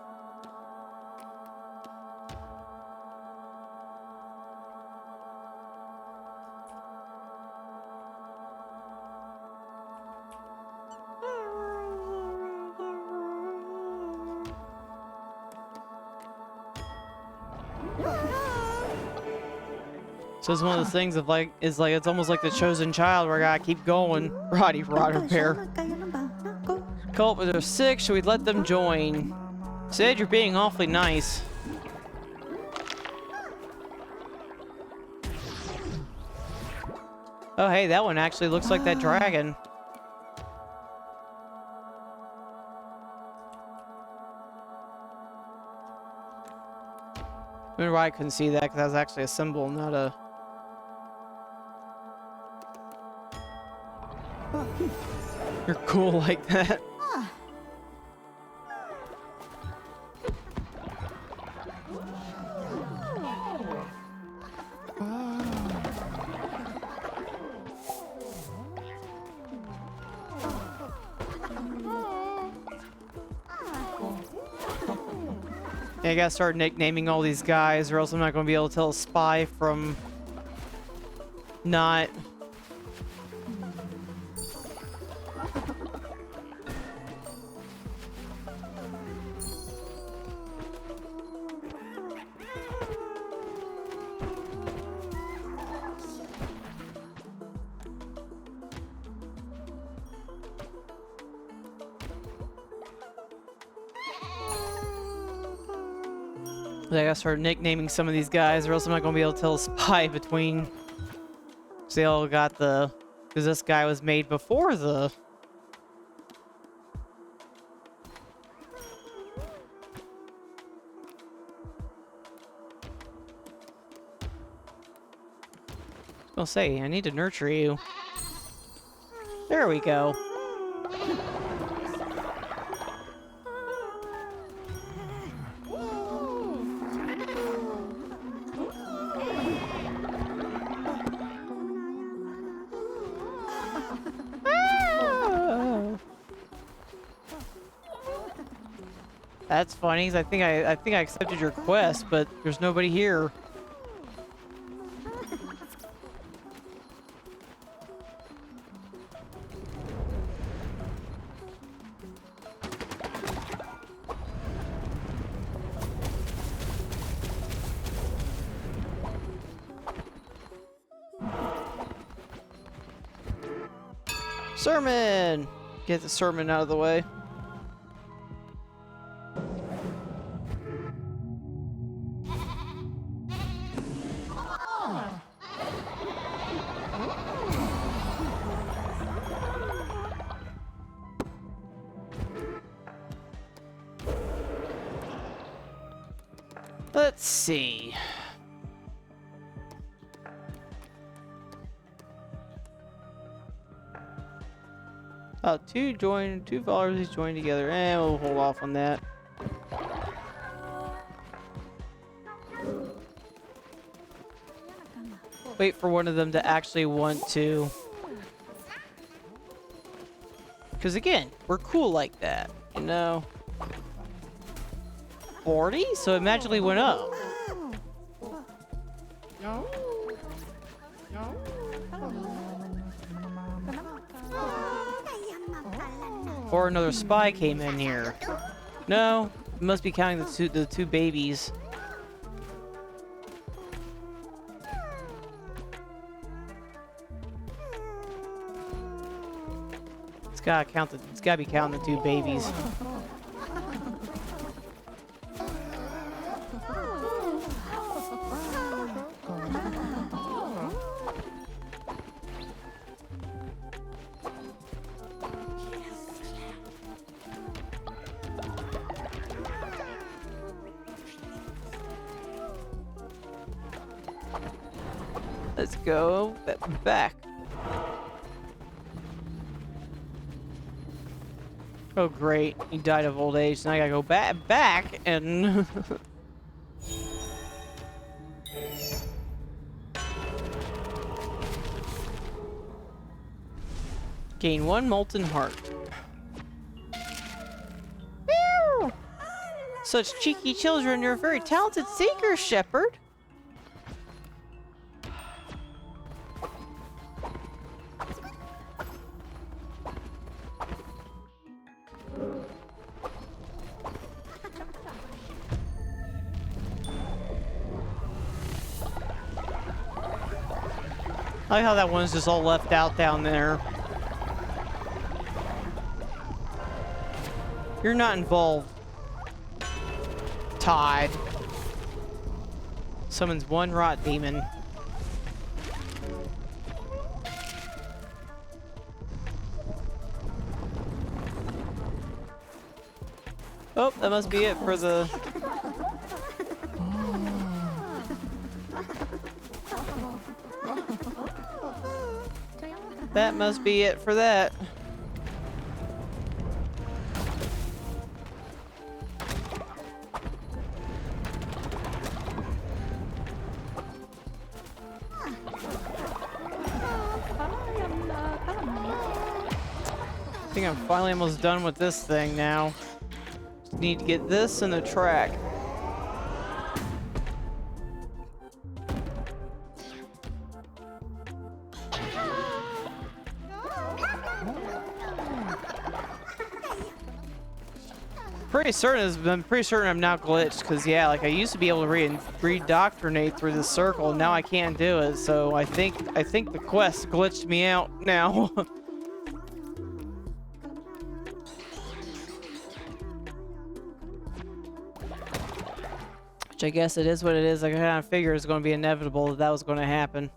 So it's one of those things of like, it's almost like the chosen child where I gotta keep going. Roddy Rotter Bear. Cult, but they're sick, should we let them join? Sid, you're being awfully nice. Oh hey, that one actually looks like that dragon. I wonder why I couldn't see that, because that was actually a symbol, not a... You're cool like that. Yeah, I gotta start nicknaming all these guys, or else I'm not gonna be able to tell a spy from not. I gotta start nicknaming some of these guys, or else I'm not gonna be able to tell a spy between. So they all got the, because this guy was made before the. I'll say I need to nurture you. There we go. That's funny, 'cause I think I accepted your quest, but there's nobody here. Sermon! Get the sermon out of the way. Let's see. Two followers joined together. We'll hold off on that. Wait for one of them to actually want to. Because again, we're cool like that, you know? 40? So it magically went up. Or another spy came in here. No, it must be counting the two babies. It's gotta be counting the 2 babies. Let's go back. Oh great, he died of old age. Now I gotta go back and gain 1 molten heart. Meow! Such cheeky children, you're a very talented seeker, Shepherd. I like how that one's just all left out down there. You're not involved, Todd. Summons 1 rot demon. Oh, that must be it for the... That must be it for that. I think I'm finally almost done with this thing now. Just need to get this in the track. I'm pretty certain I'm now glitched, because yeah, like I used to be able to redoctrinate through the circle, and now I can't do it. So I think the quest glitched me out now. Which I guess it is what it is. I kind of figured it's going to be inevitable that that was going to happen.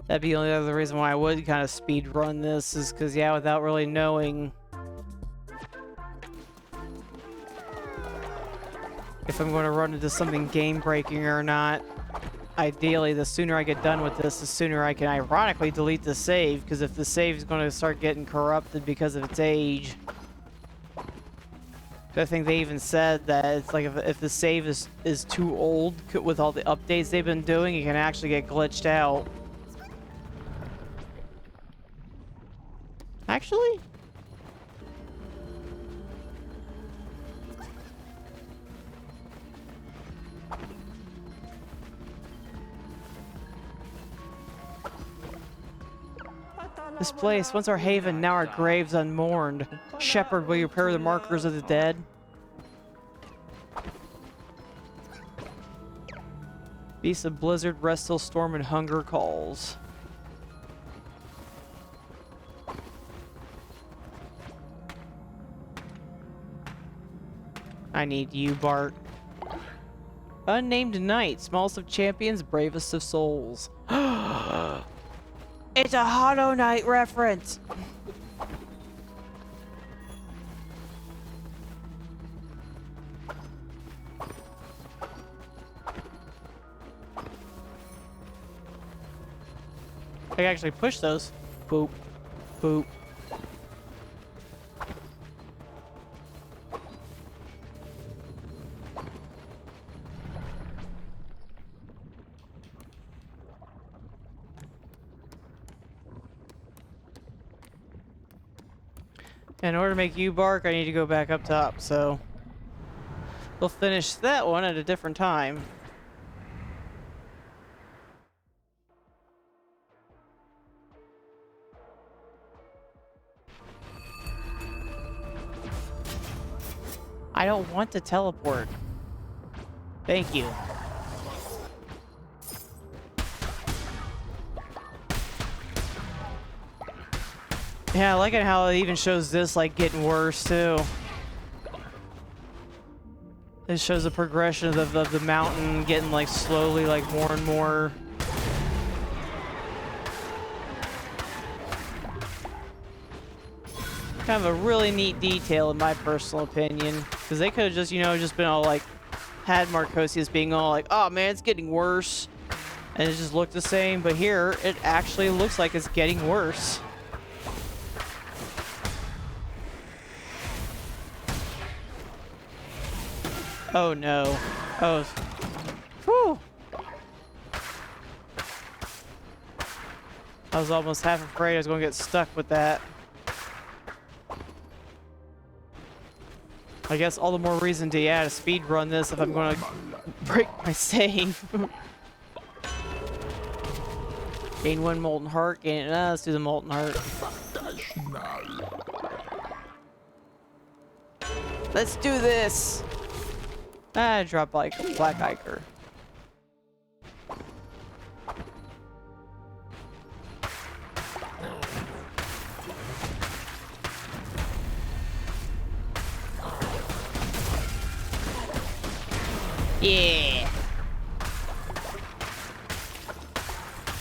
That'd be the only other reason why I would kind of speed run this, is because, yeah, without really knowing if I'm going to run into something game breaking or not. Ideally, the sooner I get done with this, the sooner I can ironically delete the save, because if the save is going to start getting corrupted because of its age. I think they even said that it's like if the save is too old with all the updates they've been doing, it can actually get glitched out. Actually? This place, once our haven, now our graves unmourned. Shepherd, will you repair the markers of the dead? Beasts of blizzard, rest till storm and hunger calls. I need you, Bart. Unnamed knight, smallest of champions, bravest of souls. It's a Hollow Knight reference! I can actually push those. Boop. Boop. In order to make you bark, I need to go back up top, so we'll finish that one at a different time. I don't want to teleport. Thank you. Yeah, I like it how it even shows this like getting worse too. It shows the progression of the mountain getting like slowly like more and more. Kind of a really neat detail in my personal opinion, because they could have just, you know, just been all like, had Marcosius being all like, oh man, it's getting worse, and it just looked the same, but here it actually looks like it's getting worse. Oh no. Oh. Whew. I was almost half afraid I was going to get stuck with that. I guess all the more reason to, yeah, to speed run this if I'm going to break my save. Gain 1 molten heart. Gain. Let's do the molten heart. Let's do this. Drop like a black ichor. Yeah.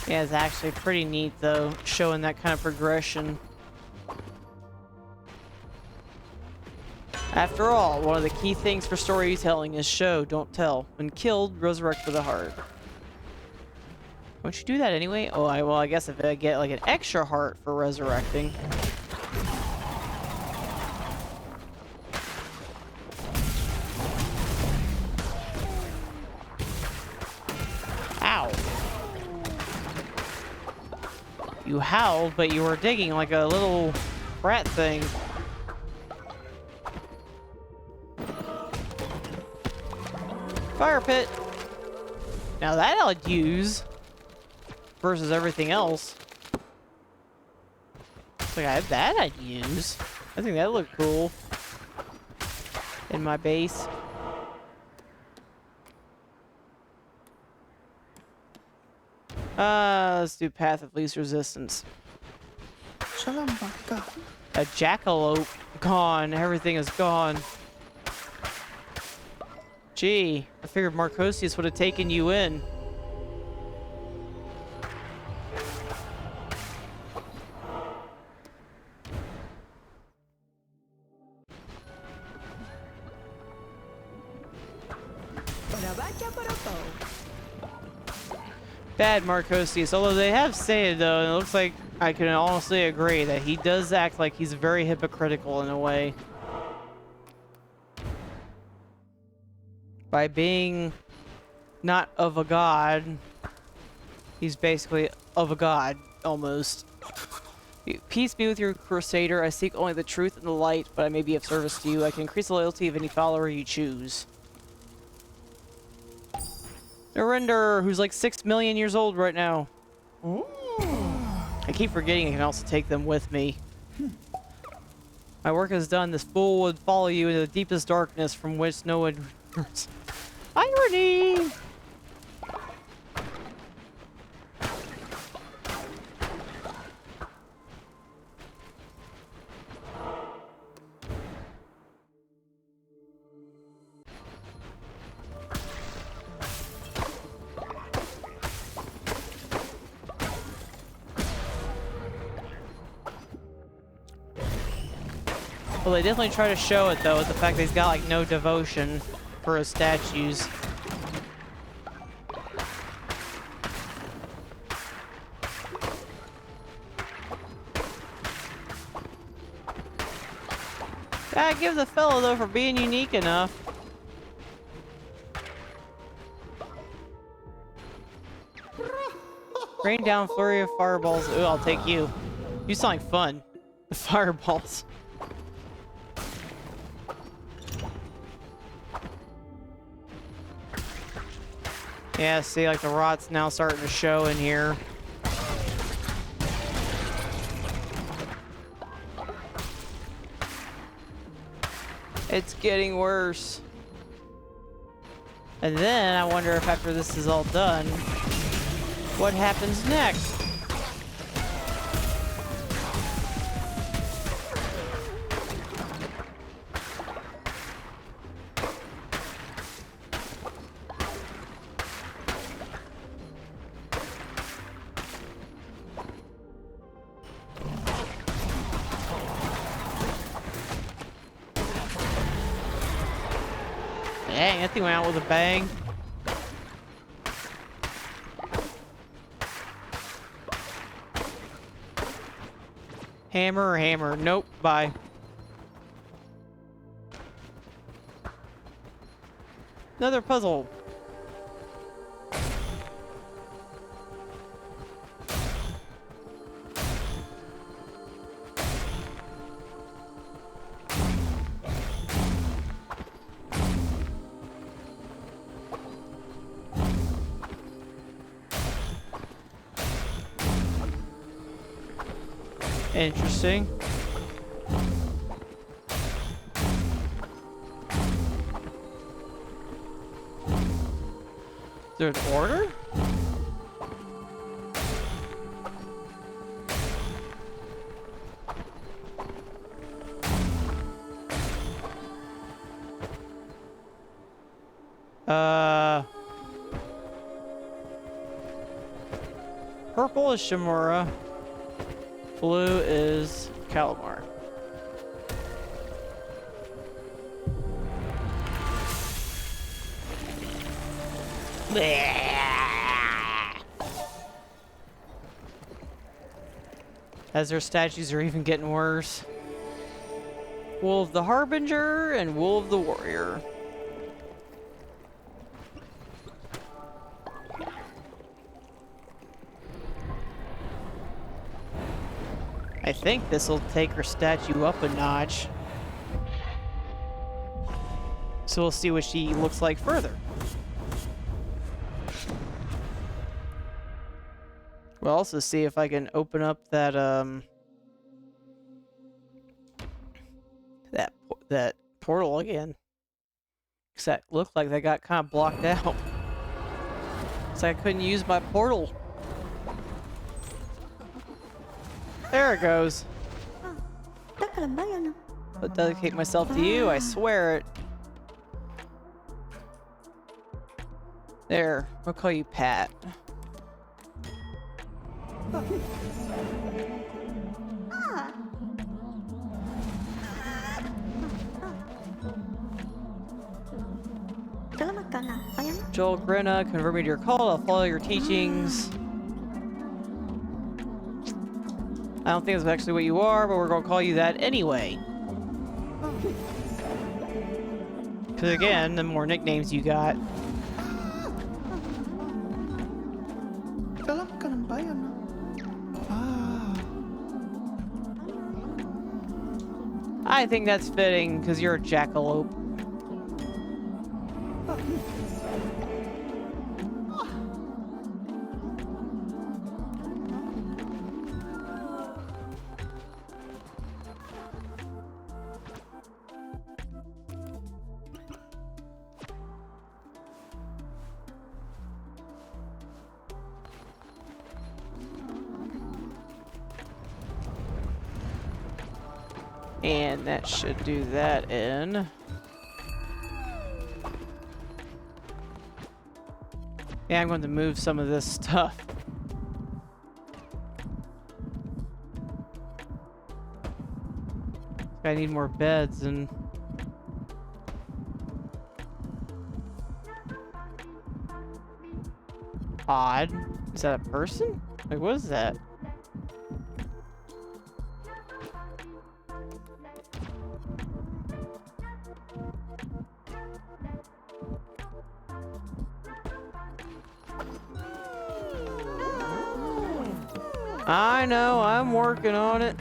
Yeah, it's actually pretty neat though, showing that kind of progression. After all, one of the key things for storytelling is show, don't tell. When killed, resurrect with a heart. Won't you do that anyway? Oh, well, I guess if I get like an extra heart for resurrecting. Ow. You howled, but you were digging like a little rat thing. Fire pit. Now that I'd use versus everything else. Like that I'd use. I think that looked cool in my base. Let's do path of least resistance. A jackalope gone. Everything is gone. Gee, I figured Marcosius would have taken you in. Bad Marcosius, although they have said though, and it looks like I can honestly agree that he does act like he's very hypocritical in a way. By being not of a god, he's basically of a god, almost. Peace be with your crusader. I seek only the truth and the light, but I may be of service to you. I can increase the loyalty of any follower you choose. Narendra, who's like 6 million years old right now. Ooh. I keep forgetting I can also take them with me. My work is done. This fool would follow you into the deepest darkness from which no one... Irony! Well, they definitely try to show it, though, with the fact that he's got, like, no devotion for his statues. Gotta give the fellow, though, for being unique enough. Rain down flurry of fireballs. Ooh, I'll take you. You sound like fun. The fireballs. Yeah, see, like the rot's now starting to show in here. It's getting worse. And then I wonder if after this is all done, what happens next? Dang, that thing went out with a bang. Hammer or hammer? Nope, bye. Another puzzle. Interesting. Is there an order? Purple is Shimura. Blue is Calamar. As their statues are even getting worse. Wool of the Harbinger and Wool of the Warrior. I think this will take her statue up a notch. So we'll see what she looks like further. We'll also see if I can open up that that portal again. Cause that looked like that got kind of blocked out. So I couldn't use my portal. There it goes. I'll dedicate myself to you, I swear it. There, we'll call you Pat. Joel Grenna, convert me to your call, I'll follow your teachings. I don't think that's actually what you are, but we're gonna call you that anyway. Because again, the more nicknames you got. I think that's fitting, because you're a jackalope. And that should do that in. Yeah, I'm going to move some of this stuff. I need more beds and... Odd. Is that a person? Like, what is that? I know, I'm working on it.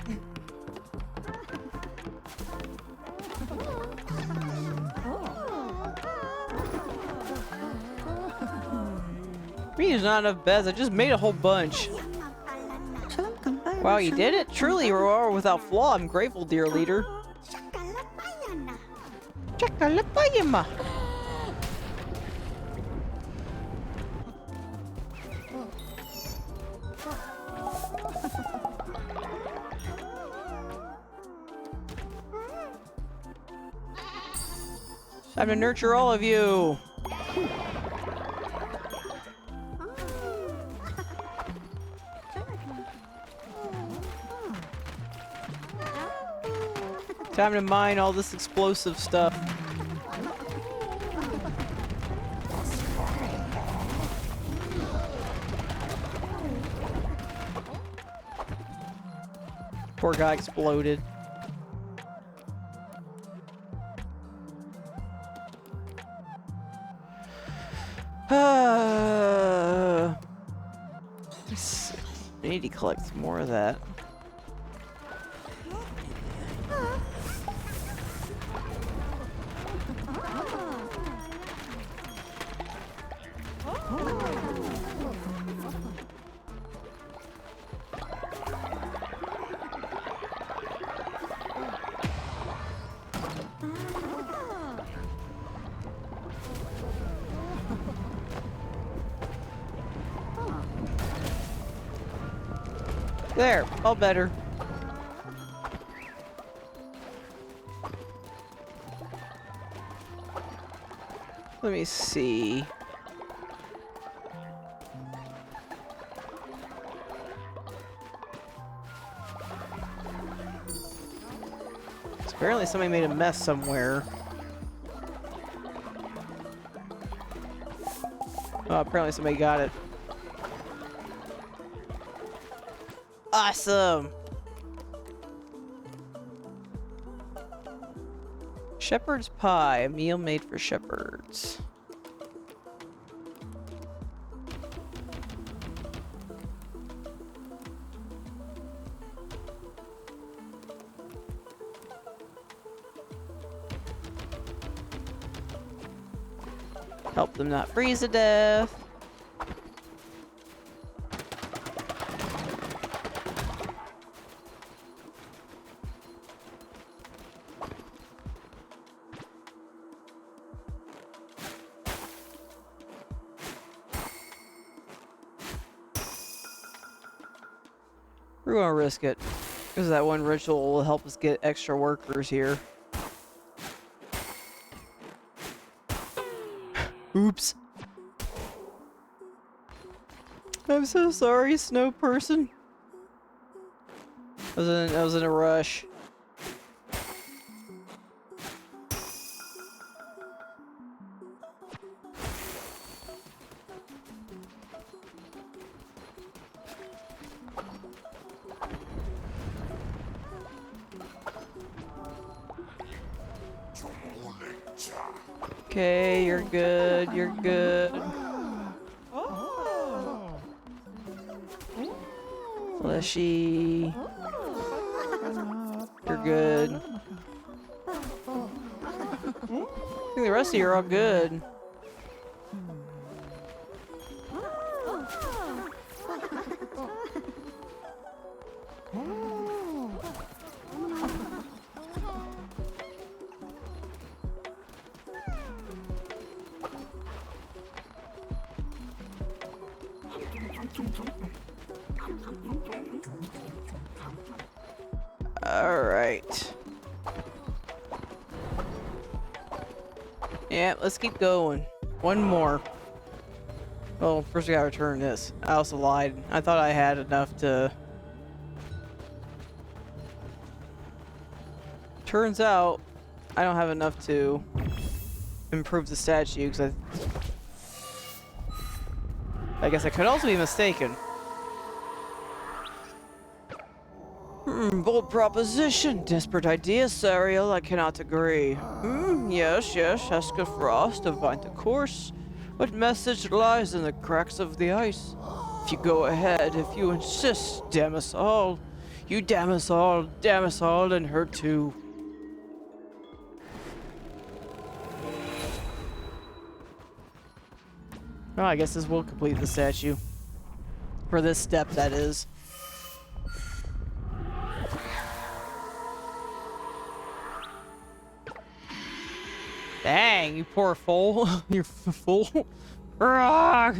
There's not enough beds, I just made a whole bunch. Wow, you did it? Truly, you are without flaw. I'm grateful, dear leader. Чакалапаема. Time to nurture all of you. Time to mine all this explosive stuff. Poor guy exploded. I need to collect more of that. There, all better. Let me see. Apparently somebody made a mess somewhere. Oh, apparently somebody got it. Awesome! Shepherd's pie, a meal made for shepherds. Help them not freeze to death. We're gonna risk it, because that one ritual will help us get extra workers here. Oops. I'm so sorry, snow person. I was in a rush. Okay, you're good, you're good. Fleshy. You're good. I think the rest of you are all good. Alright. Yeah, let's keep going. One more. Well, first we gotta return this. I also lied. I thought I had enough to... Turns out, I don't have enough to improve the statue, because I guess I could also be mistaken. Bold proposition. Desperate idea, Sariel. I cannot agree. Yes, ask a frost, divine the course. What message lies in the cracks of the ice? If you go ahead, if you insist, damn us all. You damn us all, and her too. Well, I guess this will complete the statue. For this step, that is. Dang, you poor fool. You fool. Rog!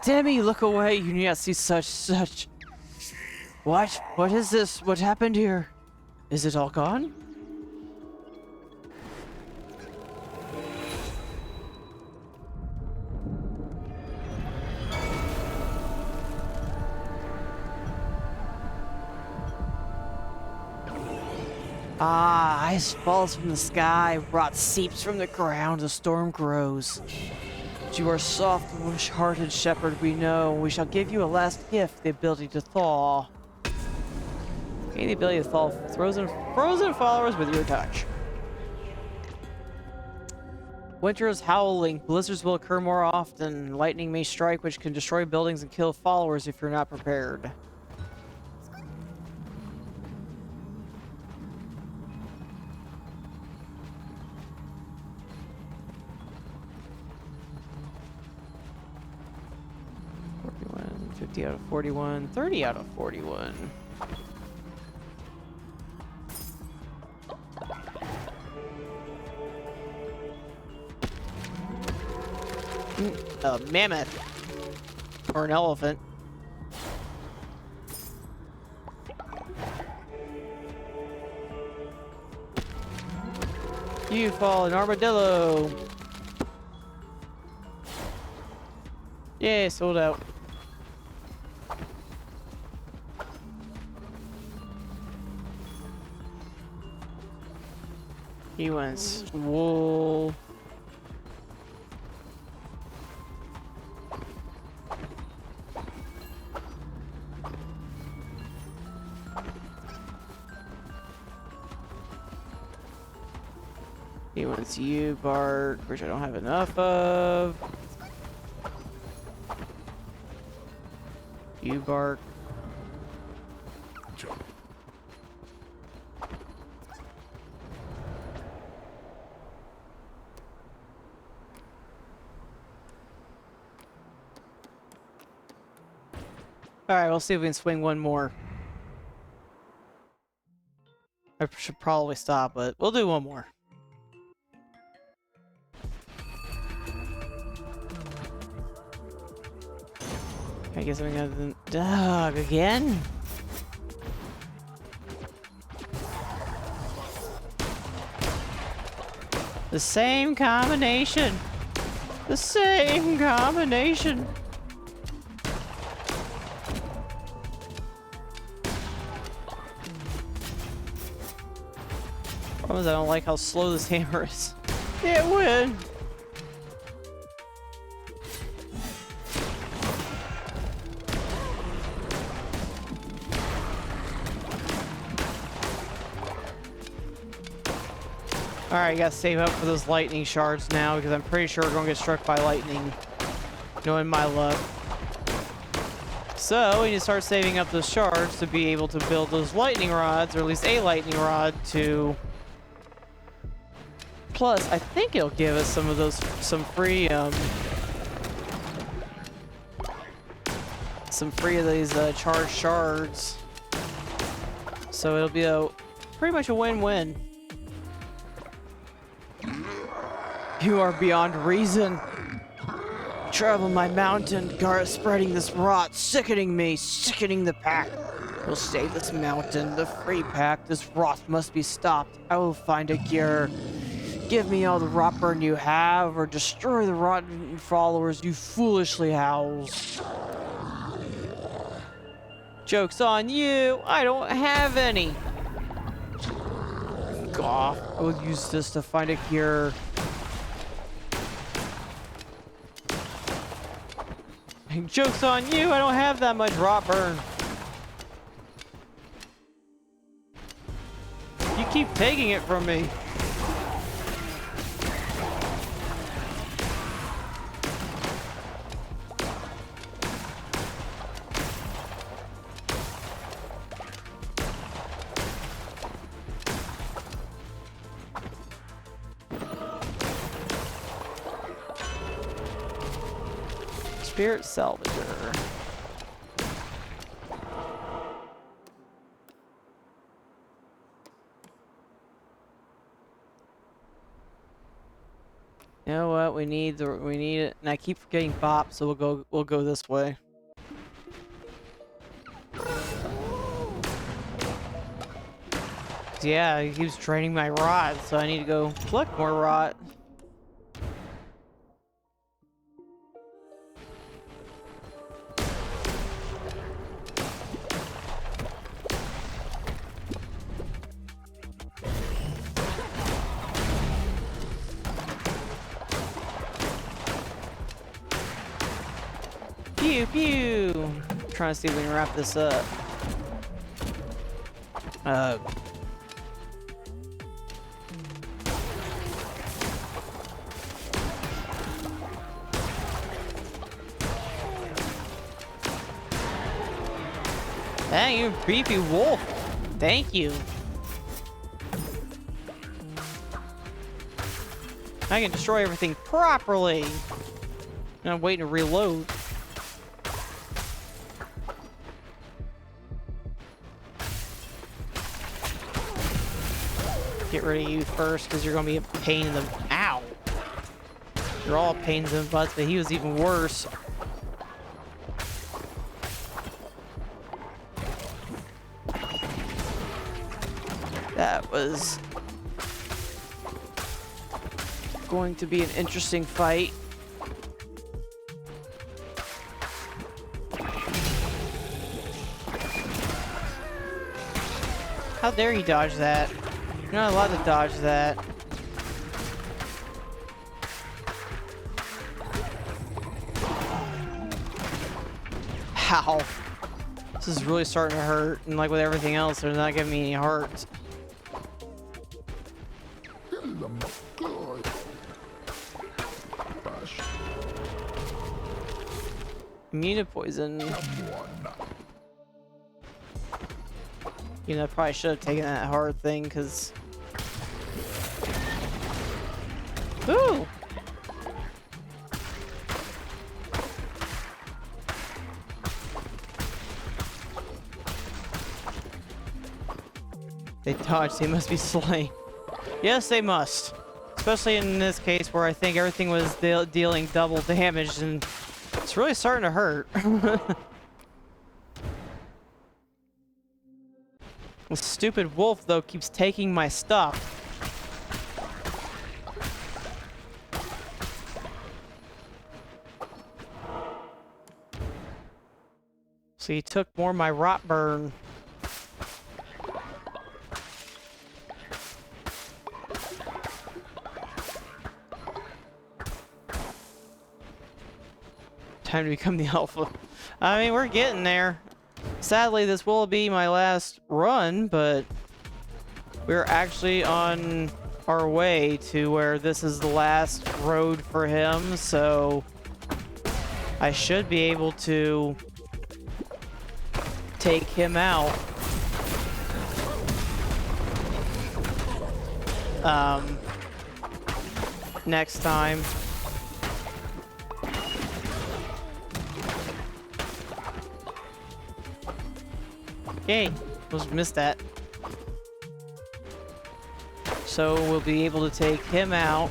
Demi, look away. You need not see such. What? What is this? What happened here? Is it all gone? Ah, ice falls from the sky, rot seeps from the ground, a storm grows. But you are soft-hearted shepherd, we know. We shall give you a last gift, the ability to thaw. Gain the ability to thaw frozen followers with your touch. Winter is howling. Blizzards will occur more often. Lightning may strike, which can destroy buildings and kill followers if you're not prepared. (41) 50 out of 41, 30 out of 41. A mammoth. Or an elephant. You fall an armadillo. Yeah, sold out. He wants wool. He wants you, bark, which I don't have enough of. You, bark. Alright, we'll see if we can swing one more. I should probably stop, but we'll do one more. I guess I'm gonna dog again. The same combination. The same combination. Problem is I don't like how slow this hammer is. Yeah, win. Alright, you gotta save up for those lightning shards now, because I'm pretty sure we're gonna get struck by lightning. Knowing my luck. So, we need to start saving up those shards to be able to build those lightning rods, or at least a lightning rod to... Plus, I think it'll give us some of those, some free of these charged shards. So it'll be a pretty much a win-win. You are beyond reason. Travel my mountain, spreading this rot, sickening me, sickening the pack. We'll save this mountain, the free pack. This rot must be stopped. I will find a cure. Give me all the rot burn you have, or destroy the rotten followers you foolishly house. Joke's on you. I don't have any. Gosh, I will use this to find a cure. Joke's on you, I don't have that much rot burn. You keep taking it from me. Spirit Salvager. we need it, and I keep forgetting Bop, so we'll go this way. Yeah, he keeps draining my rot, so I need to go collect more rot. Pew pew! Trying to see if we can wrap this up. Dang, you beefy wolf! Thank you. I can destroy everything properly. And I'm waiting to reload. Get rid of you first, because you're going to be a pain in the... Ow! You're all pains in the butts, but he was even worse. That was going to be an interesting fight. How dare you dodge that? You're not allowed to dodge that. Ow. This is really starting to hurt, and like with everything else, they're not giving me any hearts. Immune to poison. You know, I probably should have taken that hard thing, because... Ooh! They dodged, they must be slain. Yes, they must. Especially in this case where I think everything was dealing double damage, and it's really starting to hurt. The stupid wolf, though, keeps taking my stuff. So he took more of my rot burn. Time to become the alpha. I mean, we're getting there. Sadly, this will be my last run, but we're actually on our way to where this is the last road for him, so I should be able to take him out. Next time. Yay! Almost missed that. So we'll be able to take him out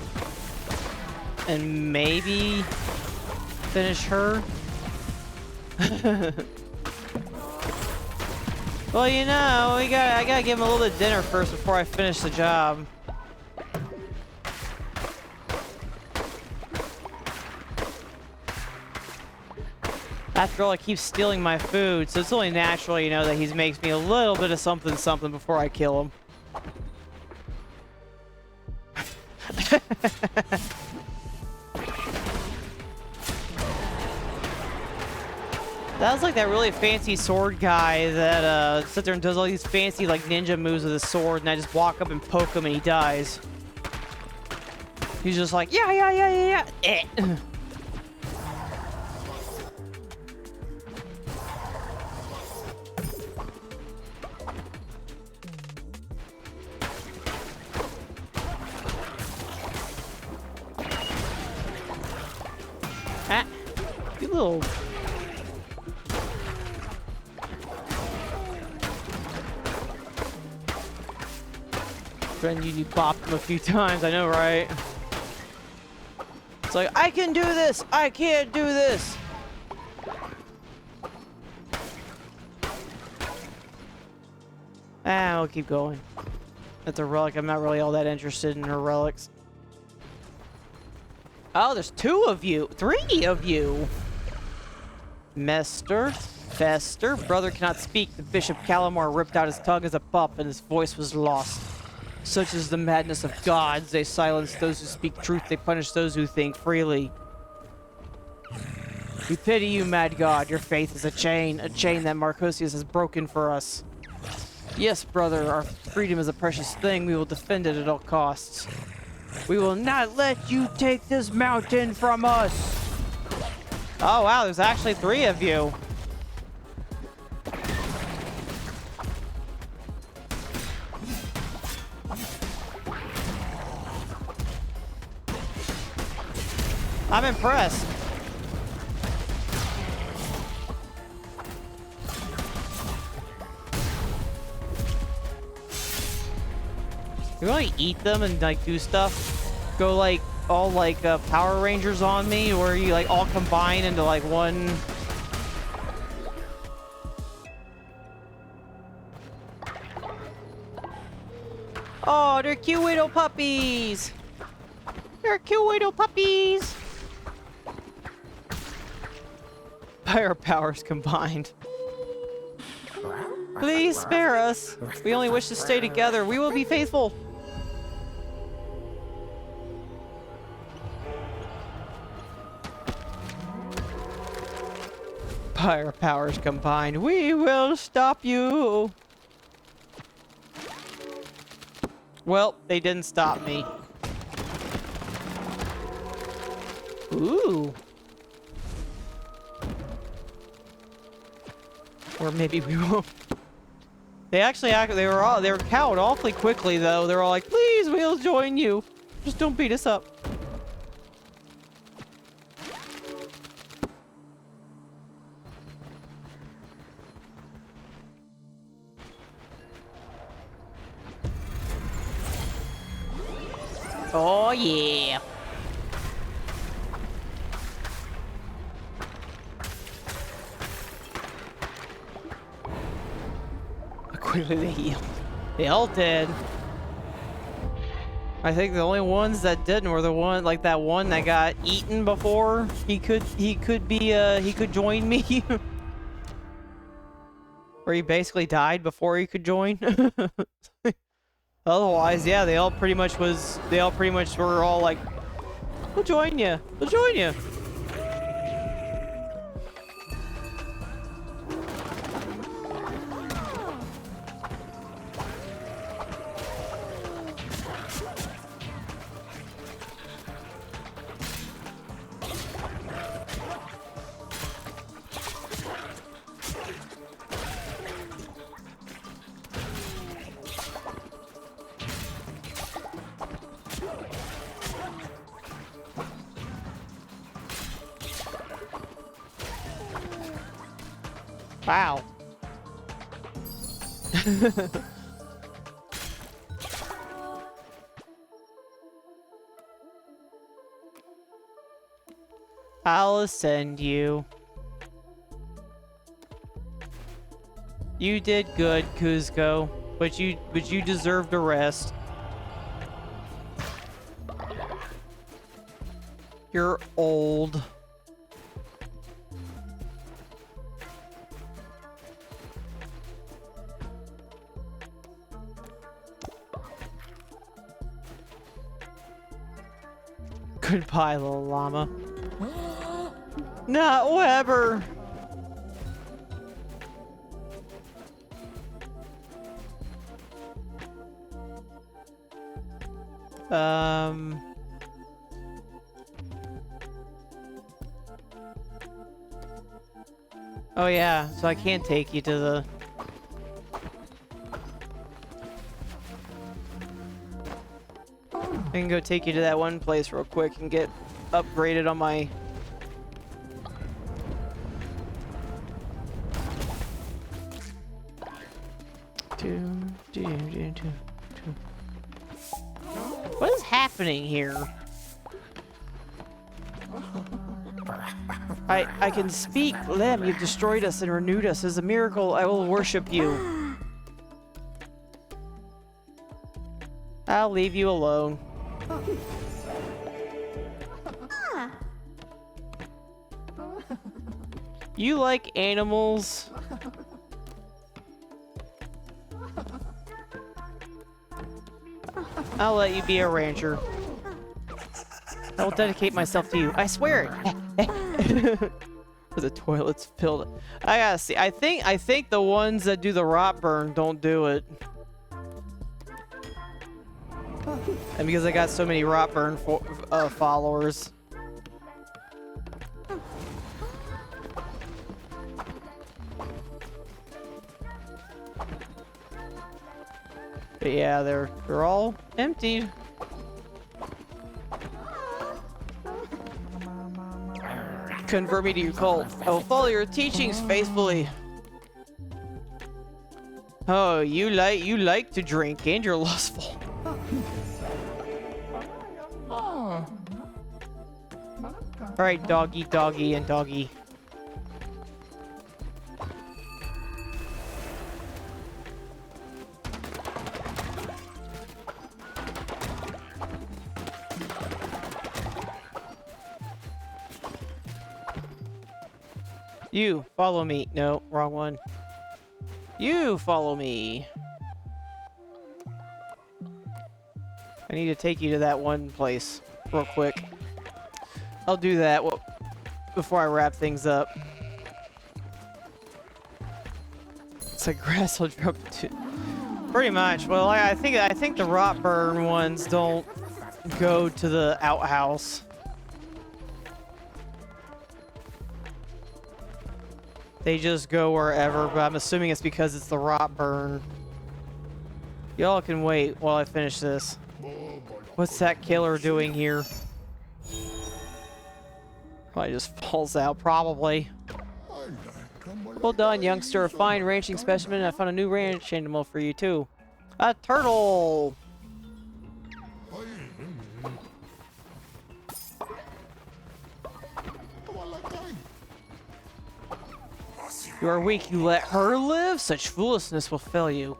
and maybe finish her. Well, you know, I gotta give him a little bit of dinner first before I finish the job. After all, he keeps stealing my food, so it's only natural, you know, that he makes me a little bit of something before I kill him. That was like that really fancy sword guy that sits there and does all these fancy like ninja moves with his sword, and I just walk up and poke him and he dies. He's just like, yeah. Ah, you little... You bopped him a few times, I know, right? It's like, I can do this! I can't do this! Ah, we'll keep going. That's a relic. I'm not really all that interested in her relics. Oh, there's 2 of you. 3 of you. Mester, Fester, brother cannot speak. The Bishop Calamar ripped out his tongue as a pup, and his voice was lost. Such is the madness of gods. They silence those who speak truth. They punish those who think freely. We pity you, mad god. Your faith is a chain that Marcosius has broken for us. Yes, brother, our freedom is a precious thing. We will defend it at all costs. We will not let you take this mountain from us. Oh, wow, there's actually 3 of you. I'm impressed. You want to eat them and like do stuff? Go like all like Power Rangers on me, where you like all combine into like one. Oh, they're cute little puppies. They're cute little puppies. By our powers combined. Please spare us. We only wish to stay together. We will be faithful. By our powers combined, we will stop you. Well, they didn't stop me. Ooh. Or maybe we won't. They actually they were cowed awfully quickly though. They were all like, "Please, we'll join you. Just don't beat us up." Oh yeah. Quickly they healed. They all did. I think the only ones that didn't were the one like that one that got eaten before he could join me. Where he basically died before he could join. Otherwise, yeah, they all pretty much were all like, we'll join you. We'll join you. Wow. I'll ascend you. You did good, Kuzco, but you deserved a rest. You're old. Goodbye, little llama. Not Weber. Oh yeah, so I can't take you to the... I can go take you to that one place real quick and get upgraded on my... What is happening here? I can speak. Lamb, you've destroyed us and renewed us. As a miracle, I will worship you. I'll leave you alone. You like animals? I'll let you be a rancher. I will dedicate myself to you. I swear it. The toilet's filled. I gotta see. I think the ones that do the rot burn don't do it. And because I got so many rot burn followers. But yeah, they're all emptied. Convert me to your cult. I will follow your teachings faithfully. Oh, you like to drink and you're lustful. Oh. Alright, doggy, doggy, and doggy. You, follow me. No, wrong one. You, follow me. I need to take you to that one place real quick. I'll do that before I wrap things up. It's like grass will drop to... Pretty much. Well, I think the rot burn ones don't go to the outhouse. They just go wherever, but I'm assuming it's because it's the rot burn. Y'all can wait while I finish this. What's that killer doing here? Probably just falls out, probably. Well done, youngster. A fine ranching specimen. I found a new ranch animal for you, too. A turtle! You are weak. You let her live? Such foolishness will fail you.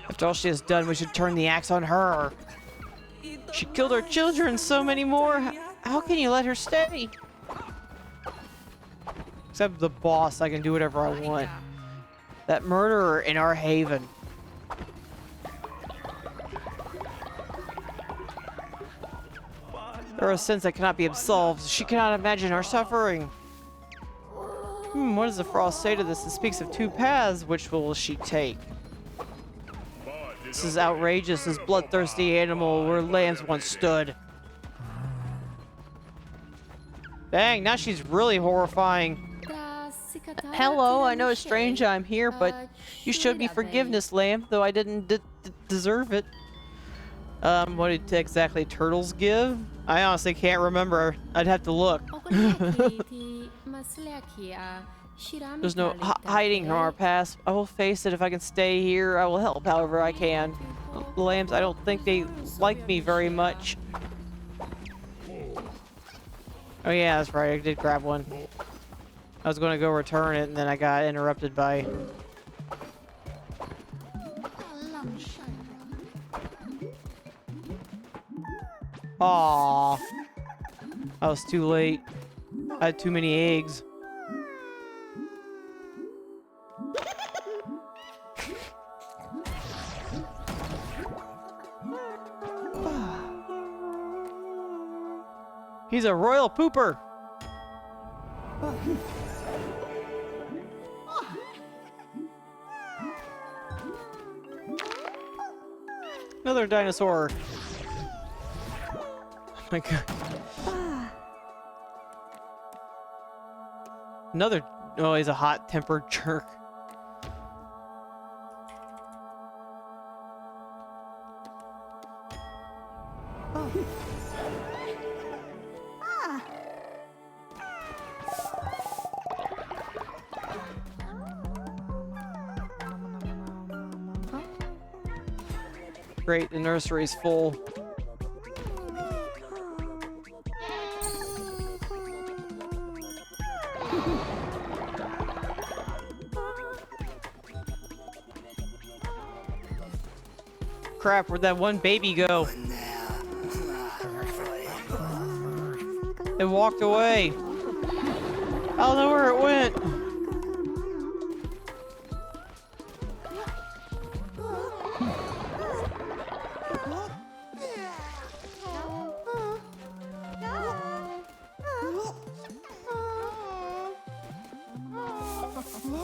After all she has done, we should turn the axe on her. She killed our children, so many more. How can you let her stay? Except the boss, I can do whatever I want. That murderer in our haven. There are sins that cannot be absolved. She cannot imagine our suffering. What does the frost say to this? It speaks of two paths. Which will she take? This is outrageous. This bloodthirsty animal where lambs once stood. Dang, now she's really horrifying. Hello, I know it's strange I'm here, but you showed me forgiveness, lamb, though I didn't deserve it. What did exactly turtles give? I honestly can't remember. I'd have to look. There's no hiding from our past. I will face it if I can stay here. I will help however I can. The lambs, I don't think they like me very much. Oh yeah, that's right. I did grab one. I was going to go return it, and then I got interrupted by... Aww. I was too late. I had too many eggs. He's a royal pooper. Another dinosaur. Oh my god. Another. Oh, he's a hot-tempered jerk. Great, the nursery's full. Crap, where'd that one baby go? It walked away. I don't know where it went.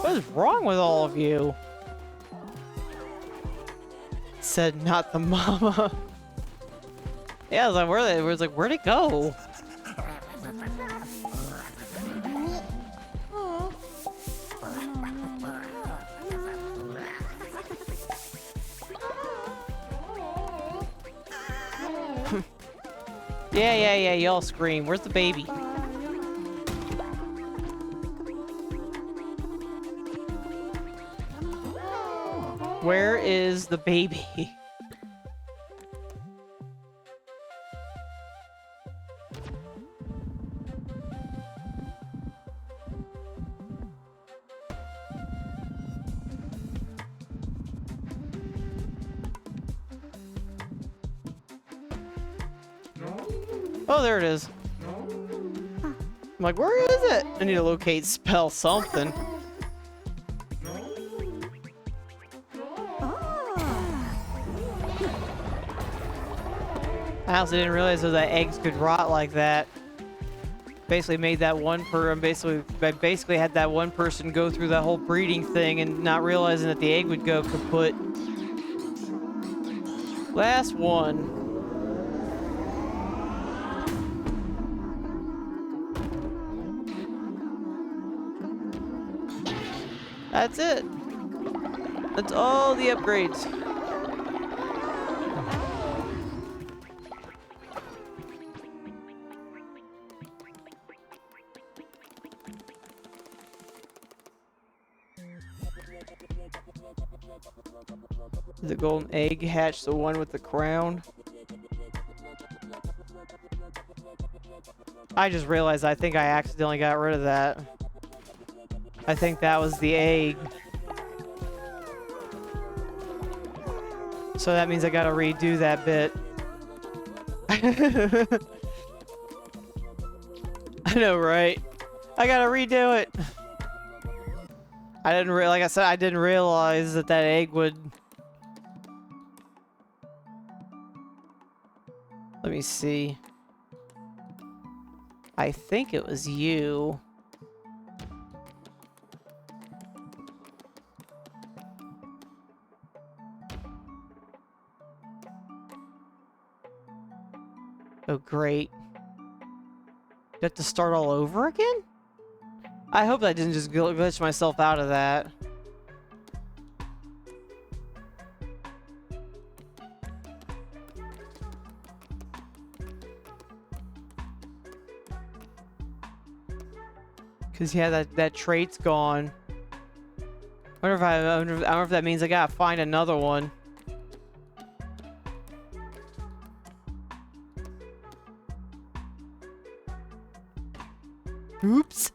What is wrong with all of you? Said not the mama. Yeah, I was like, where they? Was like, where'd it go? Yeah, y'all scream. Where's the baby? Where is the baby? Oh, there it is. I'm like, where is it? I need to locate, spell something. I also didn't realize that eggs could rot like that. Basically made that one I basically had that one person go through that whole breeding thing and not realizing that the egg would go kaput. Last one. That's it. That's all the upgrades. The golden egg hatched the one with the crown. I just realized I think I accidentally got rid of that. I think that was the egg. So that means I gotta redo that bit. I know, right? I gotta redo it. Like I said, I didn't realize that that egg would... Let me see. I think it was you. Oh, great. You have to start all over again? I hope I didn't just glitch myself out of that. Cause yeah, that trait's gone. I wonder if that means I gotta find another one. Oops.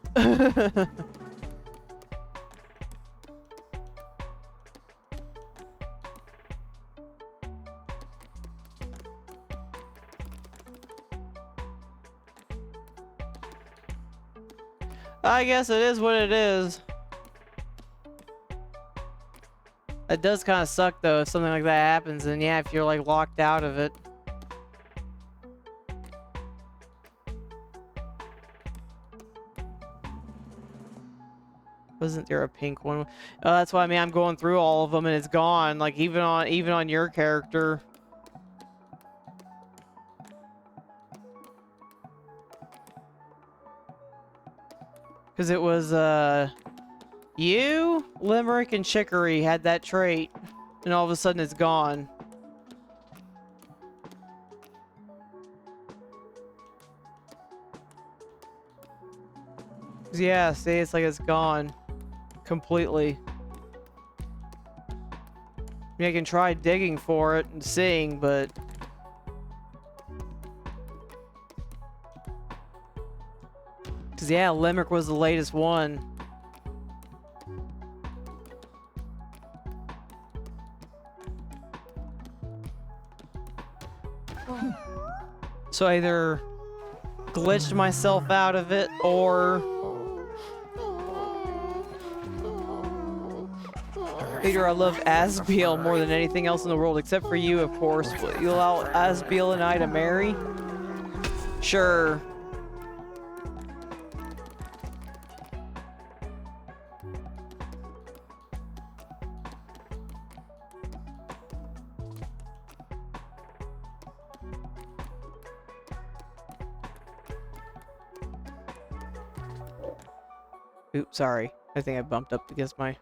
I guess it is what it is. It does kind of suck though if something like that happens, and yeah, if you're like locked out of it. Wasn't there a pink one? Oh, that's why I'm going through all of them and it's gone. Like even on your character. Because it was you, Limerick, and Chicory had that trait, and all of a sudden it's gone. Yeah, see, it's like it's gone. Completely. I mean, I can try digging for it and seeing, but... Because Because, yeah, Limerick was the latest one. So I either glitched myself out of it, or Peter, I love Asbiel more than anything else in the world, except for you, of course. Will you allow Asbiel and I to marry? Sure. Oops, sorry. I think I bumped up against my...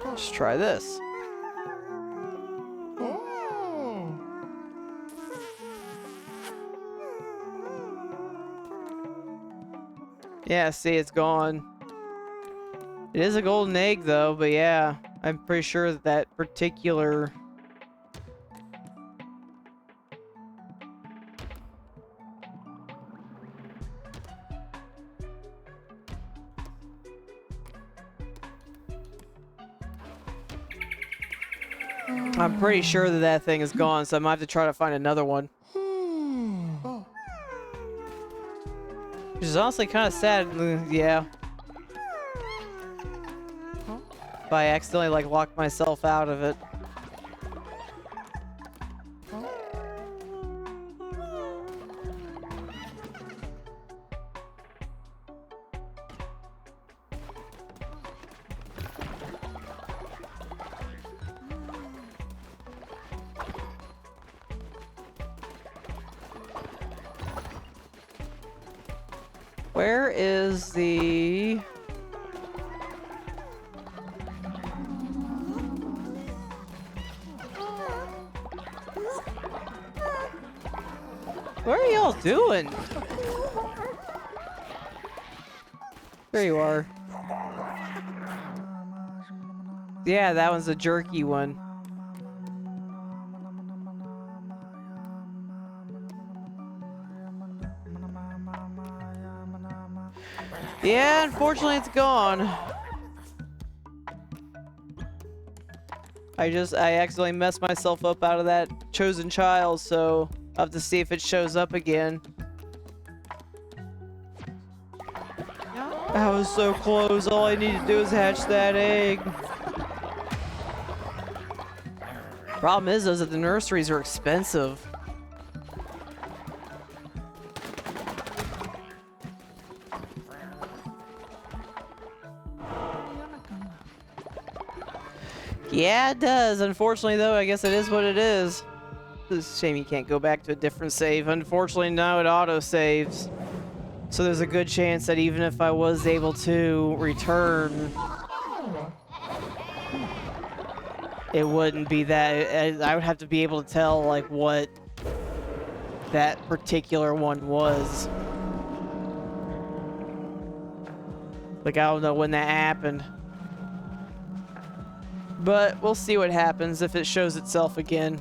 Let's try this. Oh. Yeah, see, it's gone. It is a golden egg, though, but yeah, I'm pretty sure that that particular... I'm pretty sure that that thing is gone, so I might have to try to find another one. Oh. Which is honestly kind of sad, yeah. If I accidentally, like, locked myself out of it. Where is the... What are y'all doing? There you are. Yeah, that one's a jerky one. Yeah, unfortunately it's gone. I accidentally messed myself up out of that chosen child, so I'll have to see if it shows up again. I was so close, all I need to do is hatch that egg. Problem is that the nurseries are expensive. Yeah, it does. Unfortunately, though, I guess it is what it is. It's a shame you can't go back to a different save. Unfortunately, now it auto-saves. So there's a good chance that even if I was able to return, it wouldn't be that. I would have to be able to tell, like, what that particular one was. Like, I don't know when that happened. But we'll see what happens if it shows itself again.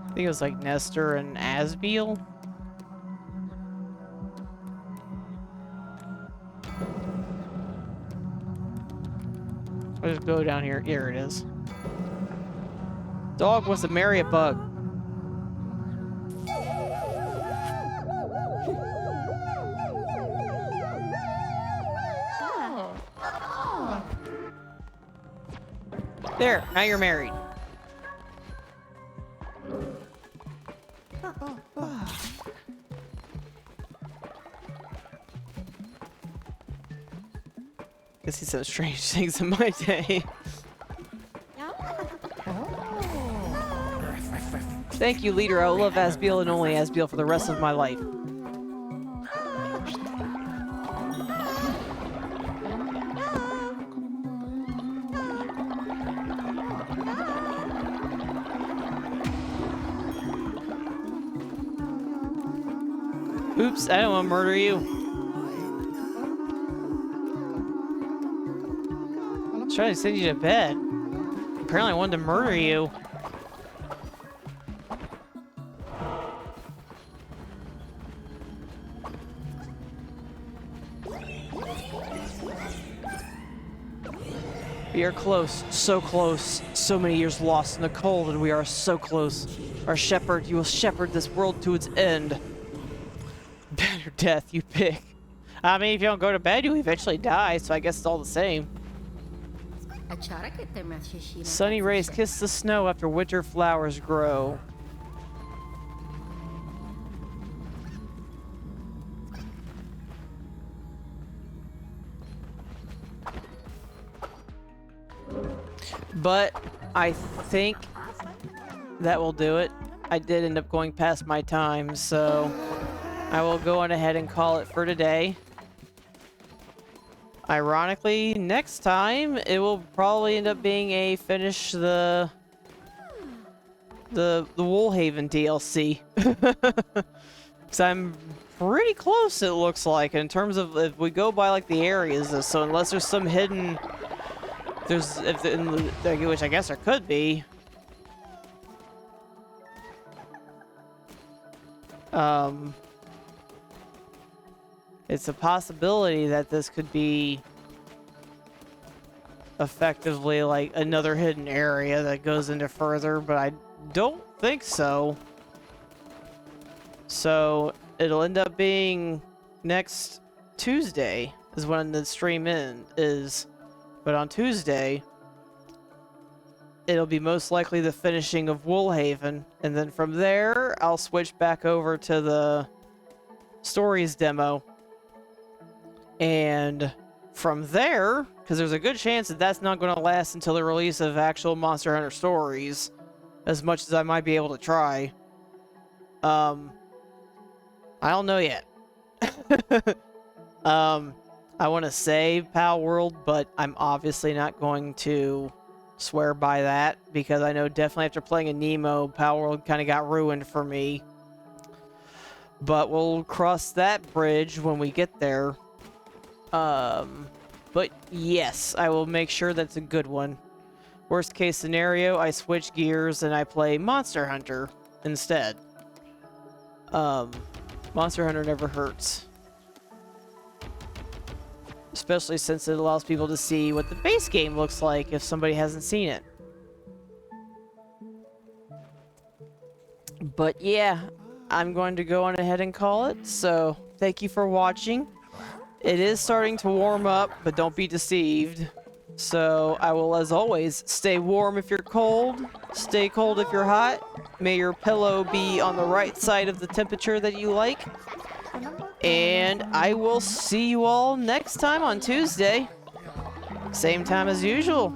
I think it was like Nestor and Asbiel. I'll just go down here. Here it is. Dog wants to marry a bug. There, now you're married. Guess he said strange things in my day. Thank you, leader. I will love Asbiel and only Asbiel for the rest of my life. Oops, I don't want to murder you. I was trying to send you to bed. Apparently I wanted to murder you. We are close, so close. So many years lost in the cold, and we are so close. Our shepherd, you will shepherd this world to its end. Bed or death, you pick. I mean, if you don't go to bed, you eventually die, so I guess it's all the same. Sunny rays kiss the snow after winter flowers grow. But I think that will do it. I did end up going past my time, so I will go on ahead and call it for today. Ironically, next time it will probably end up being a finish the Woolhaven DLC. Because I'm pretty close, it looks like, in terms of if we go by like the areas. So unless there's some hidden, which I guess there could be. It's a possibility that this could be effectively like another hidden area that goes into further, but I don't think so. So it'll end up being next Tuesday is when the stream is. But on Tuesday, it'll be most likely the finishing of Woolhaven, and then from there, I'll switch back over to the Stories demo. And from there, because there's a good chance that that's not going to last until the release of actual Monster Hunter Stories, as much as I might be able to try. I don't know yet. I want to say Pal World, but I'm obviously not going to swear by that, because I know definitely after playing a Nemo, Pal World kind of got ruined for me. But we'll cross that bridge when we get there. But yes, I will make sure that's a good one. Worst case scenario, I switch gears and I play Monster Hunter instead. Monster Hunter never hurts. Especially since it allows people to see what the base game looks like if somebody hasn't seen it. But yeah, I'm going to go on ahead and call it. So thank you for watching. It is starting to warm up, but don't be deceived. So I will, as always, stay warm if you're cold, stay cold if you're hot. May your pillow be on the right side of the temperature that you like. And I will see you all next time on Tuesday. Same time as usual.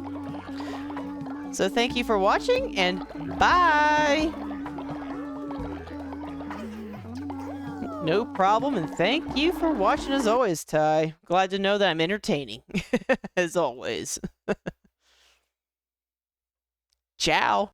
So thank you for watching, and bye! No problem, and thank you for watching as always, Ty. Glad to know that I'm entertaining, as always. Ciao!